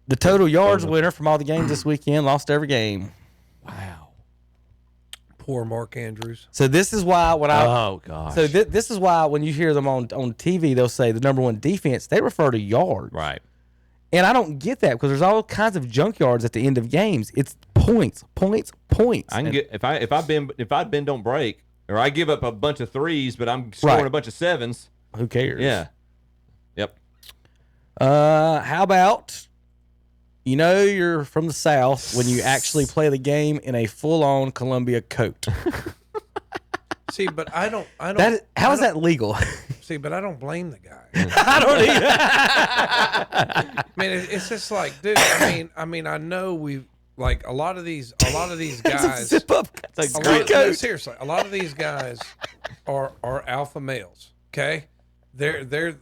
The total yards winner from all the games this weekend lost every game. Wow. Poor Mark Andrews. So this is why oh gosh. So this is why when you hear them on TV, they'll say the number one defense. They refer to yards, right? And I don't get that because there's all kinds of junk yards at the end of games. It's points. I can get if I bend don't break, or I give up a bunch of threes, but I'm scoring a bunch of sevens. Who cares? Yeah. Yep. How about? You're from the South when you actually play the game in a full-on Columbia coat. See, but I don't. How is that legal? See, but I don't blame the guy. I don't I mean, it's just like, dude. I mean, I know we like a lot of these guys. Zip up. No, seriously, a lot of these guys are alpha males. Okay, they're the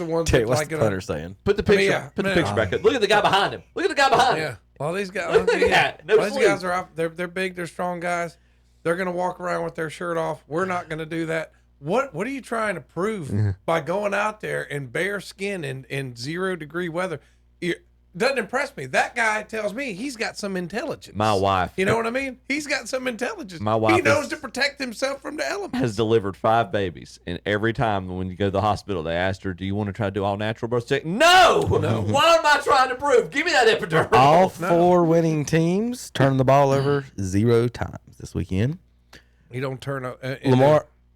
ones. Terry, that what's like the punter saying? Put the picture. Put the picture back up. Look at the guy behind him. Look at the guy behind him. Yeah. Well, these guys. Look at that. No these sleep. guys are out. They're big. They're strong guys. They're gonna walk around with their shirt off. We're not gonna do that. What are you trying to prove by going out there in bare skin in 0 degree weather? Doesn't impress me. That guy tells me he's got some intelligence. My wife. You know what I mean? He's got some intelligence. My wife He knows to protect himself from the elements. has delivered 5 babies, and every time when you go to the hospital, they asked her, "Do you want to try to do all natural birth check?" No. What am I trying to prove? Give me that epidural. All 4 winning teams turn the ball over 0 times this weekend. You don't turn up.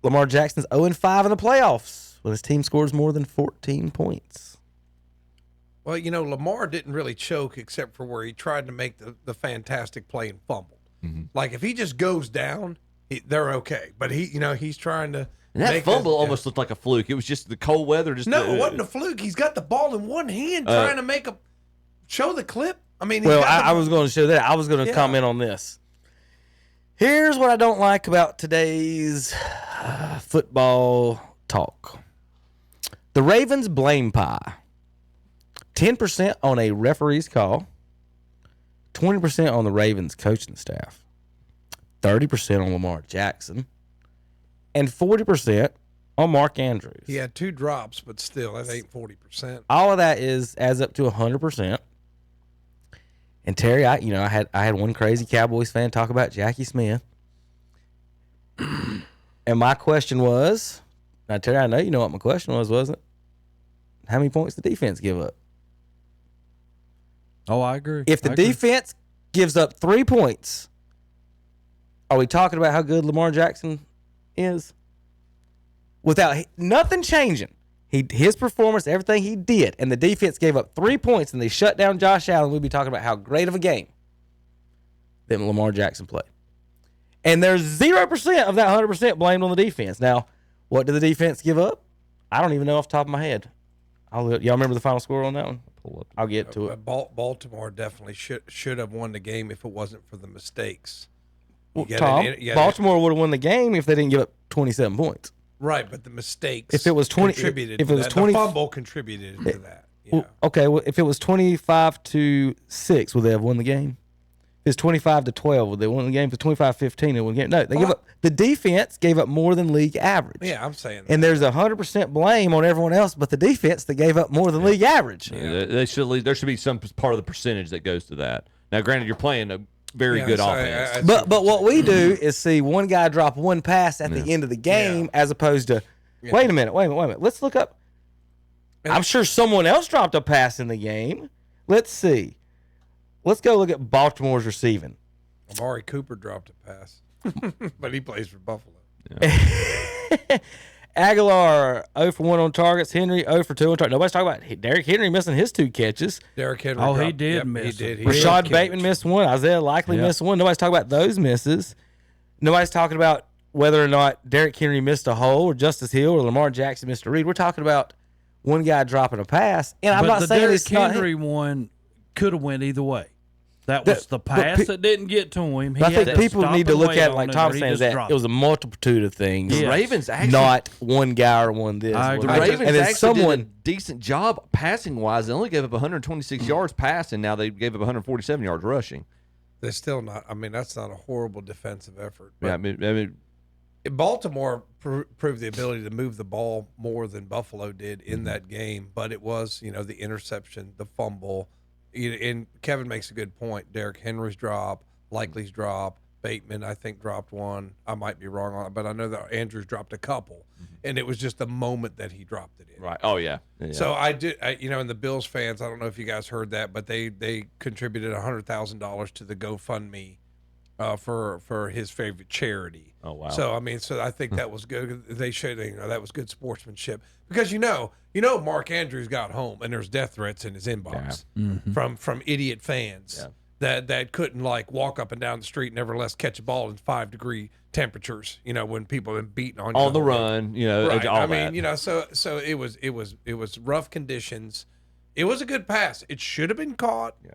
Lamar Jackson's 0-5 in the playoffs when his team scores more than 14 points. Well, Lamar didn't really choke except for where he tried to make the fantastic play and fumbled. Like if he just goes down, they're okay. But he's trying to. And that fumble almost looked like a fluke. It was just the cold weather. It wasn't a fluke. He's got the ball in one hand trying to show the clip. I mean, I was going to show that. I was going to comment on this. Here's what I don't like about today's football talk. The Ravens blame pie. 10% on a referee's call, 20% on the Ravens coaching staff, 30% on Lamar Jackson, and 40% on Mark Andrews. He had 2 drops, but still, that ain't 40%. All of that adds up to 100%. And Terry, I had one crazy Cowboys fan talk about Jackie Smith, and my question was, now Terry, I know you know what my question was, wasn't it? How many points did the defense give up? Oh, I agree. If the defense gives up 3 points, are we talking about how good Lamar Jackson is? Without nothing changing, his performance, everything he did, and the defense gave up 3 points and they shut down Josh Allen, we'd be talking about how great of a game that Lamar Jackson played. And there's 0% of that 100% blamed on the defense. Now, what did the defense give up? I don't even know off the top of my head. Y'all remember the final score on that one? I'll get to it. Baltimore definitely should have won the game if it wasn't for the mistakes. Baltimore would have won the game if they didn't give up 27 points. Right, but the mistakes. If it was 20, contributed. If it was 20, the fumble contributed to that. Well, okay, well, if it was 25-6, would they have won the game? If it's 25-12, would they win the game? If it's 25-15, they won the game. No, they give up. The defense gave up more than league average. Yeah, I'm saying that. And there's 100% blame on everyone else, but the defense that gave up more than league average. Yeah, there should be some part of the percentage that goes to that. Now, granted, you're playing a very good offense. But what we do is see one guy drop one pass at the end of the game as opposed to, wait a minute. Let's look up. I'm sure someone else dropped a pass in the game. Let's see. Let's go look at Baltimore's receiving. Amari Cooper dropped a pass, but he plays for Buffalo. Yeah. Aguilar 0 for 1 on targets. Henry 0 for 2 on targets. Nobody's talking about Derrick Henry missing his 2 catches. Derrick Henry. Oh, he did miss. He did. Rashad Bateman missed 1. Isaiah Likely missed 1. Nobody's talking about those misses. Nobody's talking about whether or not Derrick Henry missed a hole or Justice Hill or Lamar Jackson missed a read. We're talking about one guy dropping a pass. And I'm not saying it's not the Derrick Henry one could have went either way. That was the pass that didn't get to him. I think people need to look at it like Tom's saying that it was a multitude of things. The Ravens actually, not one guy or one this. The Ravens actually did a decent job passing wise. They only gave up 126 yards passing. Now they gave up 147 yards rushing. They're still not. I mean, that's not a horrible defensive effort. Yeah, I mean Baltimore proved the ability to move the ball more than Buffalo did in that game, but it was the interception, the fumble. And Kevin makes a good point. Derrick Henry's drop, Likely's drop, Bateman I think dropped 1. I might be wrong on it, but I know that Andrews dropped a couple, and it was just the moment that he dropped it in. Right. Oh yeah. So I did. And the Bills fans, I don't know if you guys heard that, but they contributed $100,000 to the GoFundMe for his favorite charity. Oh wow. So I think that was good. They showed that was good sportsmanship because Mark Andrews got home and there's death threats in his inbox from idiot fans. that couldn't like walk up and down the street, nevertheless catch a ball in 5-degree temperatures. When people have been beating on you on the run, Right. all I that. mean, so it was rough conditions. It was a good pass. It should have been caught. Yeah.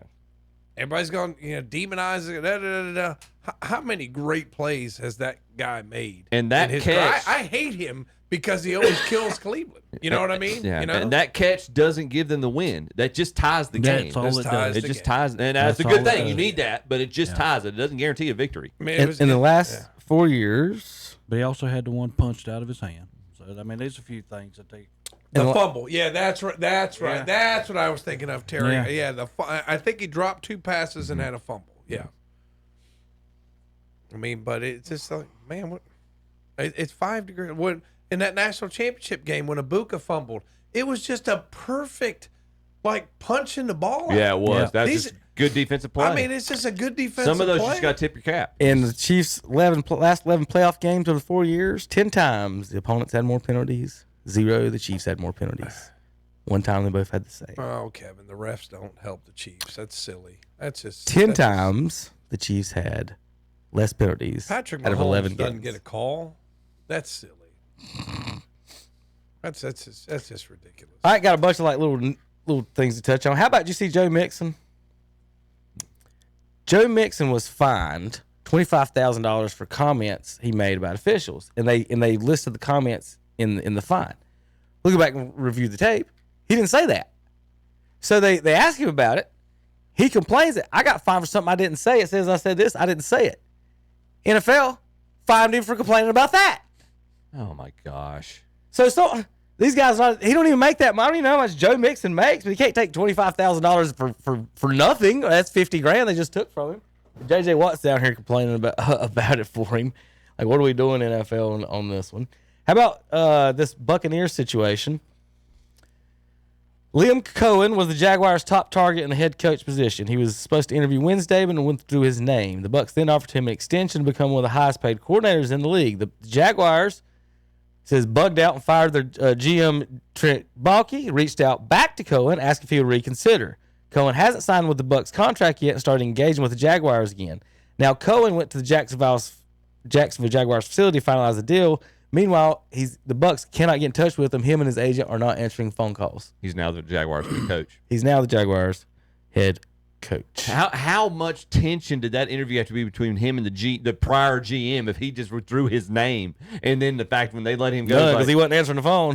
Everybody's going, demonizing it. How many great plays has that guy made? And that catch, I hate him because he always kills Cleveland. You know what I mean? Yeah. And that catch doesn't give them the win. That just ties the game. That's all it does. It just ties, and that's a good thing. You need that, but it just ties it. It doesn't guarantee a victory. I mean, In the last 4 years, But he also had the one punched out of his hand. So I mean, there's a few things that they. The fumble, yeah, that's right. That's right. Yeah. That's what I was thinking of, Terry. Yeah. I think he dropped 2 passes and had a fumble. Yeah. I mean, but it's just like, man, what? It's 5 degrees. When in that national championship game when Ibuka fumbled, it was just a perfect, like punching the ball. Yeah, it was. Yeah. That's just good defensive play. I mean, it's just a good defensive. Some of those play. you just got to tip your cap. in the Chiefs' last 11 playoff games over 4 years, 10 times the opponents had more penalties. 0, the Chiefs had more penalties. 1 time they both had the same. Oh, Kevin, the refs don't help the Chiefs. That's silly. That's just 10 times the Chiefs had less penalties Patrick out of Mahomes 11 doesn't games. get a call. That's silly. That's just ridiculous. All right, got a bunch of like little things to touch on. How about you see Joe Mixon? Joe Mixon was fined $25,000 for comments he made about officials, and they listed the comments in the fine. We'll go back and review the tape. He didn't say that. So they asked him about it. He complains that I got fined for something I didn't say. It says I said this. I didn't say it. NFL fined him for complaining about that. Oh my gosh. So these guys, he don't even make that money. I don't even know how much Joe Mixon makes, but he can't take $25,000 for nothing. That's $50,000 they just took from him. JJ Watt's down here complaining about it for him. Like, what are we doing, NFL, on this one? How about this Buccaneers situation? Liam Cohen was the Jaguars' top target in the head coach position. He was supposed to interview Wednesday, but went through his name. The Bucs then offered him an extension to become one of the highest-paid coordinators in the league. The Jaguars says bugged out and fired their GM Trent Baalke. Reached out back to Cohen, asked if he would reconsider. Cohen hasn't signed with the Bucs contract yet and started engaging with the Jaguars again. Now Cohen went to the Jacksonville Jaguars facility to finalize the deal. Meanwhile, the Bucs cannot get in touch with him. Him and his agent are not answering phone calls. He's now the Jaguars head coach. He's now the Jaguars head coach. How much tension did that interview have to be between him and the prior GM if he just withdrew his name, and then the fact when they let him go because he wasn't answering the phone.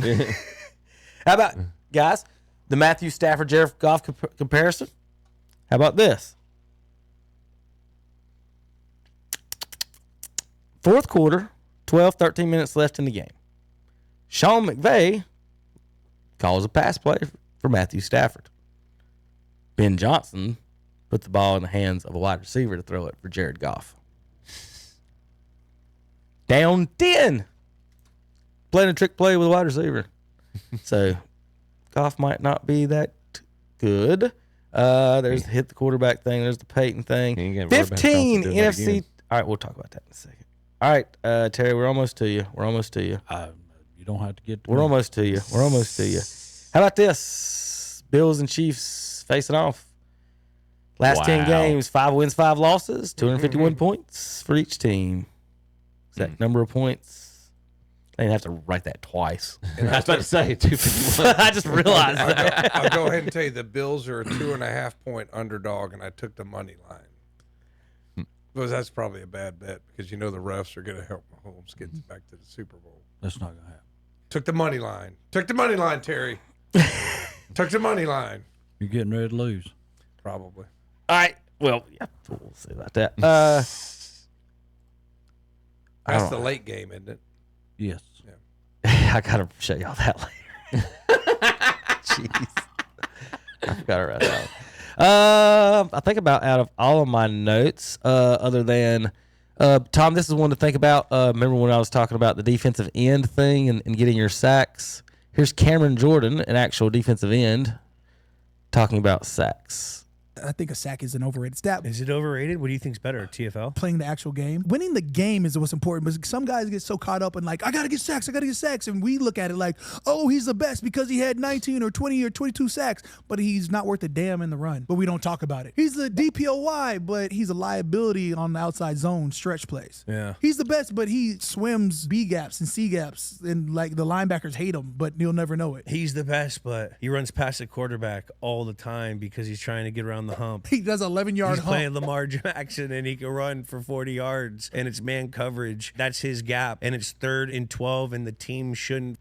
How about, guys, the Matthew Stafford Jared Goff comparison? How about this? Fourth quarter, 13 minutes left in the game. Sean McVay calls a pass play for Matthew Stafford. Ben Johnson put the ball in the hands of a wide receiver to throw it for Jared Goff. Down 10. Playing a trick play with a wide receiver. So, Goff might not be that good. There's the hit the quarterback thing. There's the Peyton thing. 15 NFC. All right, we'll talk about that in a second. All right, Terry, we're almost to you. You don't have to get to We're me. almost to you. We're almost to you. How about this? Bills and Chiefs facing off. Last 10 games, 5 wins, 5 losses, 251 points for each team. Is that number of points? I didn't have to write that twice. I was about to say 251. I just realized that. I'll go ahead and tell you the Bills are a 2.5 point underdog, and I took the money line. Because that's probably a bad bet because the refs are going to help Mahomes get back to the Super Bowl. That's not going to happen. Took the money line. Took the money line, Terry. Took the money line. You're getting ready to lose. Probably. All right. Well, yeah, we'll see about that. That's the late game, isn't it? Yes. I got to show y'all that later. Jeez. I forgot to write that down. I think about out of all of my notes, other than Tom, this is one to think about. Remember when I was talking about the defensive end thing and getting your sacks? Here's Cameron Jordan, an actual defensive end, talking about sacks. I think a sack is an overrated stat. Is it overrated? What do you think's better, TFL? Playing the actual game. Winning the game is what's important, but some guys get so caught up in like, I got to get sacks, and we look at it like, oh, he's the best because he had 19 or 20 or 22 sacks, but he's not worth a damn in the run. But we don't talk about it. He's the DPOY, but he's a liability on the outside zone stretch plays. Yeah. He's the best, but he swims B gaps and C gaps, and like the linebackers hate him, but you'll never know it. He's the best, but he runs past the quarterback all the time because he's trying to get around the hump. He does 11-yard He's hump. playing Lamar Jackson, and he can run for 40 yards, and it's man coverage. That's his gap, and it's 3rd and 12, and the team shouldn't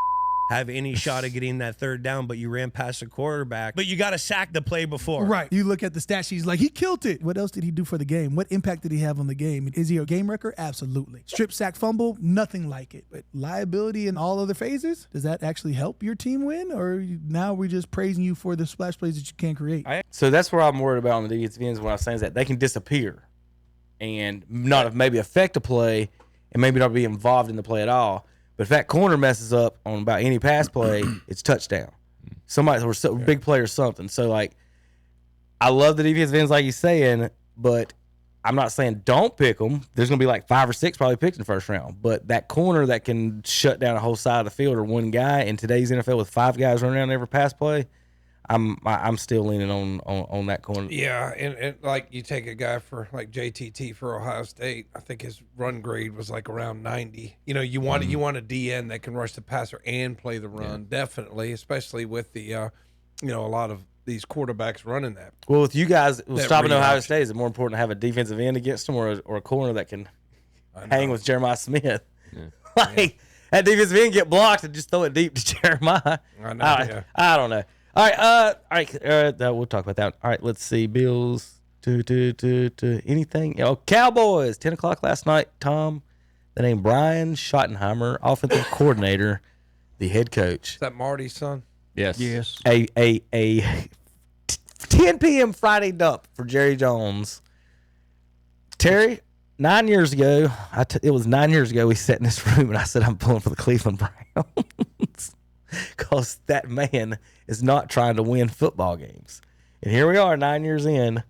have any shot of getting that 3rd down, but you ran past the quarterback. But you got to sack the play before. Right. You look at the stat sheet, like, he killed it. What else did he do for the game? What impact did he have on the game? Is he a game wrecker? Absolutely. Strip, sack, fumble? Nothing like it. But liability in all other phases? Does that actually help your team win? Or now we're just praising you for the splash plays that you can't create? So that's where I'm worried about on the defensive ends when I'm saying that. They can disappear and not maybe affect a play and maybe not be involved in the play at all. But if that corner messes up on about any pass play, it's touchdown. Somebody or big play or something. So, like, I love the defensive ends like you're saying, but I'm not saying don't pick them. There's going to be like 5 or 6 probably picked in the first round. But that corner that can shut down a whole side of the field or one guy in today's NFL with 5 guys running around every pass play, I'm still leaning on that corner. Yeah, and like you take a guy for like JTT for Ohio State, I think his run grade was like around 90. You know, you want a DN that can rush the passer and play the run, definitely, especially with the a lot of these quarterbacks running that. Well, with you guys stopping read Ohio option. State, is it more important to have a defensive end against them or a corner that can hang with Jeremiah Smith? Like, that defensive end get blocked and just throw it deep to Jeremiah. I know, I don't know. All right, we'll talk about that. All right, let's see. Bills, anything? Oh, Cowboys, 10 o'clock last night. Tom, the name Brian Schottenheimer, offensive coordinator, the head coach. Is that Marty's son? Yes. A 10 p.m. Friday dump for Jerry Jones. Terry, 9 years ago, it was 9 years ago we sat in this room and I said I'm pulling for the Cleveland Browns. Because that man is not trying to win football games. And here we are 9 years in.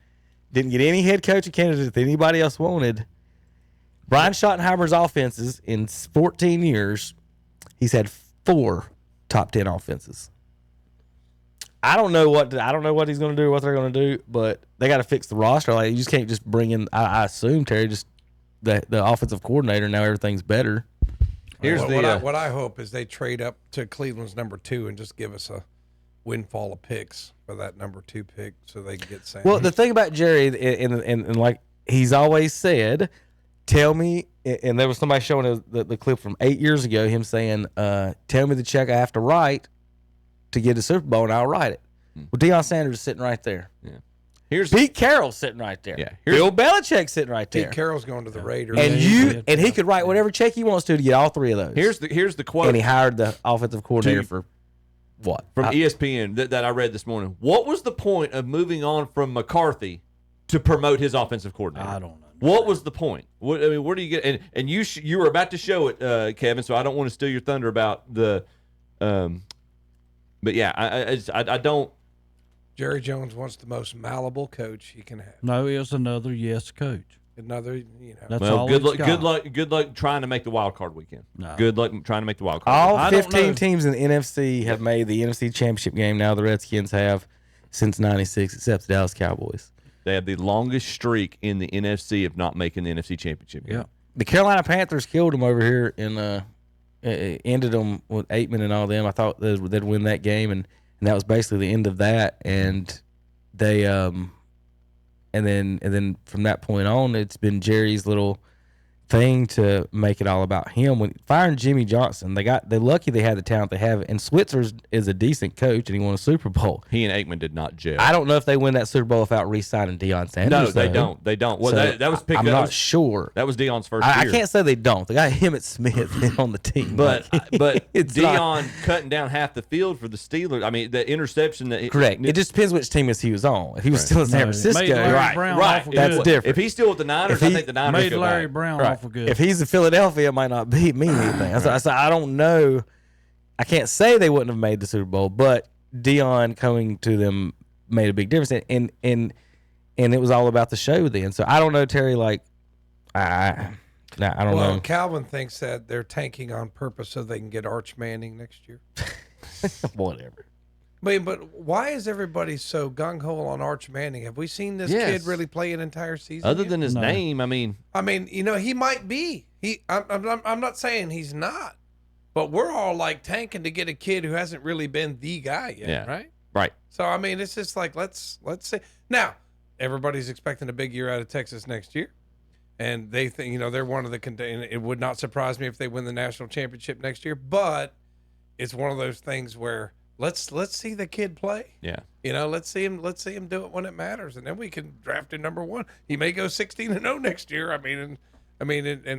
Didn't get any head coaching candidates that anybody else wanted. Brian Schottenheimer's offenses in 14 years, he's had 4 top 10 offenses. I don't know what he's going to do or what they're going to do, but they got to fix the roster. Like, you just can't just bring in, I assume, Terry, just the offensive coordinator. Now everything's better. Here's what I hope is they trade up to Cleveland's number 2 and just give us a windfall of picks for that number 2 pick so they can get Sam. Well, the thing about Jerry, and like he's always said, tell me, and there was somebody showing the clip from 8 years ago, him saying, tell me the check I have to write to get a Super Bowl, and I'll write it. Well, Deion Sanders is sitting right there. Yeah. Here's Pete Carroll sitting right there. Yeah. Bill Belichick sitting right there. Pete Carroll's going to the Raiders. And he could write whatever check he wants to get all 3 of those. Here's the quote. And he hired the offensive coordinator for what? From ESPN that I read this morning. What was the point of moving on from McCarthy to promote his offensive coordinator? I don't know. What was the point? Where do you get? And you were about to show it, Kevin. So I don't want to steal your thunder about the. But yeah, I don't. Jerry Jones wants the most malleable coach he can have. No, it's another yes coach. Another, That's well, all good he's luck. got. Good luck trying to make the wild card weekend. No. Good luck trying to make the wild card. All weekend. 15 teams in the NFC have made the NFC Championship game. Now the Redskins have since '96, except the Dallas Cowboys. They have the longest streak in the NFC of not making the NFC Championship game. Yeah, the Carolina Panthers killed them over here and ended them with Aitman and all them. I thought they'd win that game, and that was basically the end of that. And they and then from that point on, it's been Jerry's little thing to make it all about him. When firing Jimmy Johnson, they're lucky they had the talent they have. And Switzer is a decent coach, and he won a Super Bowl. He and Aikman did not gel. I don't know if they win that Super Bowl without re-signing Deion Sanders. No, they though. don't. They don't. Well, So, that was picked. I'm not sure. That was Deion's first I year. can't say they don't. They got Emmitt Smith on the team, But it's Deion not- cutting down half the field for the Steelers. I mean, the interception that correct. It just depends which team he was on. If he was still in San Francisco, Made Larry Brown awful that's good. different. If he's still with the Niners, I think the Niners made go Larry back. Brown Right. awful good. If he's in Philadelphia, it might not mean anything. So I don't know. I can't say they wouldn't have made the Super Bowl, but Deion coming to them made a big difference. And and it was all about the show then. So I don't know, Terry. Like, I don't know. Calvin thinks that they're tanking on purpose so they can get Arch Manning next year. Whatever. But why is everybody so gung-ho on Arch Manning? Have we seen this kid really play an entire season? Other than his name, I mean, he might be. I'm not saying he's not, but we're all like tanking to get a kid who hasn't really been the guy yet, right? Right. So I mean, it's just like let's see. Now, everybody's expecting a big year out of Texas next year, and they think they're one of the. It would not surprise me if they win the national championship next year, but it's one of those things where. Let's see the kid play. Yeah. Let's see him do it when it matters, and then we can draft him number 1. He may go 16-0 next year. And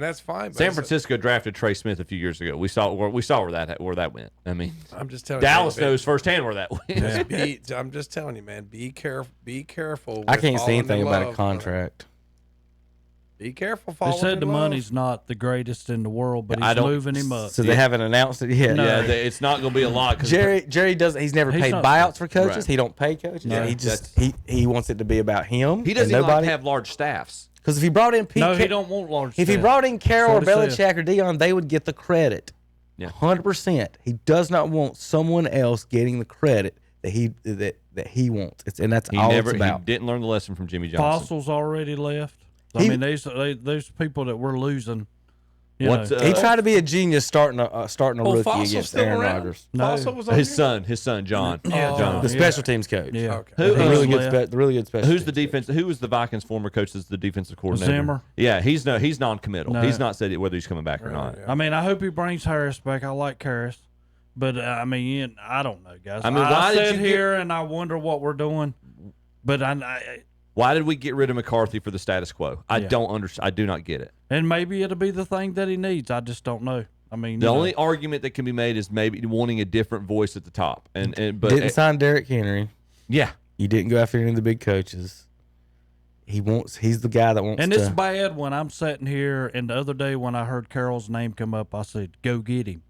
that's fine. But San Francisco drafted Trey Smith a few years ago. We saw where that went. I mean, I'm just telling Dallas you, knows firsthand where that went. I'm just telling you, man. Be careful. Be careful. I can't see anything about a contract. Be careful. They said the money's not the greatest in the world, but he's moving him up. So they haven't announced it yet. No. Yeah, it's not going to be a lot. Jerry doesn't. He's never paid buyouts for coaches. Right. He don't pay coaches. No, he wants it to be about him. He doesn't even like to have large staffs. Because if he brought in he don't want large. If he brought in Carroll or Belichick or Dion, they would get the credit. Yeah, 100%. He does not want someone else getting the credit that he wants. And that's all it's about. He didn't learn the lesson from Jimmy Johnson. Fossil's already left. I mean, those people that we're losing. He tried to be a genius starting a rookie against Aaron Rodgers. His son, John. John, the special teams coach. Yeah, really good special. Who's the defense? Who was the Vikings' former coach? As the defensive coordinator? Zimmer. Yeah, he's non-committal. No. He's not said whether he's coming back or not. I mean, I hope he brings Harris back. I like Harris, but I mean, I don't know, guys. I mean, I sit here and I wonder what we're doing, but why did we get rid of McCarthy for the status quo? I don't understand. I do not get it. And maybe it'll be the thing that he needs. I just don't know. I mean, the only argument that can be made is maybe wanting a different voice at the top. But didn't sign Derrick Henry. Yeah, you didn't go after any of the big coaches. He's the guy that wants. And it's bad when I'm sitting here. And the other day when I heard Carroll's name come up, I said, "Go get him."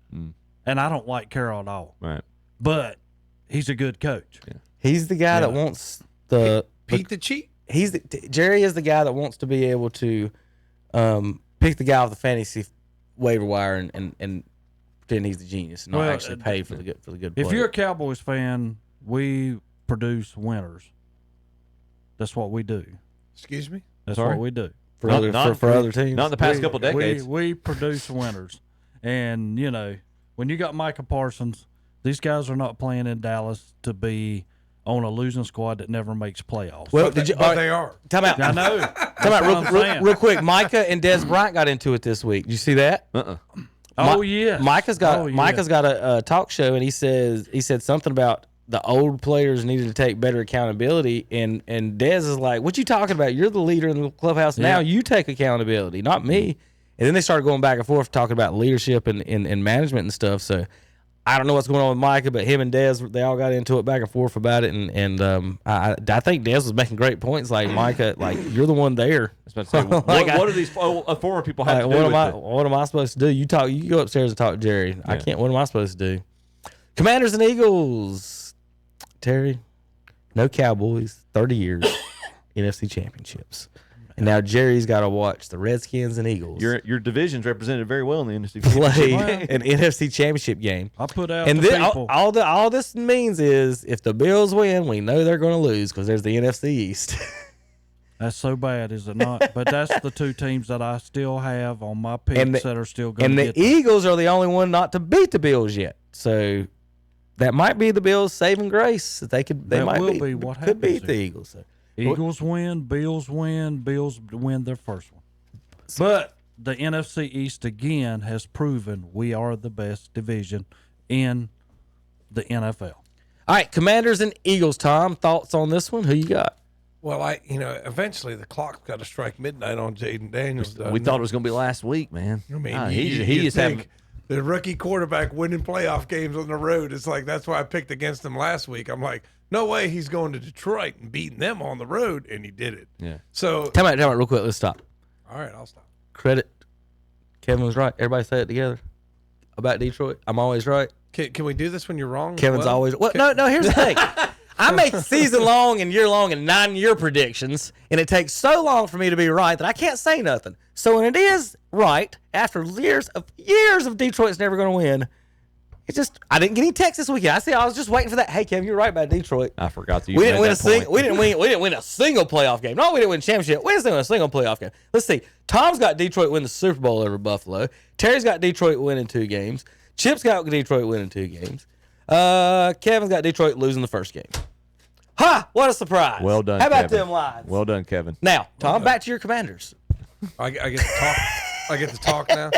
And I don't like Carroll at all. Right. But he's a good coach. Yeah. He's the guy that wants the Pete the cheat. Jerry is the guy that wants to be able to pick the guy off the fantasy waiver wire and pretend he's the genius and not actually pay for the good player. If you're a Cowboys fan, we produce winners. That's what we do. Excuse me? That's what we do. For other teams. Not in the past couple decades. We produce winners. And, when you got Micah Parsons, these guys are not playing in Dallas to be on a losing squad that never makes playoffs. Well, they are. Time out. I know. Time out real quick. Micah and Des Bryant got into it this week. Did you see that? Oh yeah. Micah's got a talk show, and he said something about the old players needed to take better accountability, and Des is like, "What you talking about? You're the leader in the clubhouse now. You take accountability, not me." And then they started going back and forth talking about leadership and management and stuff. So I don't know what's going on with Micah, but him and Des, they all got into it back and forth about it. And I think Des was making great points. Like, Micah, like, you're the one there. What do these former people have to do? What am I supposed to do? You go upstairs and talk to Jerry. Yeah. I can't. What am I supposed to do? Commanders and Eagles. Terry, no Cowboys, 30 years, NFC championships. And now Jerry's got to watch the Redskins and Eagles. Your division's represented very well in the NFC play an NFC championship game. I put out and the people. All this means is if the Bills win, we know they're going to lose because there's the NFC East. That's so bad, is it not? But that's the two teams that I still have on my picks that are still going to get. And the Eagles are the only one not to beat the Bills yet. So that might be the Bills' saving grace. They could beat the Eagles. So. Eagles win, Bills win their first one. But the NFC East again has proven we are the best division in the NFL. All right, Commanders and Eagles, Tom. Thoughts on this one? Who you got? Well, eventually the clock's got to strike midnight on Jaden Daniels. We thought it was going to be last week, man. I mean, he is having the rookie quarterback winning playoff games on the road. It's like that's why I picked against him last week. I'm like, no way he's going to Detroit and beating them on the road, and he did it. Yeah. So time out real quick. Let's stop. All right, I'll stop. Credit. Kevin was right. Everybody say it together about Detroit. I'm always right. Can we do this when you're wrong? Kevin's always. Well, no. Here's the thing. I make season long and year long and 9-year predictions, and it takes so long for me to be right that I can't say nothing. So when it is right, after years of Detroit's never going to win, it's just I didn't get any text this weekend. I was just waiting for that. Hey, Kevin, you're right about Detroit. I forgot that you we made didn't win that a point. we didn't win a single playoff game. No, we didn't win a championship. We didn't win a single playoff game. Let's see. Tom's got Detroit win the Super Bowl over Buffalo. Terry's got Detroit winning 2 games. Chip's got Detroit winning 2 games. Kevin's got Detroit losing the first game. Ha! What a surprise. Well done, How about Kevin. them lines? Well done, Kevin. Now, Tom, back to your Commanders. I get to talk. I get to talk now.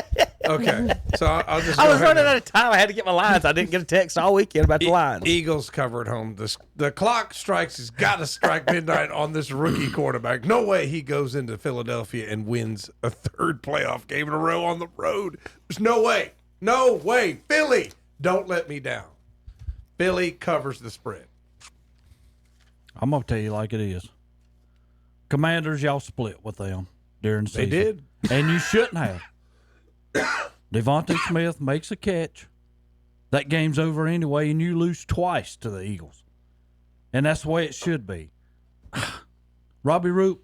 Okay, so I'll just. I was running out of time. I had to get my lines. I didn't get a text all weekend about the lines. Eagles cover at home. The clock strikes. He's got to strike midnight on this rookie quarterback. No way he goes into Philadelphia and wins a 3rd playoff game in a row on the road. There's no way. No way. Philly, don't let me down. Philly covers the spread. I'm going to tell you like it is. Commanders, y'all split with them during the season. They did. And you shouldn't have. Devontae Smith makes a catch. That game's over anyway, and you lose twice to the Eagles. And that's the way it should be. Robbie Root,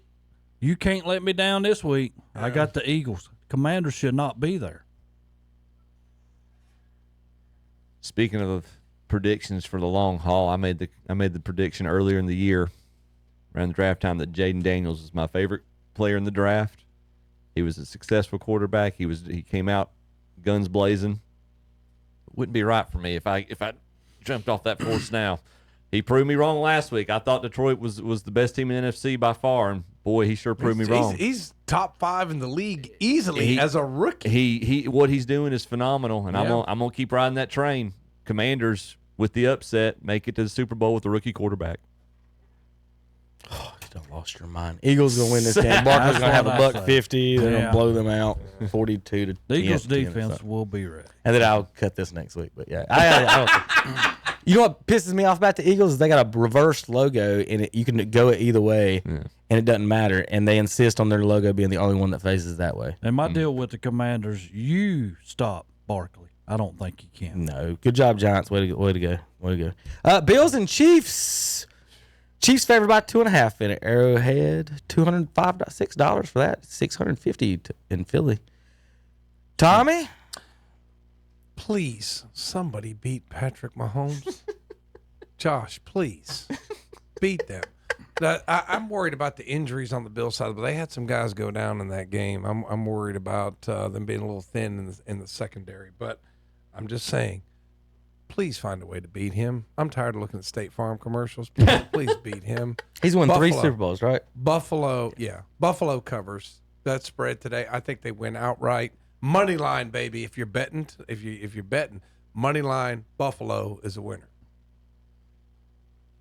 you can't let me down this week. I got the Eagles. Commanders should not be there. Speaking of predictions for the long haul, I made the prediction earlier in the year, around the draft time, that Jaden Daniels is my favorite player in the draft. He was a successful quarterback. He came out guns blazing. Wouldn't be right for me if I jumped off that force now. He proved me wrong last week. I thought Detroit was the best team in the NFC by far, and boy, he sure proved me wrong. He's top 5 in the league easily as a rookie. He what he's doing is phenomenal, and Yeah. I'm gonna keep riding that train. Commanders with the upset make it to the Super Bowl with a rookie quarterback. You done lost your mind. Eagles gonna win this game. Barkley's gonna have a $150. They're gonna blow them out, 42 to The Eagles' 10 or defense something. will be ready. And then I'll cut this next week. But yeah, I don't think. You know what pisses me off about the Eagles is they got a reversed logo, and you can go it either way, and it doesn't matter. And they insist on their logo being the only one that faces that way. And my deal with the Commanders, you stop Barkley. I don't think you can. No. Good job, Giants. Way to go. Bills and Chiefs. Chiefs favored by 2.5 in Arrowhead. $205.6 for that. $650 in Philly. Tommy? Please, somebody beat Patrick Mahomes. Josh, please beat them. I'm worried about the injuries on the Bills side, but they had some guys go down in that game. I'm worried about them being a little thin in the secondary, but I'm just saying, please find a way to beat him. I'm tired of looking at State Farm commercials. Please beat him. He's won 3 Super Bowls, right? Buffalo covers that spread today. I think they win outright. Money line, baby. If you're betting, money line, Buffalo is a winner.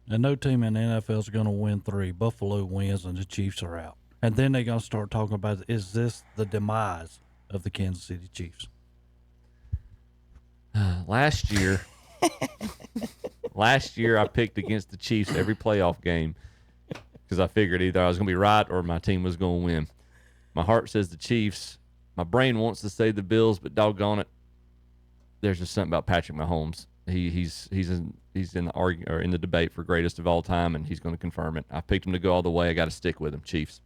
And no team in the NFL is going to win 3. Buffalo wins and the Chiefs are out. And then they're going to start talking about, is this the demise of the Kansas City Chiefs? Last year I picked against the Chiefs every playoff game because I figured either I was going to be right or my team was going to win. My heart says the Chiefs. My brain wants to say the Bills, but doggone it, there's just something about Patrick Mahomes. He's in the argument or in the debate for greatest of all time, and he's going to confirm it. I picked him to go all the way. I got to stick with him. Chiefs.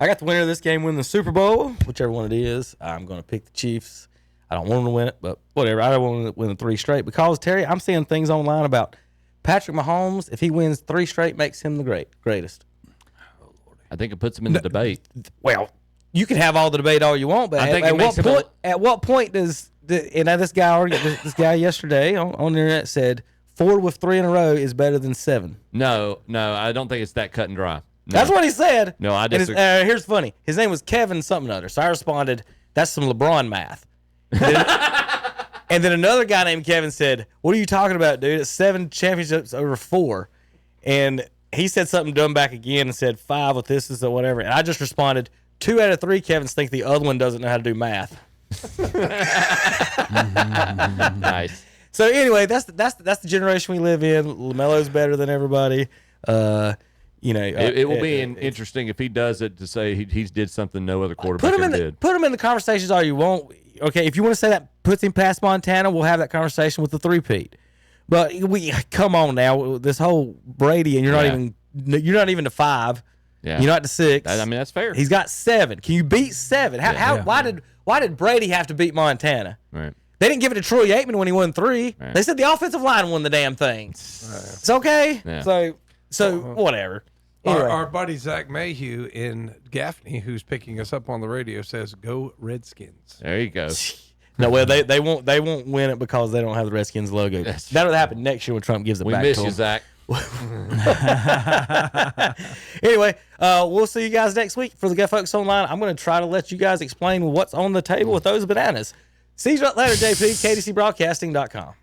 I got the winner of this game win the Super Bowl, whichever one it is. I'm going to pick the Chiefs. I don't want them to win it, but whatever. I don't want them to win 3 straight because, Terry, I'm seeing things online about Patrick Mahomes. If he wins 3 straight, makes him the greatest. I think it puts him in the debate. Well, you can have all the debate all you want, but at what point does this guy yesterday on the internet said Ford with 3 in a row is better than 7? No, I don't think it's that cut and dry. No. That's what he said. No, I disagree. Here's funny. His name was Kevin something or other. So I responded, that's some LeBron math. And then another guy named Kevin said, what are you talking about, dude? It's 7 championships over 4. And he said something dumb back again and said 5 with this or whatever. And I just responded, 2 out of 3 Kevins think the other one doesn't know how to do math. Nice. So anyway, that's the generation we live in. LaMelo's better than everybody. It will be interesting if he does it to say he did something no other quarterback ever did. Put him in the conversations all you want. Okay, if you want to say that puts him past Montana, we'll have that conversation with the 3-peat. But we come on now. This whole Brady, and you're not even to 5. Yeah. You're not to 6. I mean, that's fair. He's got 7. Can you beat 7? Why did Brady have to beat Montana? Right. They didn't give it to Troy Aikman when he won 3. Right. They said the offensive line won the damn thing. It's okay. Yeah. So whatever. Anyway. Our buddy Zach Mayhew in Gaffney, who's picking us up on the radio, says, "Go Redskins." There you go. No, well, they won't win it because they don't have the Redskins logo. That'll happen next year when Trump gives it back to them. We miss you, Zach. Anyway, we'll see you guys next week for the Get Folks Online. I'm going to try to let you guys explain what's on the table with those bananas. See you later, JP, KDCBroadcasting.com.